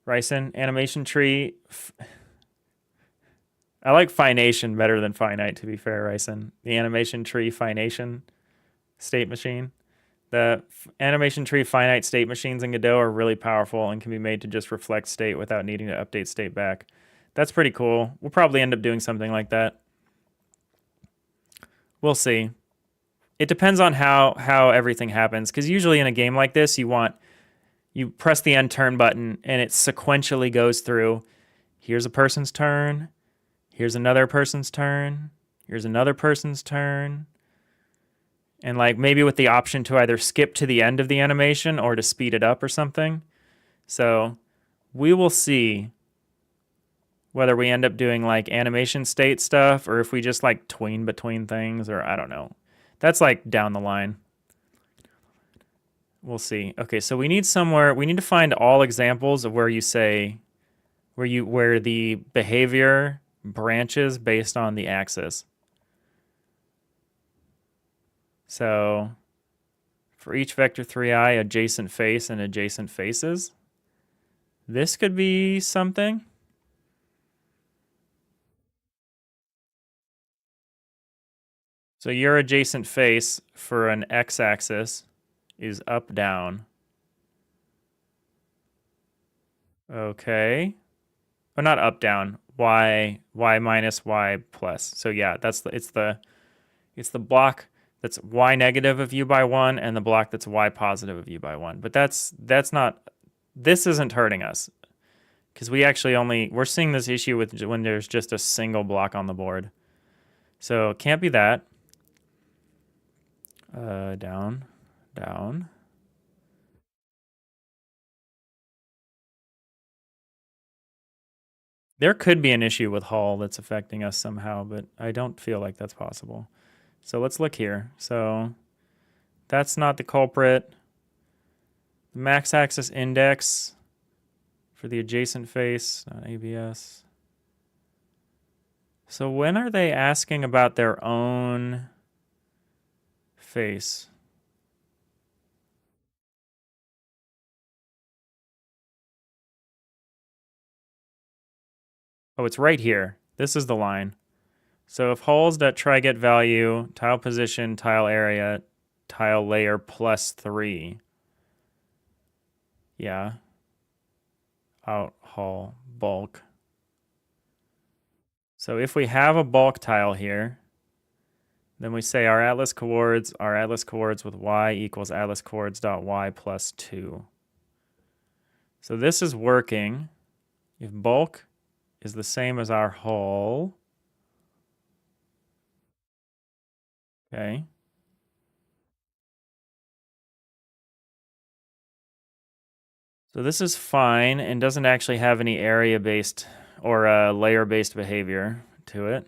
Ryson, animation tree. I like fination better than finite, to be fair, Ryson. The animation tree fination state machine. The animation tree finite state machines in Godot are really powerful and can be made to just reflect state without needing to update state back. That's pretty cool. We'll probably end up doing something like that. We'll see. It depends on how everything happens, because usually in a game like this, you press the end turn button and it sequentially goes through. Here's a person's turn. Here's another person's turn. Here's another person's turn. And like maybe with the option to either skip to the end of the animation or to speed it up or something. So we will see whether we end up doing like animation state stuff or if we just like tween between things, or I don't know. That's like down the line. We'll see. Okay, so we need to find all examples of where you say where the behavior branches based on the axis. So for each vector 3i, adjacent face and adjacent faces. This could be something. So your adjacent face for an x-axis is up, down. Okay. Oh, not up, down. Y minus, Y plus. So yeah, it's the block that's Y negative of U by 1 and the block that's Y positive of U by 1. But that's not, this isn't hurting us. Because we're seeing this issue with when there's just a single block on the board. So it can't be that. Down, down. There could be an issue with Hull that's affecting us somehow, but I don't feel like that's possible. So let's look here. So that's not the culprit. The max axis index for the adjacent face, not ABS. So when are they asking about their own face? Oh, it's right here. This is the line. So if holes.try get value, tile position, tile area, tile layer plus 3. Yeah. Out hull bulk. So if we have a bulk tile here, then we say our atlas coords with y equals atlas coords dot y plus 2. So this is working. If bulk is the same as our hull, okay. So this is fine and doesn't actually have any area-based or layer-based behavior to it.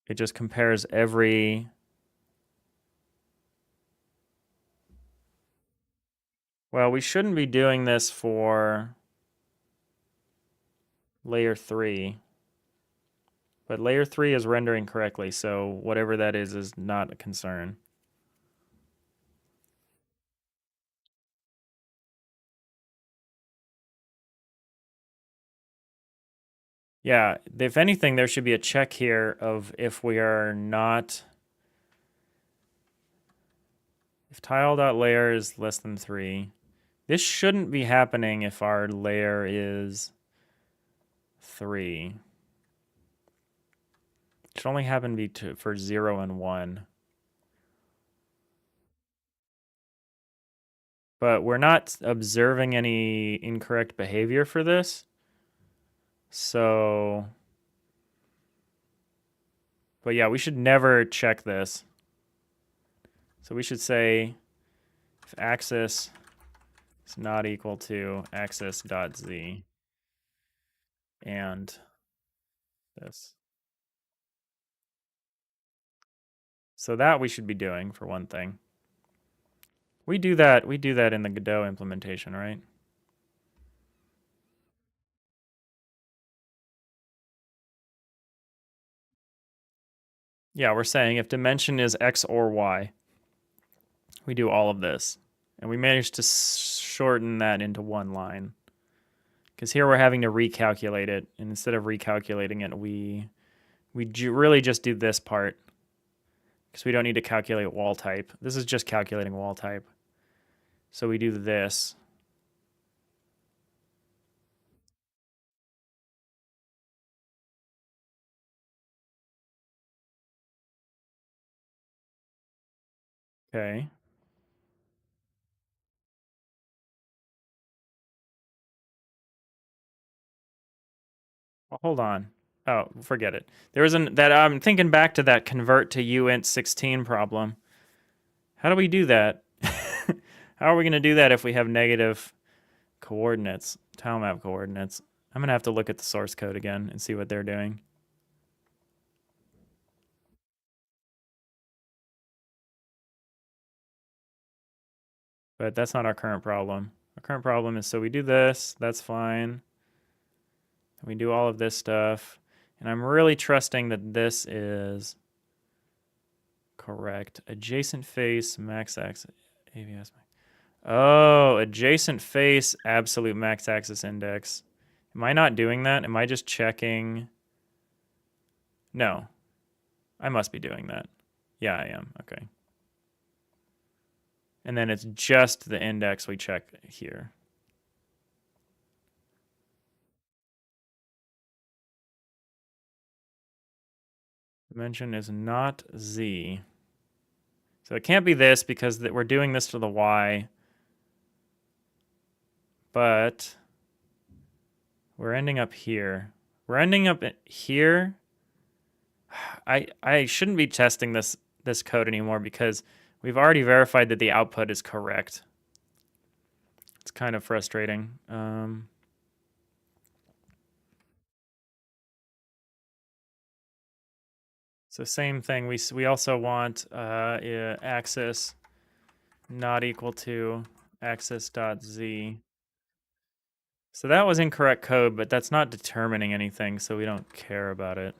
It just compares every... Well, we shouldn't be doing this for layer 3. But layer 3 is rendering correctly, so whatever that is not a concern. Yeah, if anything, there should be a check here of if we are not... If tile.layer is less than 3. This shouldn't be happening if our layer is 3. It should only happen for 0 and 1. But we're not observing any incorrect behavior for this. So... But yeah, we should never check this. So we should say if axis is not equal to axis.z and this. So that we should be doing for one thing. We do that in the Godot implementation, right? Yeah, we're saying if dimension is x or y, we do all of this. And we managed to shorten that into one line. Because here we're having to recalculate it. And instead of recalculating it, we really just do this part. Because we don't need to calculate wall type. This is just calculating wall type. So we do this. Okay. Well, hold on. Oh, forget it. There was that I'm thinking back to that convert to uint 16 problem. How do we do that? How are we going to do that if we have negative coordinates, tile map coordinates? I'm going to have to look at the source code again and see what they're doing. But that's not our current problem. Our current problem is, so we do this, that's fine. We do all of this stuff. And I'm really trusting that this is correct. Adjacent face, max axis, AVS. Oh, adjacent face, absolute max axis index. Am I not doing that? Am I just checking? No, I must be doing that. Yeah, I am. Okay. And then it's just the index we check here. Dimension is not z. So it can't be this because we're doing this to the y. But we're ending up here. We're ending up here. I shouldn't be testing this code anymore because we've already verified that the output is correct. It's kind of frustrating. So same thing. We also want axis not equal to axis.z. So that was incorrect code, but that's not determining anything, so we don't care about it.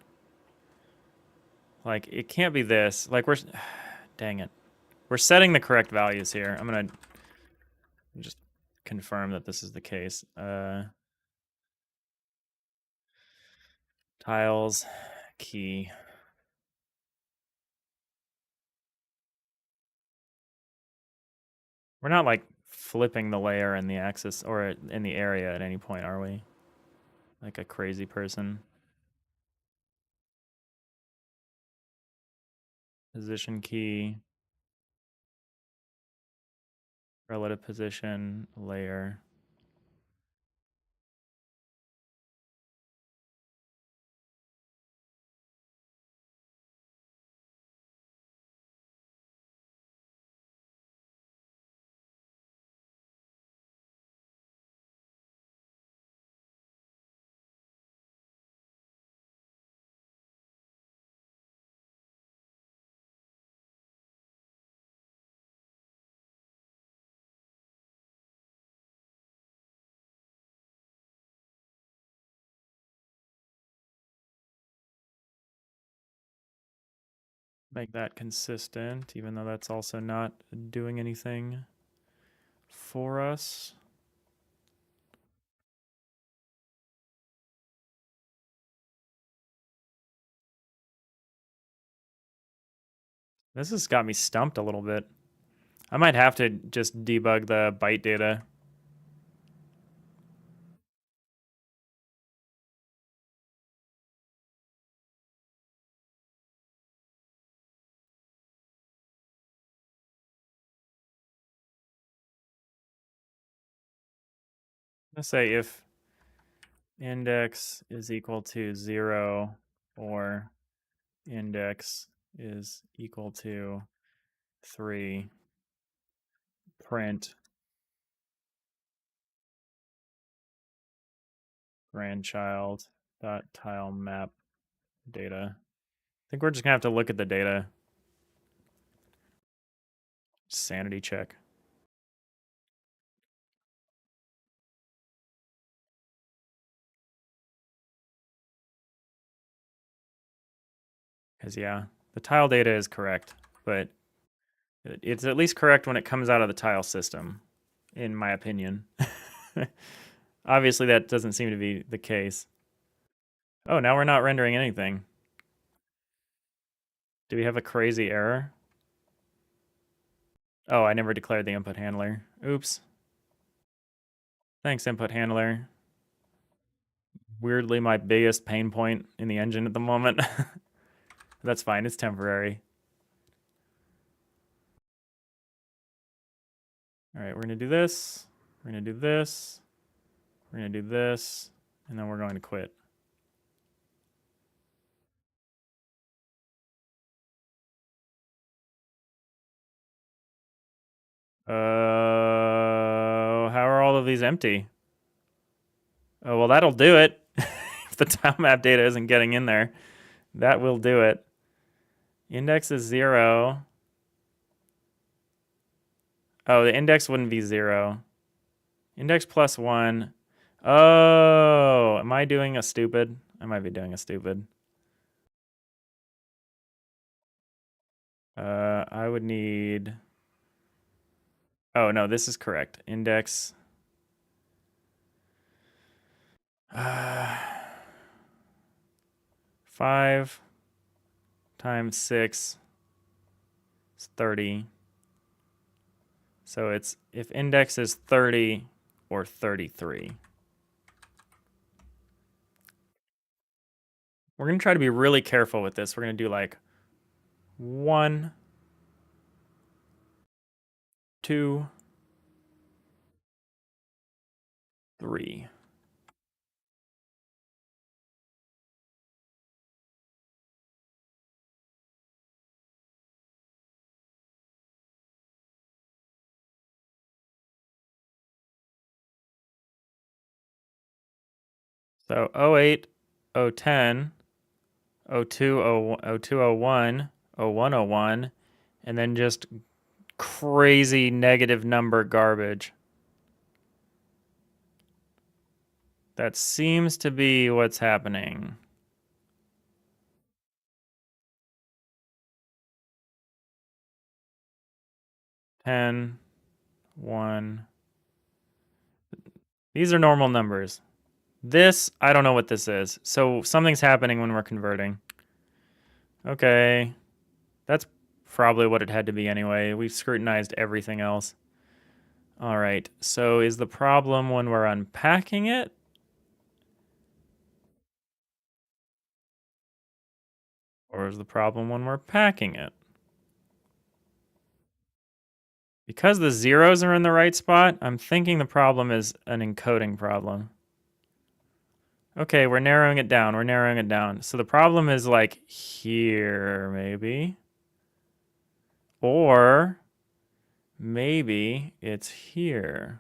Like, it can't be this. Like, dang it. We're setting the correct values here. I'm going to just confirm that this is the case. Tiles, key. We're not, like, flipping the layer in the axis or in the area at any point, are we? Like a crazy person. Position key. Relative position, layer. Make that consistent, even though that's also not doing anything for us. This has got me stumped a little bit. I might have to just debug the byte data. Let's say if index is equal to 0 or index is equal to 3, print grandchild dot tile map data. I think we're just gonna have to look at the data. Sanity check. Because, yeah, the tile data is correct, but it's at least correct when it comes out of the tile system, in my opinion. Obviously, that doesn't seem to be the case. Oh, now we're not rendering anything. Do we have a crazy error? Oh, I never declared the input handler. Oops. Thanks, input handler. Weirdly, my biggest pain point in the engine at the moment. That's fine, it's temporary. All right, we're gonna do this. We're gonna do this. We're gonna do this. And then we're going to quit. How are all of these empty? Oh, well, that'll do it. If the tile map data isn't getting in there, that will do it. Index is 0. Oh, the index wouldn't be 0. Index plus 1. Oh, am I doing a stupid? I might be doing a stupid. I would need... Oh, no, this is correct. Index... 5 times 6 is 30. So it's if index is 30 or 33. We're going to try to be really careful with this. We're going to do like 1, 2, 3. So 08, 010, 02, 0201, 0101, and then just crazy negative number garbage. That seems to be what's happening. Ten, 1. These are normal numbers. This, I don't know what this is. So something's happening when we're converting. Okay. That's probably what it had to be anyway. We've scrutinized everything else. All right. So is the problem when we're unpacking it? Or is the problem when we're packing it? Because the zeros are in the right spot, I'm thinking the problem is an encoding problem. Okay, we're narrowing it down. We're narrowing it down. So the problem is like here, maybe. Or maybe it's here.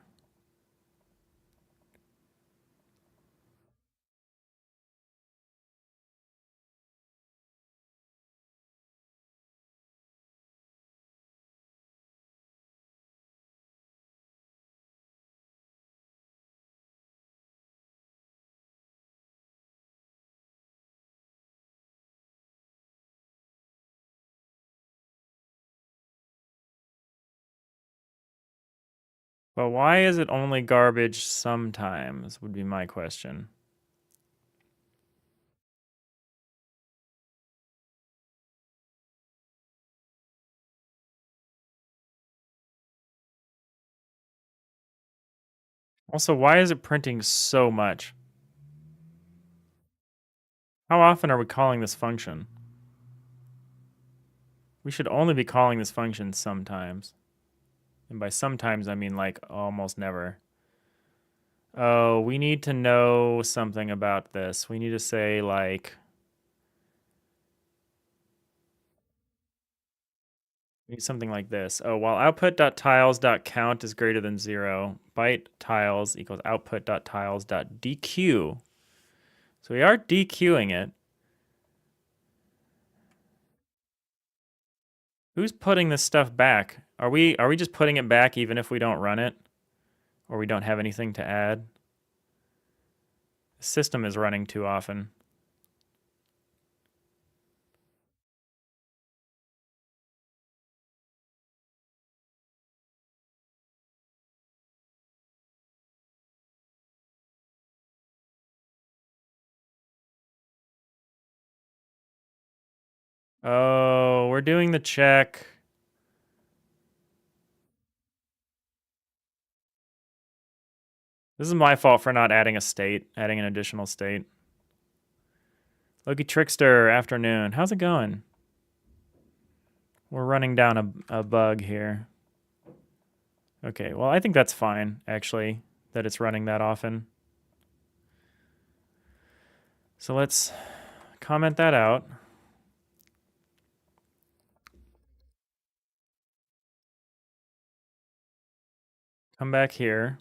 But why is it only garbage sometimes, would be my question. Also, why is it printing so much? How often are we calling this function? We should only be calling this function sometimes. And by sometimes, I mean like almost never. Oh, we need to know something about this. We need to say like... We need something like this. Oh, while output.tiles.count is greater than 0, byte tiles equals output.tiles.dequeue. So we are dequeuing it. Who's putting this stuff back? Are we just putting it back even if we don't run it? Or we don't have anything to add? The system is running too often. Oh, we're doing the check. This is my fault for not adding adding an additional state. Loki Trickster, afternoon. How's it going? We're running down a bug here. Okay, well, I think that's fine, actually, that it's running that often. So let's comment that out. Come back here.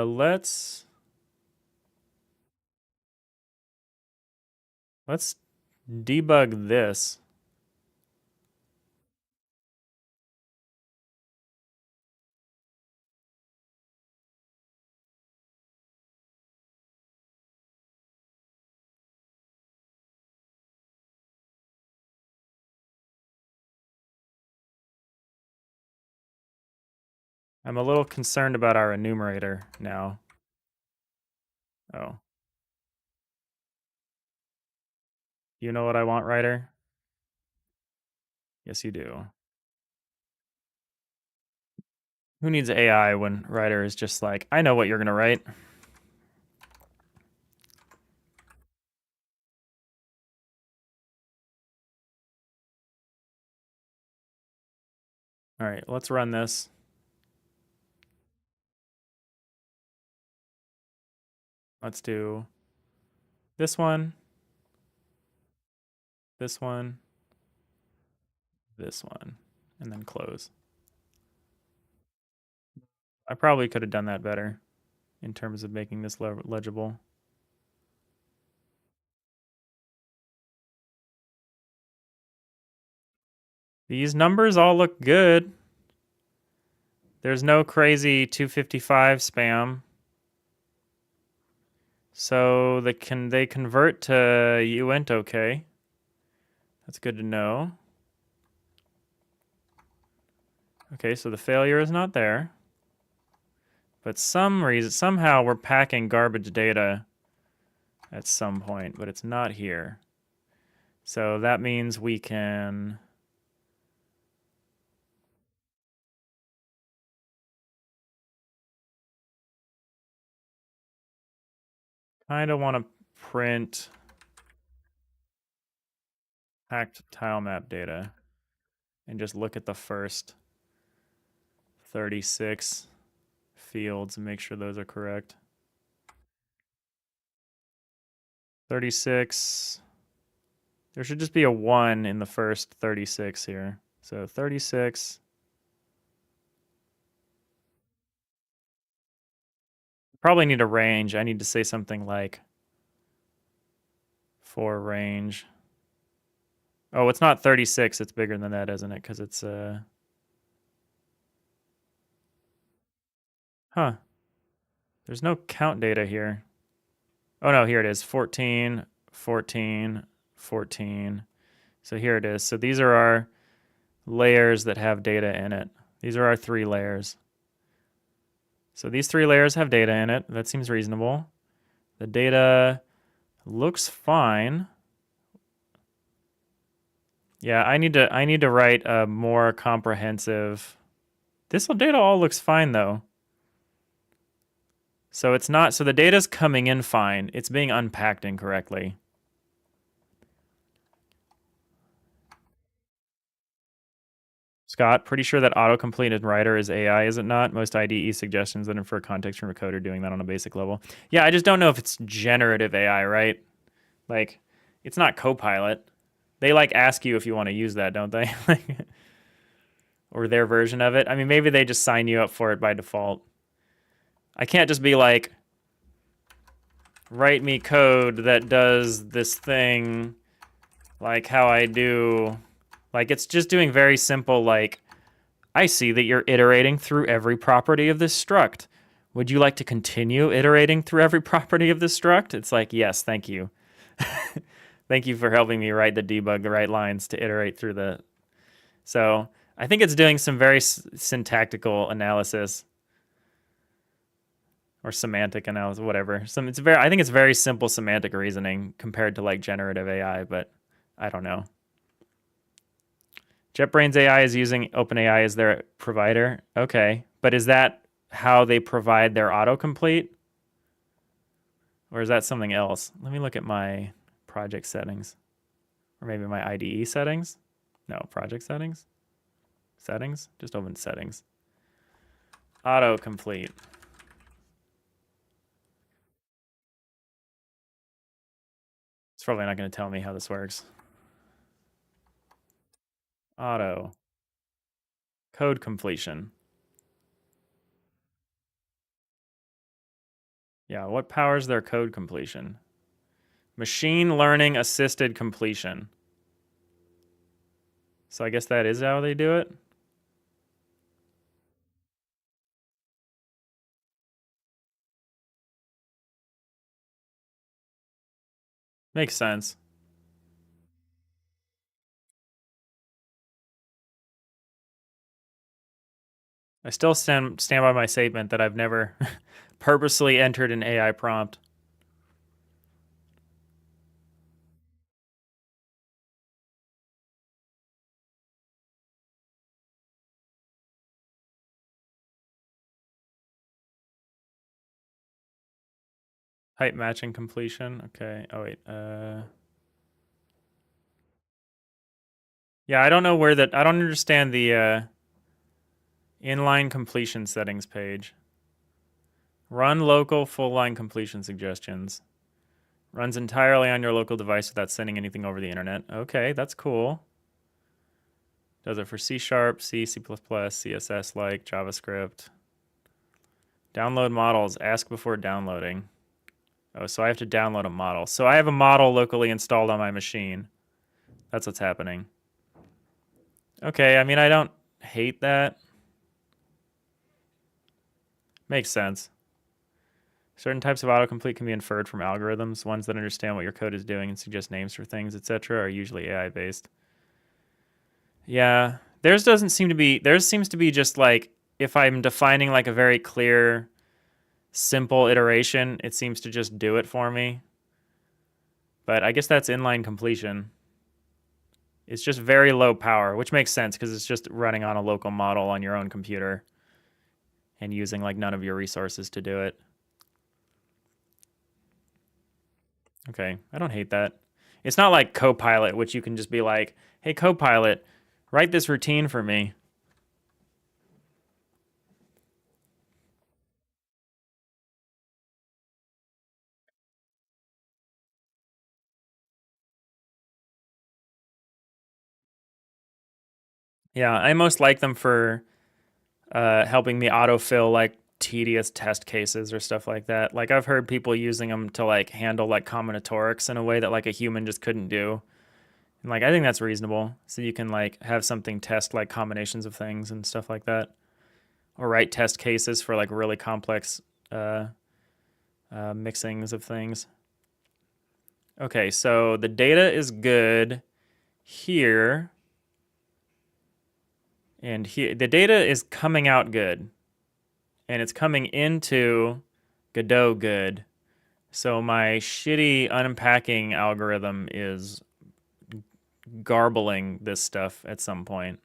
Let's debug this. I'm a little concerned about our enumerator now. Oh. You know what I want, writer? Yes, you do. Who needs AI when writer is just like, I know what you're going to write. All right, let's run this. Let's do this one, this one, this one, and then close. I probably could have done that better in terms of making this legible. These numbers all look good. There's no crazy 255 spam. So they convert to you went okay. That's good to know. Okay, so the failure is not there. But somehow we're packing garbage data at some point, but it's not here. So that means we can kind of want to print packed tile map data and just look at the first 36 fields and make sure those are correct. 36. There should just be a 1 in the first 36 here. So 36. Probably need a range. I need to say something like for range. Oh, it's not 36. It's bigger than that, isn't it? Because it's huh. There's no count data here. Oh no, here it is. 14, 14, 14. So here it is. So these are our layers that have data in it. These are our 3 layers. So these 3 layers have data in it. That seems reasonable. The data looks fine. Yeah, I need to write a more comprehensive. This data all looks fine though. So it's not, so the data's coming in fine. It's being unpacked incorrectly. Scott, pretty sure that autocomplete in writer is AI, is it not? Most IDE suggestions that infer context from a code are doing that on a basic level. Yeah, I just don't know if it's generative AI, right? Like, it's not Copilot. They like ask you if you want to use that, don't they? Or their version of it. I mean, maybe they just sign you up for it by default. I can't just be like, write me code that does this thing Like how I do, like it's just doing very simple, like, I see that you're iterating through every property of this struct. Would you like to continue iterating through every property of this struct? It's like, yes, thank you. Thank you for helping me write the debug the right lines to iterate through the. So I think it's doing some very syntactical analysis or semantic analysis, whatever. I think it's very simple semantic reasoning compared to like generative AI, but I don't know. JetBrains AI is using OpenAI as their provider. Okay, but is that how they provide their autocomplete? Or is that something else? Let me look at my project settings. Or maybe my IDE settings? No, project settings? Settings? Just open settings. Autocomplete. It's probably not going to tell me how this works. Auto. Code completion. Yeah, what powers their code completion? Machine learning assisted completion. So I guess that is how they do it. Makes sense. I still stand by my statement that I've never purposely entered an AI prompt. Height matching completion. Okay. Oh wait. Yeah, I don't know where that. I don't understand the inline completion settings page. Run local full line completion suggestions. Runs entirely on your local device without sending anything over the internet. Okay, that's cool. Does it for C#, C, C++, CSS-like, JavaScript. Download models. Ask before downloading. Oh, so I have to download a model. So I have a model locally installed on my machine. That's what's happening. Okay, I mean, I don't hate that. Makes sense. Certain types of autocomplete can be inferred from algorithms. Ones that understand what your code is doing and suggest names for things, etc., are usually AI-based. Yeah, theirs doesn't seem to be. Theirs seems to be just like if I'm defining like a very clear, simple iteration, it seems to just do it for me. But I guess that's inline completion. It's just very low power, which makes sense because it's just running on a local model on your own computer and using like none of your resources to do it. Okay, I don't hate that. It's not like Copilot, which you can just be like, hey, Copilot, write this routine for me. Yeah, I most like them for helping me autofill like tedious test cases or stuff like that. Like I've heard people using them to like handle like combinatorics in a way that like a human just couldn't do. And like I think that's reasonable. So you can like have something test like combinations of things and stuff like that. Or write test cases for like really complex mixings of things. Okay, so the data is good here. And here the data is coming out good. And it's coming into Godot good. So my shitty unpacking algorithm is garbling this stuff at some point.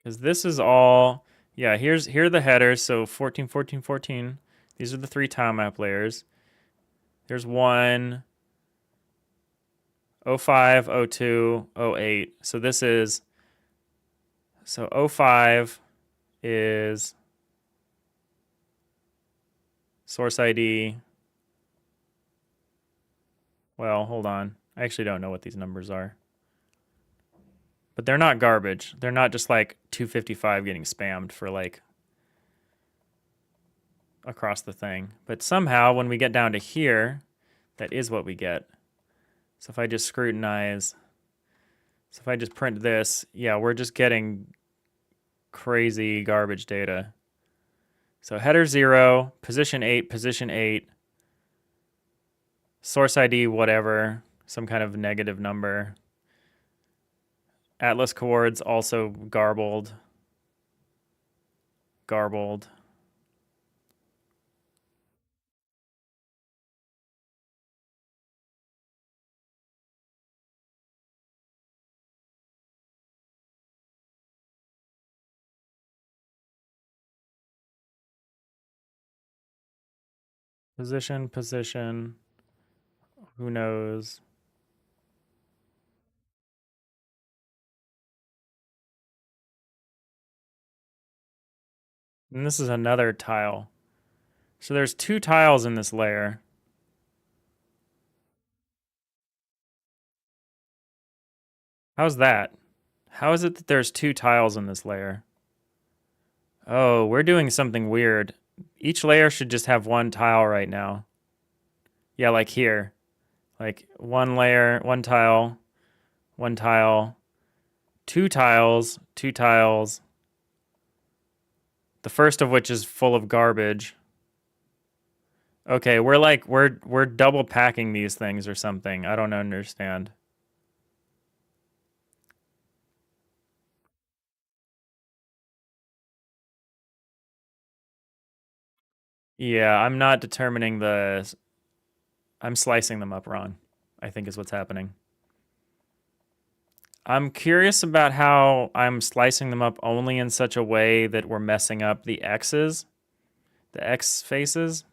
Because this is all, yeah, here are the headers. So 14, 14, 14. These are the three tile map layers. There's one, 05, 02, 08. So this is, so 05 is source ID. Well, hold on. I actually don't know what these numbers are. But they're not garbage. They're not just like 255 getting spammed for like across the thing. But somehow when we get down to here, that is what we get. So if I just scrutinize, so if I just print this, yeah, we're just getting crazy garbage data. So header 0, position 8, source ID, whatever, some kind of negative number. Atlas coords also garbled. Position, who knows? And this is another tile. So there's 2 tiles in this layer. How's that? How is it that there's 2 tiles in this layer? Oh, we're doing something weird. Each layer should just have 1 tile right now. Yeah, like here. Like 1 layer, 1 tile, 1 tile, 2 tiles, 2 tiles. The first of which is full of garbage. Okay, we're double packing these things or something. I don't understand. Yeah, I'm not determining I'm slicing them up wrong, I think is what's happening. I'm curious about how I'm slicing them up only in such a way that we're messing up the X's, the X faces.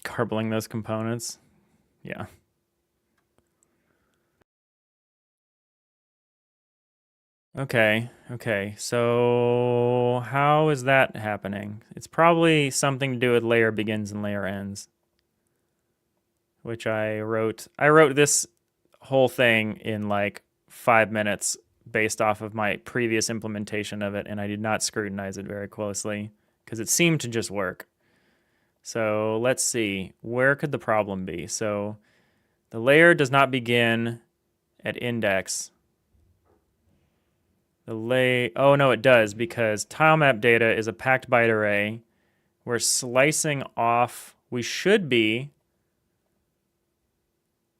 Garbling those components. Yeah. Okay, so how is that happening? It's probably something to do with layer begins and layer ends, which I wrote this whole thing in like 5 minutes based off of my previous implementation of it, and I did not scrutinize it very closely because it seemed to just work. So let's see, where could the problem be? So the layer does not begin at index. Oh no, it does, because tilemap data is a packed byte array. We're slicing off, we should be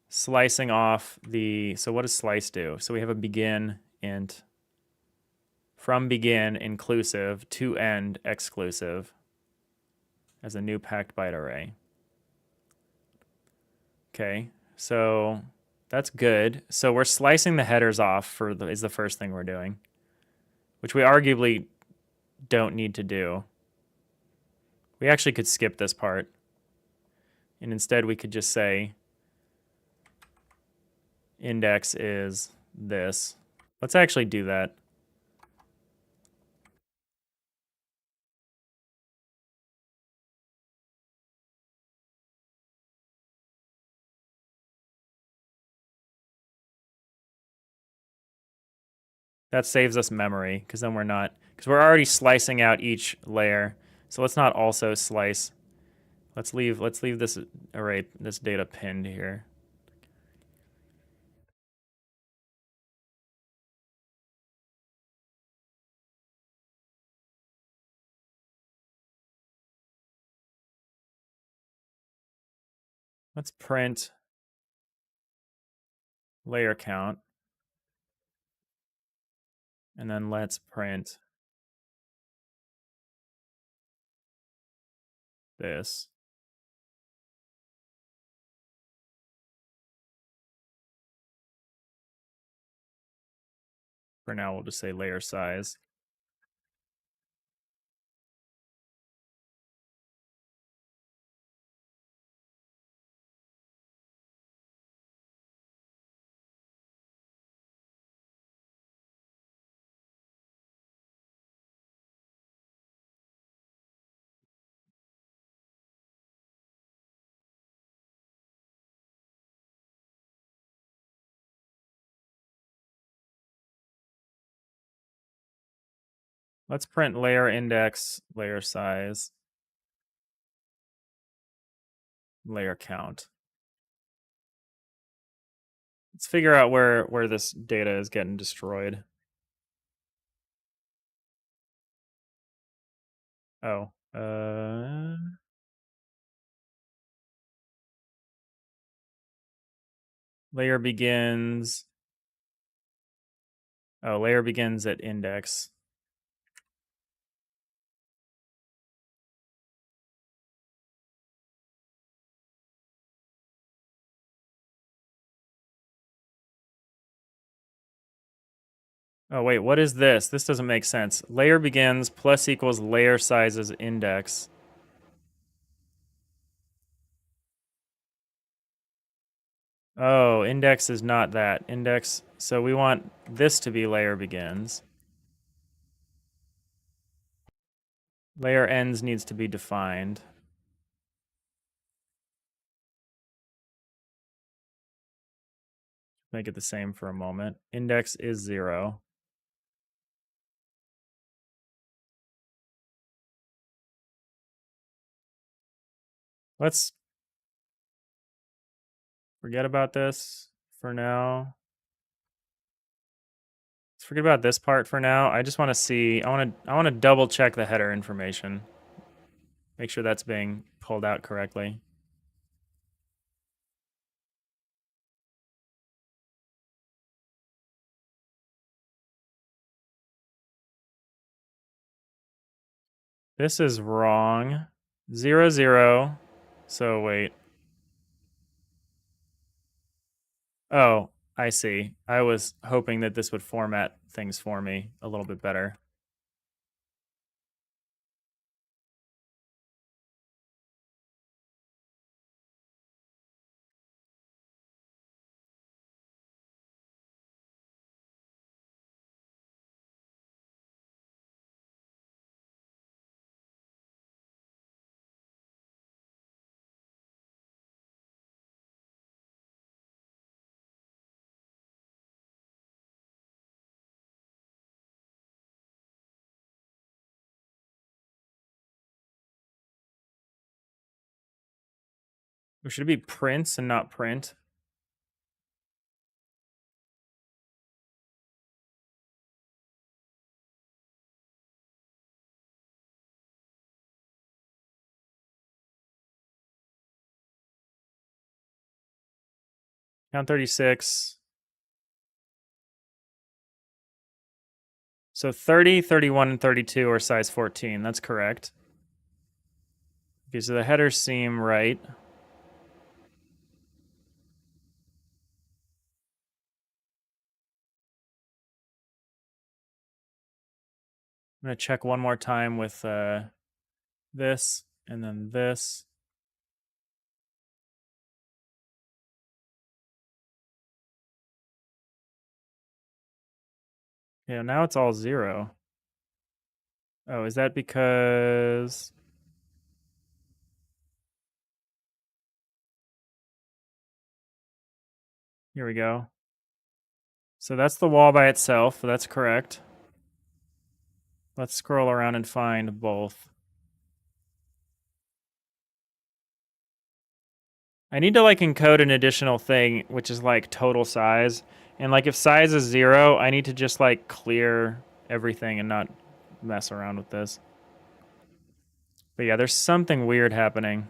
slicing off so what does slice do? So we have a begin int, from begin inclusive to end exclusive as a new packed byte array. Okay, so that's good. So we're slicing the headers off is the first thing we're doing, which we arguably don't need to do. We actually could skip this part, and instead we could just say index is this. Let's actually do that. That saves us memory, because then we're already slicing out each layer. So let's not also slice. Let's leave this array, this data pinned here. Let's print layer count. And then let's print this. For now, we'll just say layer size. Let's print layer index, layer size, layer count. Let's figure out where this data is getting destroyed. Oh, layer begins. Oh, layer begins at index. Oh, wait, what is this? This doesn't make sense. Layer begins plus equals layer sizes index. Oh, index is not that. Index, so we want this to be layer begins. Layer ends needs to be defined. Make it the same for a moment. Index is 0. Let's forget about this for now. Let's forget about this part for now. I just want to see, I want to double check the header information. Make sure that's being pulled out correctly. This is wrong. 0, 0. So wait. Oh, I see. I was hoping that this would format things for me a little bit better. Or should it be prints and not print? Count 36. So 30, 31, and 32 are size 14. That's correct. Okay, so the headers seem right. I'm going to check one more time with this and then this. Yeah, now it's all 0. Oh, is that because... Here we go. So that's the wall by itself. That's correct. Let's scroll around and find both. I need to like encode an additional thing, which is like total size. And like if size is 0, I need to just like clear everything and not mess around with this. But yeah, there's something weird happening.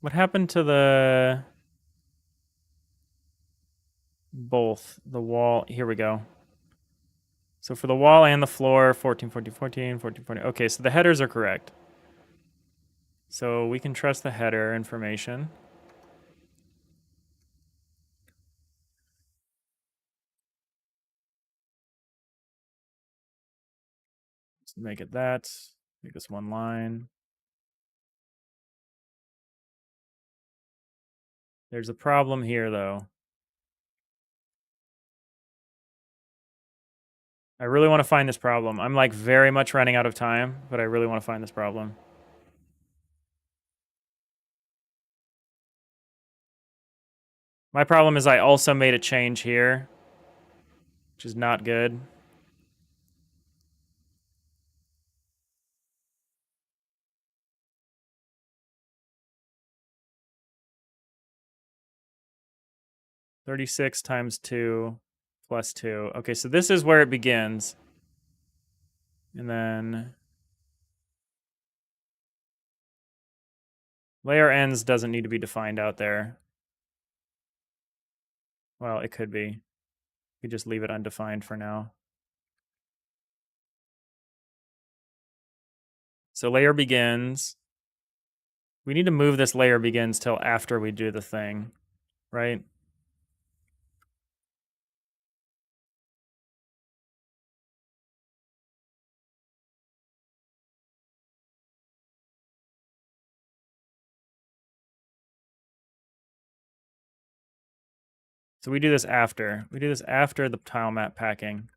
What happened to the... both the wall? Here we go. So for the wall and the floor, 14, 14, 14, 14, 14. Okay, so the headers are correct. So we can trust the header information. Let's make it that. Make this one line. There's a problem here, though. I really want to find this problem. I'm like very much running out of time, but I really want to find this problem. My problem is I also made a change here, which is not good. 36 times 2 plus 2. Okay, so this is where it begins. And then layer ends doesn't need to be defined out there. Well, it could be. We just leave it undefined for now. So layer begins. We need to move this layer begins till after we do the thing, right? So we do this after. We do this after the tile map packing.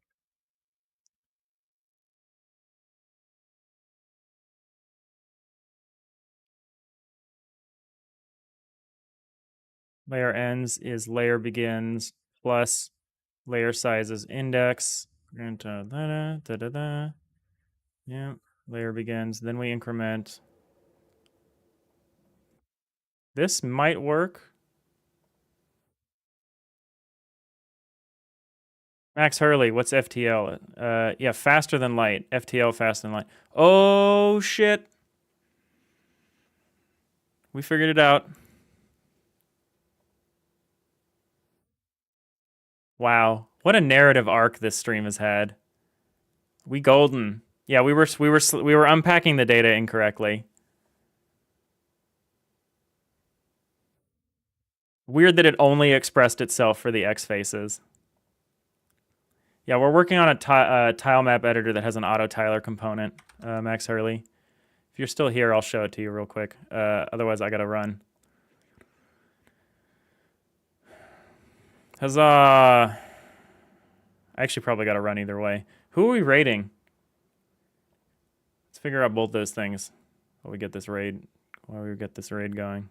Layer ends is layer begins plus layer sizes index. Yeah, layer begins. Then we increment. This might work. Max Hurley, what's FTL? Yeah, faster than light. FTL faster than light. Oh, shit. We figured it out. Wow. What a narrative arc this stream has had. We golden. Yeah, we were unpacking the data incorrectly. Weird that it only expressed itself for the X faces. Yeah, we're working on a tile map editor that has an auto tiler component, Max Hurley. If you're still here, I'll show it to you real quick. Otherwise, I gotta run. Huzzah! I actually probably gotta run either way. Who are we raiding? Let's figure out both those things while we get this raid going.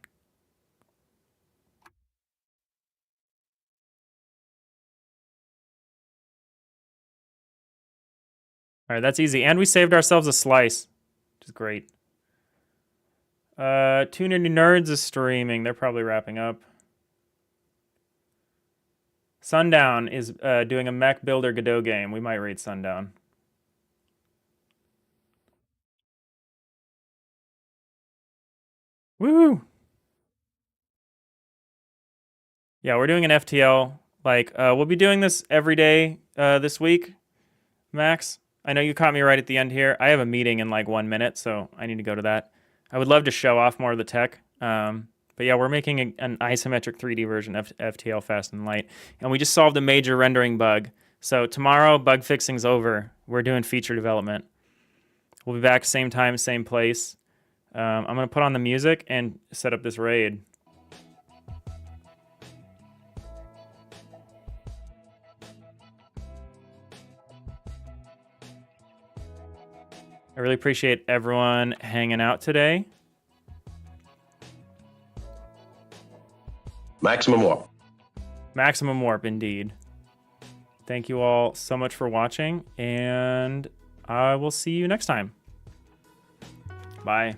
All right, that's easy. And we saved ourselves a slice, which is great. Two Nerdy Nerds is streaming. They're probably wrapping up. Sundown is doing a mech builder Godot game. We might raid Sundown. Woo! Yeah, we're doing an FTL. Like, we'll be doing this every day this week, Max. I know you caught me right at the end here. I have a meeting in like 1 minute, so I need to go to that. I would love to show off more of the tech. But yeah, we're making an isometric 3D version of FTL Fast and Light. And we just solved a major rendering bug. So tomorrow, bug fixing's over. We're doing feature development. We'll be back same time, same place. I'm going to put on the music and set up this raid. I really appreciate everyone hanging out today.
Maximum warp.
Maximum warp, indeed. Thank you all so much for watching, and I will see you next time. Bye.